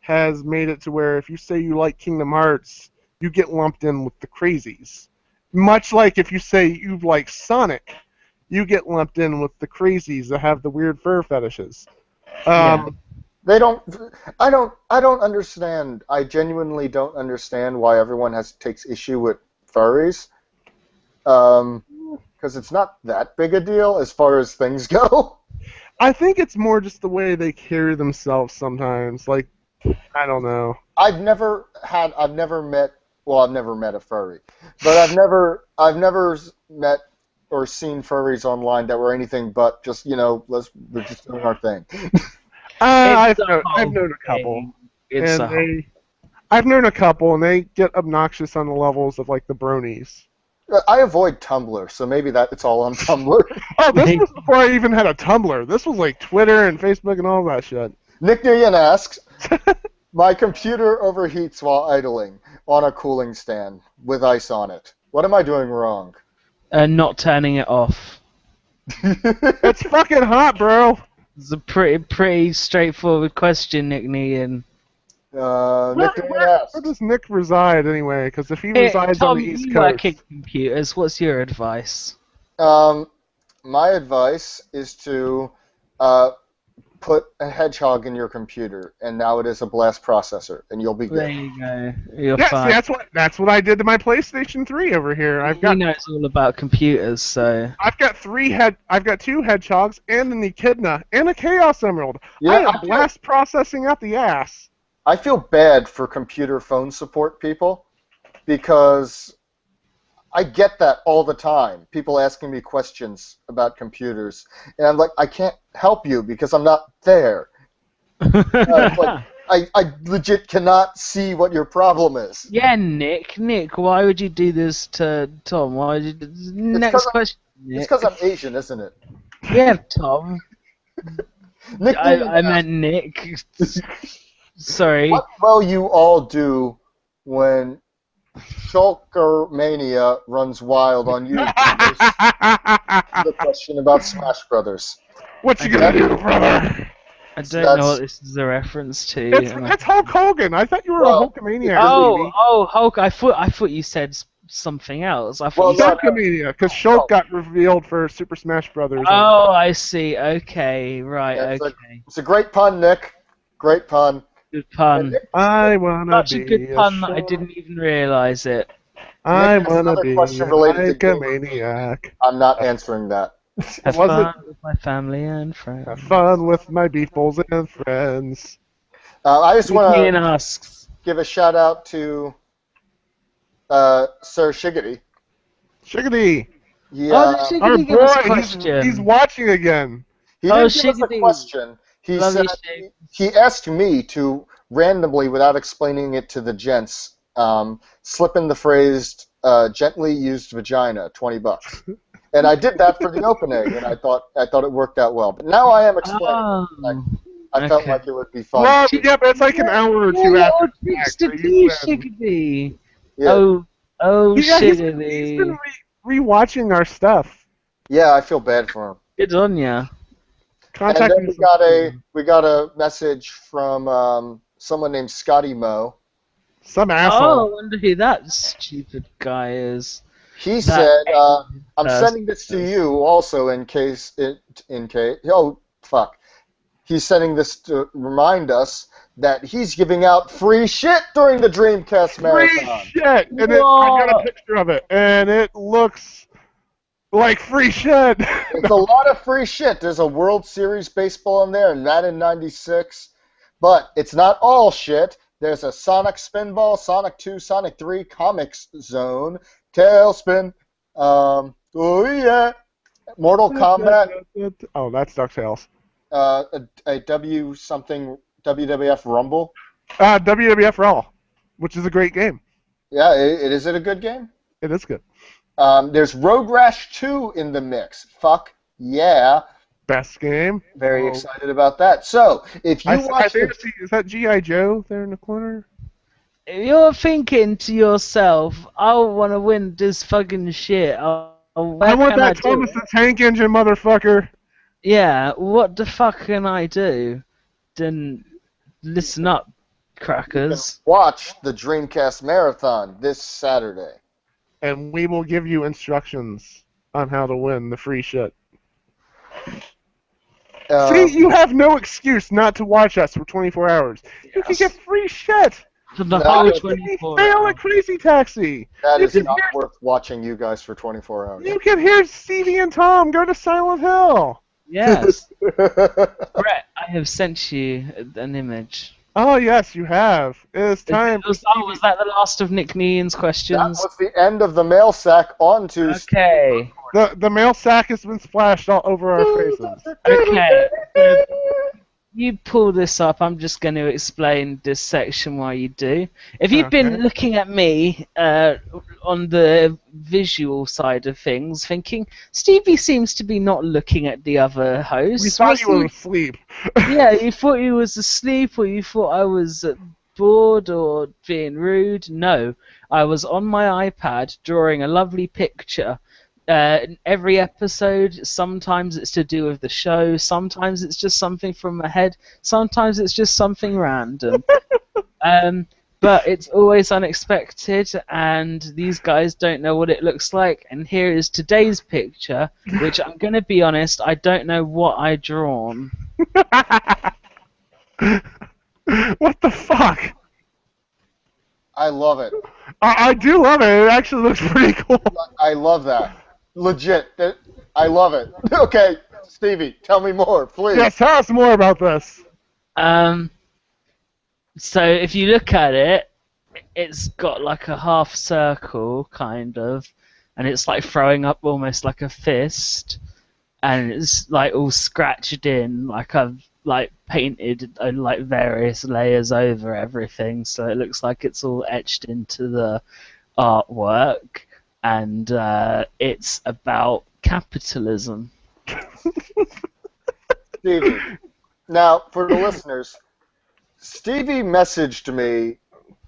has made it to where if you say you like Kingdom Hearts, you get lumped in with the crazies. Much like if you say you like Sonic, you get lumped in with the crazies that have the weird fur fetishes. I don't understand. I genuinely don't understand why everyone takes issue with furries. Because it's not that big a deal as far as things go. I think it's more just the way they carry themselves sometimes. Like, I don't know. I've never met a furry, but I've never met or seen furries online that were anything but just, we're just doing our thing. I've known a couple. I've known a couple, and they get obnoxious on the levels of like the bronies. I avoid Tumblr, so maybe it's all on Tumblr. Oh, this was before I even had a Tumblr. This was like Twitter and Facebook and all that shit. Nick Nguyen asks, my computer overheats while idling on a cooling stand with ice on it. What am I doing wrong? Not turning it off. It's fucking hot, bro. It's a pretty straightforward question, Nick Nguyen. Where does Nick reside anyway? Because if he resides Tom, on the East you Coast, work in computers. What's your advice? My advice is to put a hedgehog in your computer, and now it is a blast processor, and you'll be good. There you go. You're fine. See, that's what I did to my PlayStation 3 over here. He knows all about computers, so I've got two hedgehogs and an echidna and a Chaos Emerald. Yeah, I am blast processing out the ass. I feel bad for computer phone support people because I get that all the time. People asking me questions about computers, and I'm like, I can't help you because I'm not there. I legit cannot see what your problem is. Yeah, Nick, why would you do this to Tom? Why would you? Next question. It's because I'm Asian, isn't it? Yeah, Tom. Nick, I meant Nick. Sorry. What will you all do when Shulker Mania runs wild on you? The question about Smash Brothers. What you gonna do, brother? I don't know what this is a reference to. It's Hulk Hogan. I thought you were a Hulkamaniac. Oh, Hulk! I thought you said something else. I thought Hulkamania, because Shulk got revealed for Super Smash Brothers. Oh, I see. Okay, right. Yeah, okay. It's a great pun, Nick. Great pun. Good pun. I wanna Such a good pun that I didn't even realize it. I wanna be a Hulkamaniac. I'm not answering that. Have fun with my family and friends. Have fun with my beefuls and friends. I just want to give a shout out to Sir Shiggity. Shiggity! Yeah. Our boy, he's watching again. He didn't give us a question. He asked me to randomly, without explaining it to the gents, slip in the phrase "gently used vagina," $20, and I did that for the opening, and I thought it worked out well. But now I am explaining. I felt like it would be fun. Well, yeah, but it's like an hour or two after. Shiggity. Yeah. Oh, Shiggity. He's been rewatching our stuff. Yeah, I feel bad for him. Good on ya. And then we got a message from someone named Scotty Mo. Some asshole. Oh, I wonder who that stupid guy is. He That said, "I'm uh, sending this to you also in case oh fuck." He's sending this to remind us that he's giving out free shit during the Dreamcast Free marathon. shit! And I got a Whoa! picture of it, and it looks like free shit. It's a lot of free shit. There's a World Series baseball in there and Madden 96, but it's not all shit. There's a Sonic Spinball, Sonic 2, Sonic 3, Comics Zone, Tailspin, oh yeah, Mortal Kombat, Oh, that's DuckTales. a W something WWF Rumble. WWF Raw, which is a great game. Yeah, is it a good game? It is good. There's Road Rash 2 in the mix. Fuck yeah. Best game. Very excited about that. So, if you I watch think is that G.I. Joe there in the corner? You're thinking to yourself, I want to win this fucking shit. Where I want can that do Thomas it? the Tank Engine, motherfucker. Yeah, what the fuck can I do? Then listen up, crackers. watch the Dreamcast Marathon this Saturday. And we will give you instructions on how to win the free shit. See, you have no excuse not to watch us for 24 hours. You can get free shit. For the No, whole you can 24 Fail hours. at Crazy Taxi. That You is can not hear- worth watching you guys for 24 hours. You can hear Stevie and Tom go to Silent Hill. Yes. Brett, I have sent you an image. Oh, yes, you have. It is time. Was that the last of Nick Nean's That questions? was the end of the mail sack on to Okay. The mail sack has been splashed all over our faces. Okay. So you pull this up. I'm just going to explain this section while you do. If you've been Okay. looking at me on the visual side of things, thinking Stevie seems to be not looking at the other hosts. We thought was you were he- asleep. Yeah, you thought he was asleep, or you thought I was bored or being rude. No, I was on my iPad drawing a lovely picture. Every episode, sometimes it's to do with the show, sometimes it's just something from my head, sometimes it's just something random. But it's always unexpected, and these guys don't know what it looks like. And here is today's picture, which I'm going to be honest, I don't know what I drawn. What the fuck? I love it. I do love it. It actually looks pretty cool. I love that. Legit. I love it. Okay, Stevie, tell me more, please. Yes, tell us more about this. So if you look at it, it's got like a half circle, kind of, and it's like throwing up almost like a fist, and it's like all scratched in, like I've like painted like various layers over everything, so it looks like it's all etched into the artwork, and it's about capitalism. Stevie. Now, for the listeners, Stevie messaged me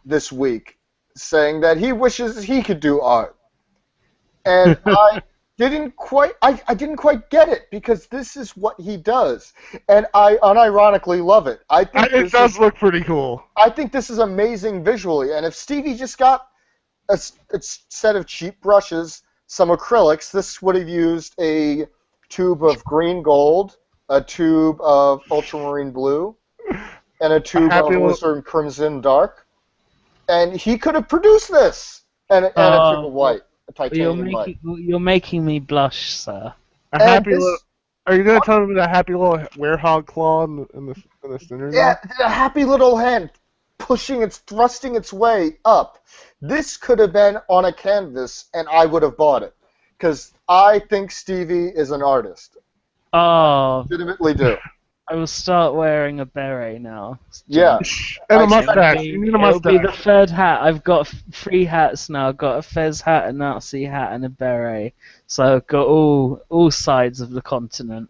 this week saying that he wishes he could do art. And I didn't quite get it, because this is what he does. And I unironically love it. I think It does look pretty cool. I think this is amazing visually. And if Stevie just got a set of cheap brushes, some acrylics, this would have used a tube of green gold, a tube of ultramarine blue, and a tube of Western Crimson Dark. And he could have produced this. And a tube of white, a titanium white. You're making me blush, sir. Are you going to tell me the happy little werehog claw in the center? Yeah, a happy little hand thrusting its way up. This could have been on a canvas, and I would have bought it. Because I think Stevie is an artist. Oh, Legitimately do. I will start wearing a beret now. Yeah. And a mustache. You need a It'll be the mustache. third hat. I've got 3 hats now. I've got a fez hat, a Nazi hat, and a beret. So I've got all sides of the continent.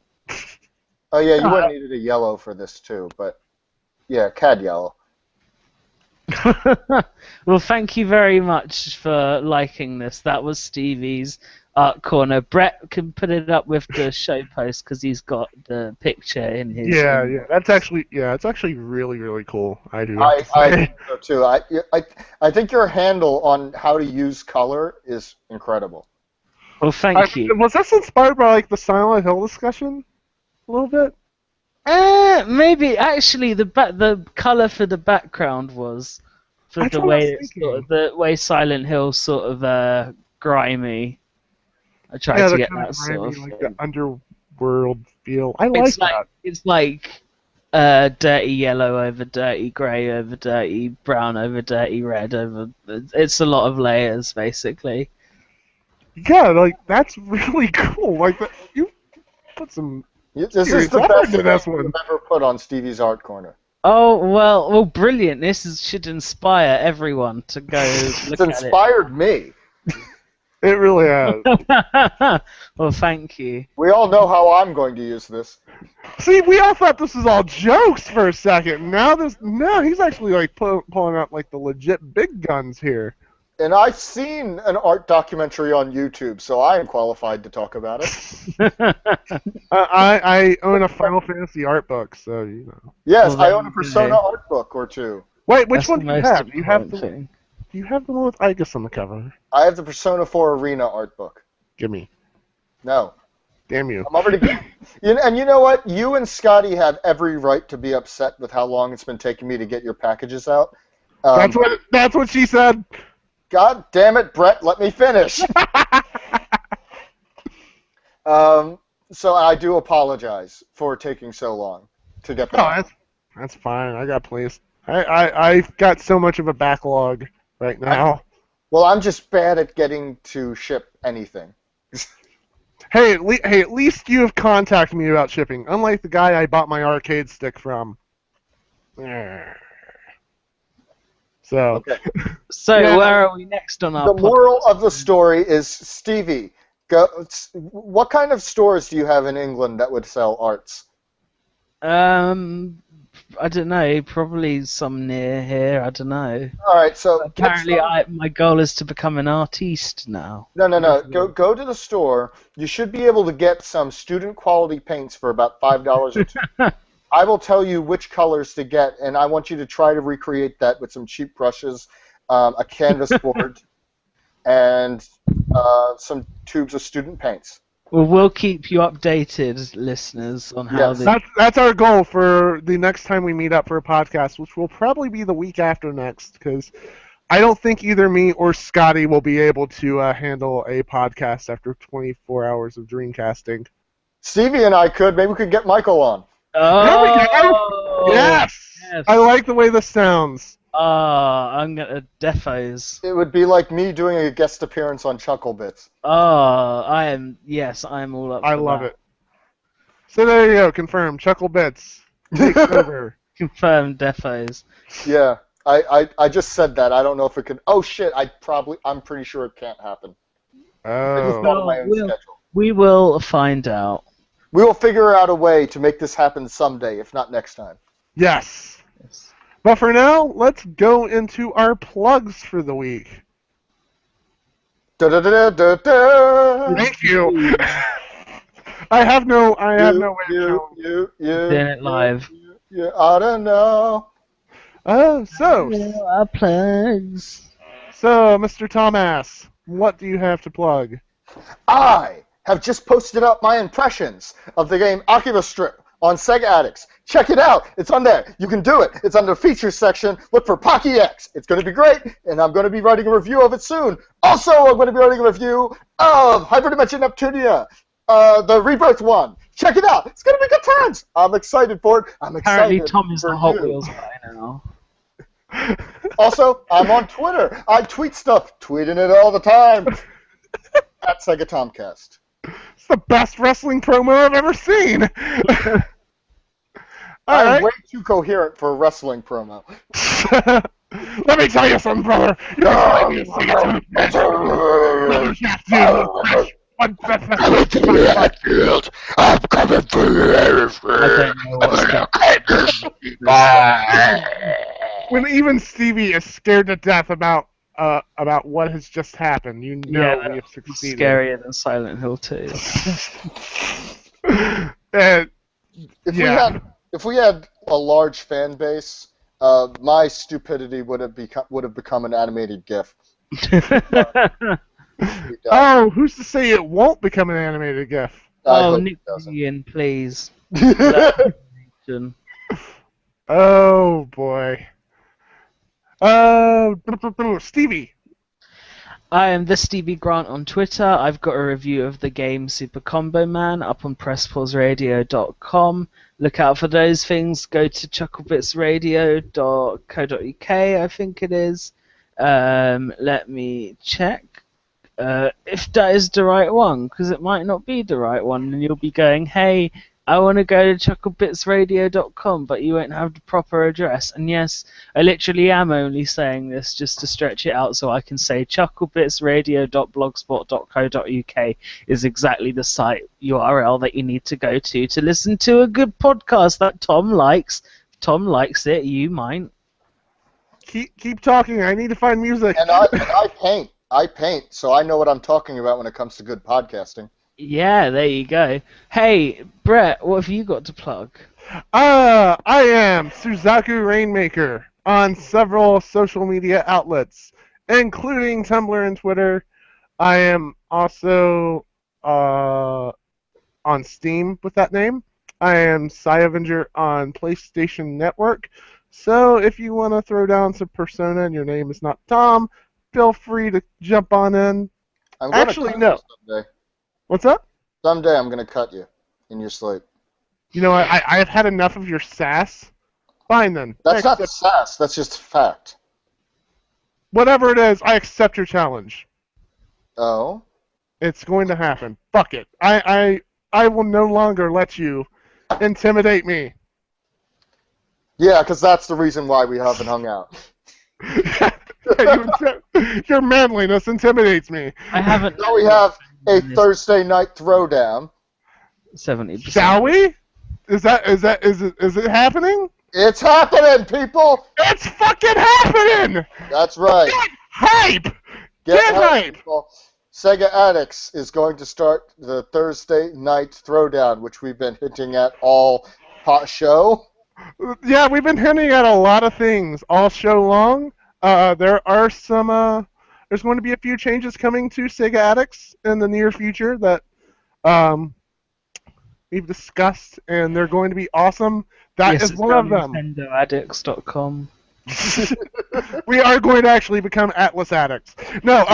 Oh, yeah, you would have needed a yellow for this, too. But, yeah, CAD yellow. Well, thank you very much for liking this. That was Stevie's art corner. Brett can put it up with the show post because he's got the picture in his. Yeah. It's actually really, really cool. I do. I have to say. think so, too. I think your handle on how to use color is incredible. Well, thank you. Was this inspired by like the Silent Hill discussion? A little bit. Maybe actually the color for the background was for That's the what I was way it's thinking. the way Silent Hill sort of grimy. I tried Yeah, to the get kind that of sort grimy, of like thing. the underworld feel. I like that. It's like dirty yellow over dirty grey over dirty brown over dirty red over. It's a lot of layers basically. Yeah, like that's really cool. Like you put some This is serious the effort best into this thing one. you've ever put on Stevie's Art Corner. Oh well, brilliant! Should inspire everyone to go It's look at inspired me. It really has. it. Well, thank you. We all know how I'm going to use this. See, we all thought this was all jokes for a second. Now he's actually like pulling out like the legit big guns here. And I've seen an art documentary on YouTube, so I am qualified to talk about it. I own a Final Fantasy art book, so you know. Yes, Well, I own a Persona okay. art book or two. Wait, which That's one the do you most have? Do you have important the thing. Do you have the one with Igus on the cover? I have the Persona 4 Arena art book. Give me. No. Damn you. I'm already... And you know what? You and Scotty have every right to be upset with how long it's been taking me to get your packages out. That's what she said. God damn it, Brett, let me finish. So I do apologize for taking so long to get them out. That's fine. I got plenty. I've got so much of a backlog right now. Well, I'm just bad at getting to ship anything. Hey, at least you have contacted me about shipping, unlike the guy I bought my arcade stick from. So. Okay. So Yeah. where are we next on our The podcast? moral of the story is, Stevie, what kind of stores do you have in England that would sell arts? I don't know. Probably some near here. I don't know. All right, so Apparently, my goal is to become an artiste now. No. Go to the store. You should be able to get some student quality paints for about $5 or $2. I will tell you which colors to get, and I want you to try to recreate that with some cheap brushes, a canvas board, and some tubes of student paints. Well, we'll keep you updated, listeners, on how Yes. this. That's our goal for the next time we meet up for a podcast, which will probably be the week after next, because I don't think either me or Scotty will be able to handle a podcast after 24 hours of Dreamcasting. Stevie and I could. Maybe we could get Michael on. There we go! Yes! Yes. I like the way this sounds. I'm gonna defos. It would be like me doing a guest appearance on Chuckle Bits. I am all up. I for love that. it. So there you go, confirmed. Chuckle Bits takes over. Confirmed defos. Yeah, I just said that. I don't know if it could. Oh shit! I'm pretty sure it can't happen. It's Oh. not on my own Well, schedule. We will find out. We will figure out a way to make this happen someday, if not next time. Yes. Yes. But for now, let's go into our plugs for the week. Da-da-da-da-da. Thank you. I have no way of showing. You Doing it live. You ought to know. Oh, so Our plugs. Mr. Thomas, what do you have to plug? I have just posted up my impressions of the game Oculus Strip on Sega Addicts. Check it out. It's on there. You can do it. It's under features section. Look for Pocky X. It's going to be great, and I'm going to be writing a review of it soon. Also, I'm going to be writing a review of Hyperdimension Neptunia, the Rebirth one. Check it out. It's going to be good times. I'm excited for it. I'm excited. Apparently, Tom is for the Hot you. Wheels guy now. Also, I'm on Twitter. I tweet stuff. Tweeting it all the time. At Sega Tomcast. It's the best wrestling promo I've ever seen. All I'm right. way too coherent for a wrestling promo. Let me tell you something, brother. You're going to see it. I'm coming for the airfield. I'm coming for the airfield. I don't know what's When even Stevie is scared to death about what has just happened, you know we have succeeded. Scarier than Silent Hill 2. And, If we had a large fan base, my stupidity would have become an animated GIF. Oh, who's to say it won't become an animated GIF? I Oh, hope Nick it doesn't. Ian, please. Oh boy. Stevie. I am the Stevie Grant on Twitter. I've got a review of the game Super Combo Man up on PressPauseRadio.com. Look out for those things. Go to chucklebitsradio.co.uk, I think it is. Let me check if that is the right one, because it might not be the right one, and you'll be going, hey, I want to go to chucklebitsradio.com, but you won't have the proper address. And yes, I literally am only saying this just to stretch it out so I can say chucklebitsradio.blogspot.co.uk is exactly the site URL that you need to go to listen to a good podcast that Tom likes. If Tom likes it, you might. Keep talking. I need to find music. And I paint. I paint, so I know what I'm talking about when it comes to good podcasting. Yeah, there you go. Hey, Brett, what have you got to plug? I am Suzaku Rainmaker on several social media outlets, including Tumblr and Twitter. I am also on Steam with that name. I am Avenger on PlayStation Network. So if you want to throw down some Persona and your name is not Tom, feel free to jump on in. Actually, no. Someday. What's up? Someday I'm going to cut you in your sleep. You know, I've had enough of your sass. Fine then. That's not sass. That's just fact. Whatever it is, I accept your challenge. Oh? It's going to happen. Fuck it. I will no longer let you intimidate me. Yeah, because that's the reason why we haven't hung out. Your manliness intimidates me. I haven't. Now we have a Thursday night throwdown. 70%. Shall we? Is it happening? It's happening, people! It's fucking happening! That's right. Get hype! Get hype! People. Sega Addicts is going to start the Thursday night throwdown, which we've been hinting at all show. Yeah, we've been hinting at a lot of things all show long. There are some. There's going to be a few changes coming to Sega Addicts in the near future that we've discussed, and they're going to be awesome. That is one of them. NintendoAddicts.com. We are going to actually become Atlas Addicts. No,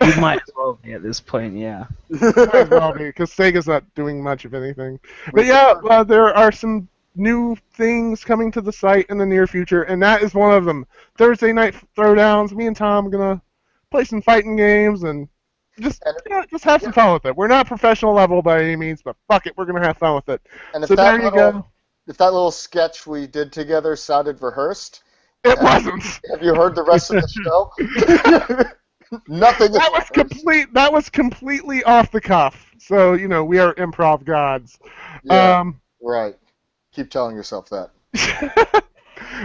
We might as well be at this point, yeah. might as well be, because Sega's not doing much of anything. But yeah, there are some new things coming to the site in the near future, and that is one of them. Thursday night throwdowns. Me and Tom are gonna play some fighting games and just have some fun with it. We're not professional level by any means, but fuck it, we're gonna have fun with it. And so there you go. If that little sketch we did together sounded rehearsed, it wasn't. Have you heard the rest of the show? Nothing. That was complete. That was completely off the cuff. So we are improv gods. Yeah, right. Keep telling yourself that.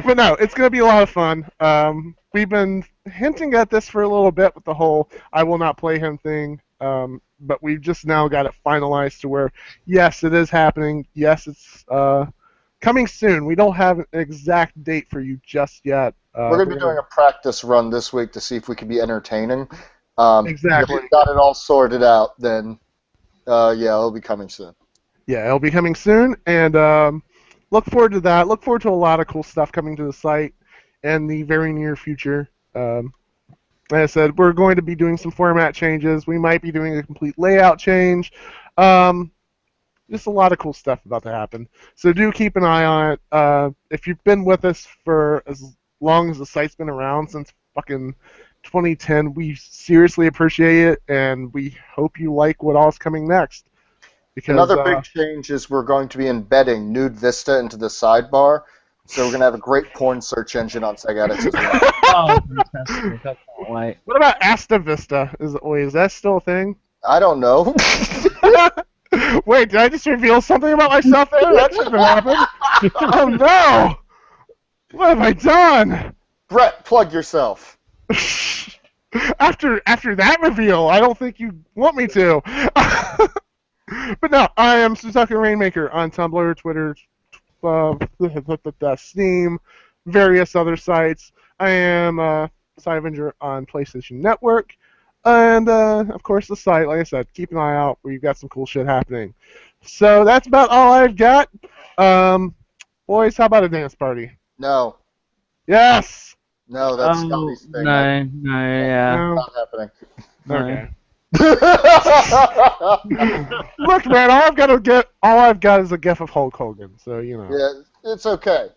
But no, it's going to be a lot of fun. We've been hinting at this for a little bit with the whole I will not play him thing, but we've just now got it finalized to where, yes, it is happening. Yes, it's coming soon. We don't have an exact date for you just yet. We're going to be doing a practice run this week to see if we can be entertaining. Exactly. If we've got it all sorted out, then yeah, it'll be coming soon. Yeah, it'll be coming soon, and look forward to that. Look forward to a lot of cool stuff coming to the site in the very near future. Like I said, we're going to be doing some format changes. We might be doing a complete layout change. Just a lot of cool stuff about to happen. So do keep an eye on it. If you've been with us for as long as the site's been around, since fucking 2010, we seriously appreciate it, and we hope you like what all's coming next. Because, another big change is we're going to be embedding Nude Vista into the sidebar, so we're going to have a great porn search engine on Sega Addicts as well. Oh, fantastic. I can't wait. What about Asta Vista? Is that still a thing? I don't know. Wait, did I just reveal something about myself there? That shouldn't have happened. Oh no! What have I done? Brett, plug yourself. After that reveal, I don't think you want me to. But no, I am Suzaku Rainmaker on Tumblr, Twitter, Steam, various other sites. I am Avenger on PlayStation Network. And, of course, the site, like I said, keep an eye out. We've got some cool shit happening. So that's about all I've got. Boys, how about a dance party? No. Yes! No, that's Scotty's thing. No, yeah. No? Not happening. No. Okay. Look, man, all I've got is a gif of Hulk Hogan, so you know. Yeah, it's okay.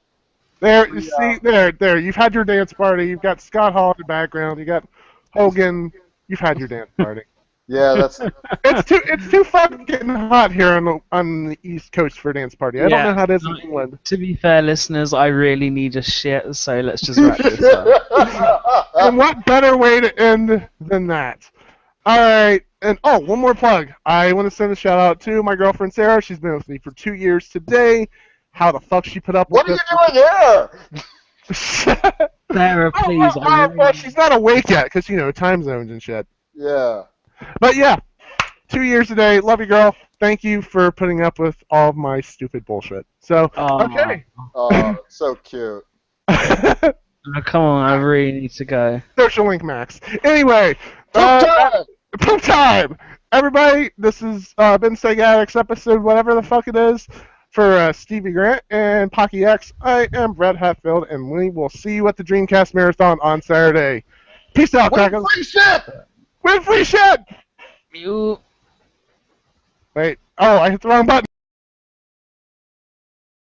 There, you see, there. You've had your dance party. You've got Scott Hall in the background. You got Hogan. You've had your dance party. Yeah, that's. It's too fucking getting hot here on the East Coast for a dance party. I don't know how it is in England. To be fair, listeners, I really need a shit, so let's just wrap this up. And what better way to end than that? All right, and one more plug. I want to send a shout out to my girlfriend Sarah. She's been with me for 2 years today. How the fuck she put up with What are you doing here? Sarah, please. Well, she's not awake yet because time zones and shit. Yeah. But yeah, 2 years today. Love you, girl. Thank you for putting up with all of my stupid bullshit. So okay. Oh, so cute. Oh, come on, I really need to go. Social link max. Anyway. Poop time! Everybody, this has been Sega Addicts episode, whatever the fuck it is, for Stevie Grant and Pocky X. I am Brett Hatfield, and we will see you at the Dreamcast Marathon on Saturday. Peace out, crackers. Win free shit! Win free shit! You. Wait. Oh, I hit the wrong button.